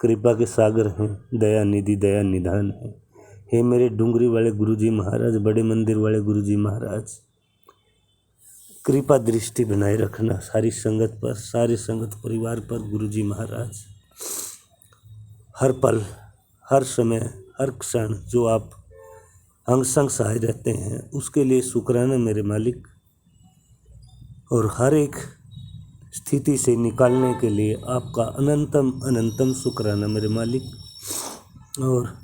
कृपा के सागर हैं, दया निधि दया निधान है। हे मेरे डूंगरी वाले गुरु जी महाराज, बड़े मंदिर वाले गुरु जी महाराज, कृपा दृष्टि बनाए रखना सारी संगत पर, सारे संगत परिवार पर गुरु जी महाराज। हर पल, हर समय, हर क्षण जो आप अंग संग सहाय रहते हैं, उसके लिए शुक्राना मेरे मालिक। और हर एक स्थिति से निकालने के लिए आपका अनंतम अनंतम शुक्राना मेरे मालिक। और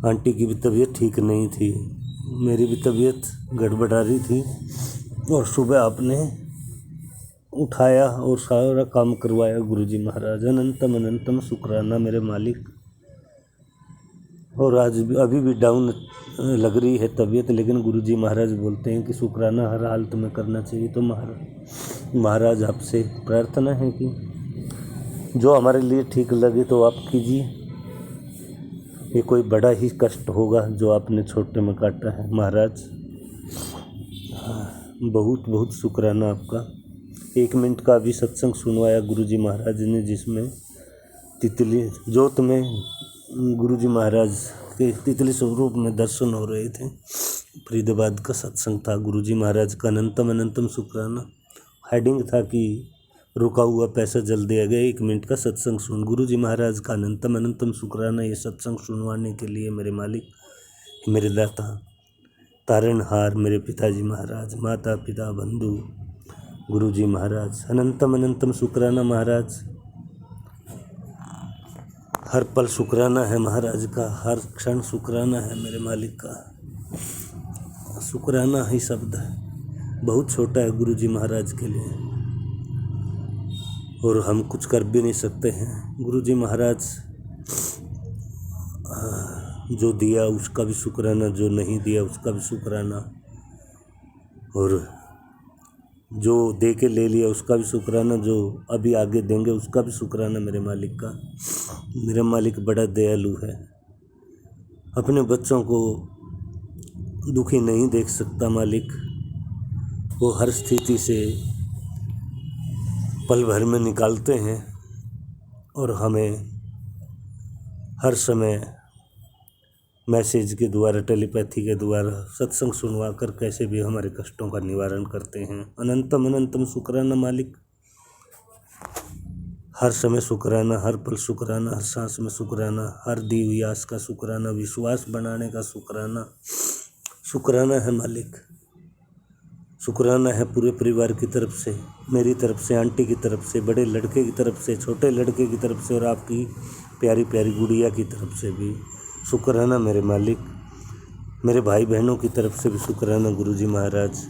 आंटी की भी तबीयत ठीक नहीं थी, मेरी भी तबीयत गड़बड़ा रही थी, और सुबह आपने उठाया और सारा काम करवाया गुरुजी महाराज। अनंतम अनंतम शुक्राना मेरे मालिक। और आज भी अभी भी डाउन लग रही है तबीयत, लेकिन गुरुजी महाराज बोलते हैं कि शुक्राना हर हालत में करना चाहिए। तो महाराज आपसे प्रार्थना है कि जो हमारे लिए ठीक लगे तो आप कीजिए। ये कोई बड़ा ही कष्ट होगा जो आपने छोटे में काटा है महाराज। बहुत बहुत शुक्राना आपका। 1 मिनट का भी सत्संग सुनवाया गुरुजी महाराज ने, जिसमें तितली जोत में गुरुजी महाराज के तितली स्वरूप में दर्शन हो रहे थे। फरीदाबाद का सत्संग था। गुरुजी महाराज का अनंतम अनंतम शुक्राना। हेडिंग था कि रुका हुआ पैसा जल्द दिया गया, 1 मिनट का सत्संग सुन। गुरुजी महाराज का अनंतम अनंतम शुक्राना ये सत्संग सुनवाने के लिए मेरे मालिक, मेरे दाता तारणहार, मेरे पिताजी महाराज, माता पिता बंधु गुरुजी महाराज, अनंतम अनंतम शुक्राना महाराज। हर पल शुक्राना है महाराज का, हर क्षण शुक्राना है मेरे मालिक का। शुक्राना ही शब्द है, बहुत छोटा है गुरुजी महाराज के लिए, और हम कुछ कर भी नहीं सकते हैं। गुरुजी महाराज जो दिया उसका भी शुक्राना, जो नहीं दिया उसका भी शुक्राना, और जो दे के ले लिया उसका भी शुक्राना, जो अभी आगे देंगे उसका भी शुक्राना मेरे मालिक का। मेरा मालिक बड़ा दयालु है, अपने बच्चों को दुखी नहीं देख सकता मालिक। वो हर स्थिति से पल भर में निकालते हैं और हमें हर समय मैसेज के द्वारा, टेलीपैथी के द्वारा, सत्संग सुनवा कर कैसे भी हमारे कष्टों का निवारण करते हैं। अनंतम अनंतम शुक्राना मालिक। हर समय शुक्राना, हर पल शुक्राना, हर सांस में शुक्राना, हर दी हुई आस का शुक्राना, विश्वास बनाने का शुक्राना। शुक्राना है मालिक, शुक्राना है पूरे परिवार की तरफ से, मेरी तरफ से, आंटी की तरफ से, बड़े लड़के की तरफ से, छोटे लड़के की तरफ से, और आपकी प्यारी प्यारी गुड़िया की तरफ से भी शुक्राना मेरे मालिक। मेरे भाई बहनों की तरफ से भी शुक्राना गुरुजी महाराज।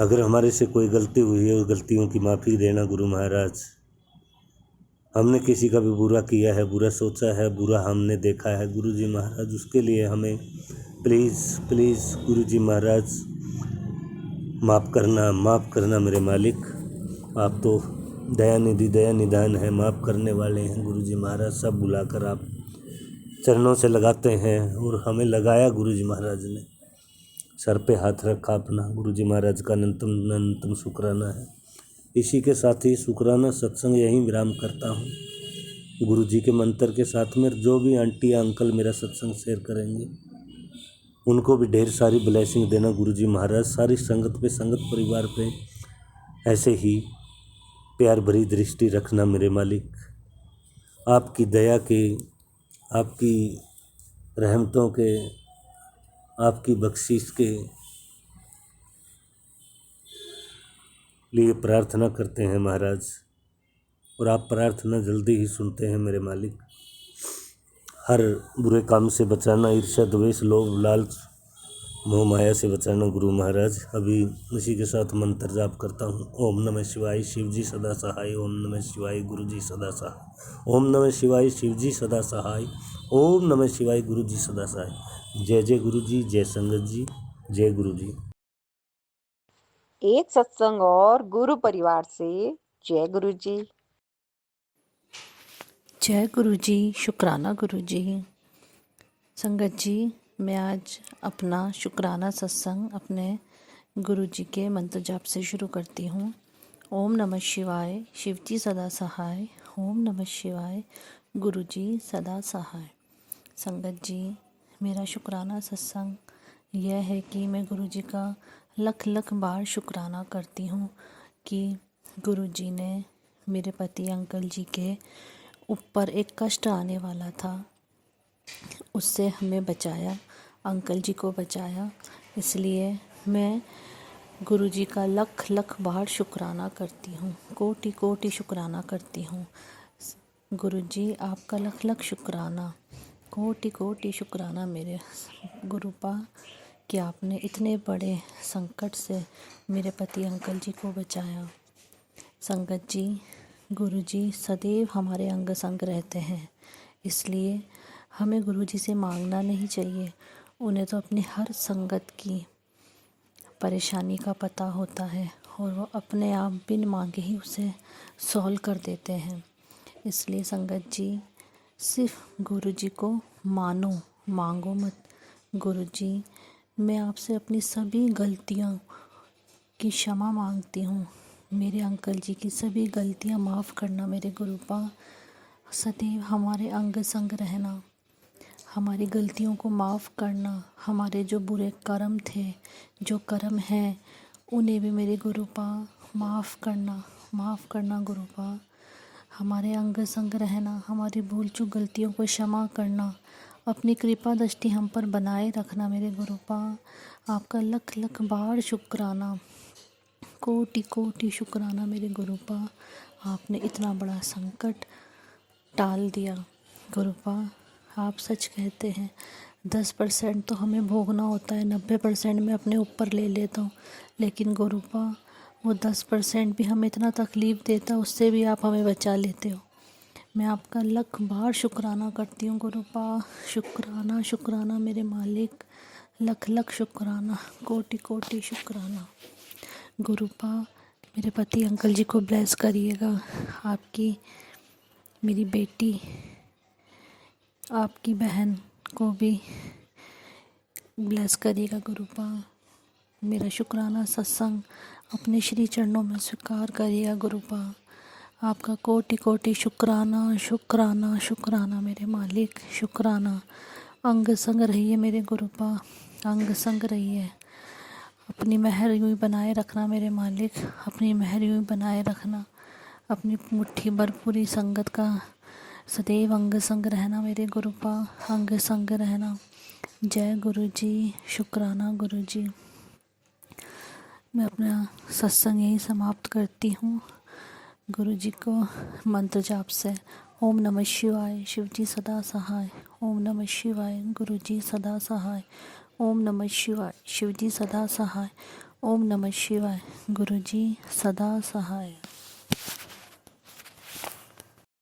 अगर हमारे से कोई गलती हुई है, उस गलतियों की माफ़ी देना गुरु महाराज। हमने किसी का भी बुरा किया है, बुरा सोचा है, बुरा हमने देखा है गुरुजी महाराज, उसके लिए हमें प्लीज़ प्लीज़ गुरुजी महाराज माफ़ करना मेरे मालिक। आप तो दया निधि, दया निधान है, माफ़ करने वाले हैं गुरुजी महाराज। सब बुलाकर आप चरणों से लगाते हैं, और हमें लगाया गुरुजी महाराज ने, सर पे हाथ रखा अपना। गुरुजी महाराज का अनंतम अनंतम शुक्राना है। इसी के साथ ही शुक्राना सत्संग यहीं विराम करता हूँ। गुरुजी के मंत्र के साथ में जो भी आंटी या अंकल मेरा सत्संग शेयर करेंगे उनको भी ढेर सारी ब्लेसिंग देना गुरुजी महाराज। सारी संगत पे, संगत परिवार पे ऐसे ही प्यार भरी दृष्टि रखना मेरे मालिक। आपकी दया के, आपकी रहमतों के, आपकी बख्शिश के लिए प्रार्थना करते हैं महाराज, और आप प्रार्थना जल्दी ही सुनते हैं मेरे मालिक। हर बुरे काम से बचाना, ईर्ष्या, द्वेष, लोभ, लालच, मोह माया से बचाना गुरु महाराज। अभी इसी के साथ मंत्र जाप करता हूँ। ओम नमः शिवाय, शिव जी सदा सहाय। ओम नमः शिवाय, गुरु जी सदा सहाय। ओम नमः शिवाय, शिव जी सदा सहाय। ओम नमः शिवाय, गुरु जी सदा सहाय। जय जय गुरु जी, जय संगत जी, जय गुरु जी। एक सत्संग और गुरु परिवार से जय गुरु जी। जय गुरु जी, शुक्राना गुरु जी। संगत जी, मैं आज अपना शुक्राना सत्संग अपने गुरु जी के मंत्र जाप से शुरू करती हूँ। ओम नमः शिवाय, शिव जी सदा सहाय। ओम नमः शिवाय, गुरु जी सदा सहाय। संगत जी, मेरा शुक्राना सत्संग यह है कि मैं गुरु जी का लख लख बार शुक्राना करती हूँ कि गुरु जी ने मेरे पति अंकल जी के ऊपर एक कष्ट आने वाला था, उससे हमें बचाया, अंकल जी को बचाया। इसलिए मैं गुरु जी का लख लख बार शुक्राना करती हूँ, कोटि कोटि शुक्राना करती हूँ। गुरु जी आपका लख लख शुक्राना, कोटि कोटि शुक्राना मेरे गुरुपा कि आपने इतने बड़े संकट से मेरे पति अंकल जी को बचाया। संगत जी, गुरु जी सदैव हमारे अंग संग रहते हैं, इसलिए हमें गुरु जी से मांगना नहीं चाहिए। उन्हें तो अपनी हर संगत की परेशानी का पता होता है और वो अपने आप बिन मांगे ही उसे सॉल्व कर देते हैं। इसलिए संगत जी, सिर्फ गुरु जी को मानो, मांगो मत। गुरु जी, मैं आपसे अपनी सभी गलतियों की क्षमा मांगती हूँ। मेरे अंकल जी की सभी गलतियाँ माफ़ करना मेरे गुरुपा। सदैव हमारे अंग संग रहना, हमारी गलतियों को माफ़ करना। हमारे जो बुरे कर्म थे, जो कर्म हैं, उन्हें भी मेरे गुरुपा माफ़ करना गुरुपा। हमारे अंग संग रहना, हमारी भूल चूक गलतियों को क्षमा करना, अपनी कृपा दृष्टि हम पर बनाए रखना मेरे गुरुपा। आपका लख लख बार शुक्राना, कोटि कोटि शुक्राना मेरे गुरुपा। आपने इतना बड़ा संकट टाल दिया गुरुपा। आप सच कहते हैं, 10% तो हमें भोगना होता है, 90% मैं अपने ऊपर ले लेता हूँ, लेकिन गुरुपा वो 10% भी हमें इतना तकलीफ़ देता है, उससे भी आप हमें बचा लेते हो। मैं आपका लख बार शुक्राना करती हूँ गुरुपा। शुक्राना शुक्राना मेरे मालिक, लख लख शुक्राना, कोटि कोटि शुक्राना गुरुपा। मेरे पति अंकल जी को ब्लेस करिएगा, आपकी मेरी बेटी, आपकी बहन को भी ब्लेस करिएगा गुरुपा। मेरा शुक्राना सत्संग अपने श्री चरणों में स्वीकार करिएगा गुरुपा। आपका कोटि कोटि शुक्राना शुक्राना शुक्राना मेरे मालिक, शुक्राना। अंग संग रहिए मेरे गुरुपा, अंग संग रहिए। अपनी मेहर यूँ ही बनाए रखना मेरे मालिक, अपनी मेहर यूँ ही बनाए रखना। अपनी मुट्ठी भर पूरी संगत का सदैव अंग संग रहना मेरे गुरुपा, अंग संग रहना। जय गुरु जी, शुक्राना गुरु जी। मैं अपना सत्संग यही समाप्त करती हूँ गुरु जी को मंत्र जाप से। ओम नमः शिवाय, शिव जी सदा सहाय। ओम नमः शिवाय, गुरु जी सदा सहाय। ओम नमः शिवाय, शिव जी सदा सहाय। ओम नमः शिवाय, गुरु जी सदा सहाय।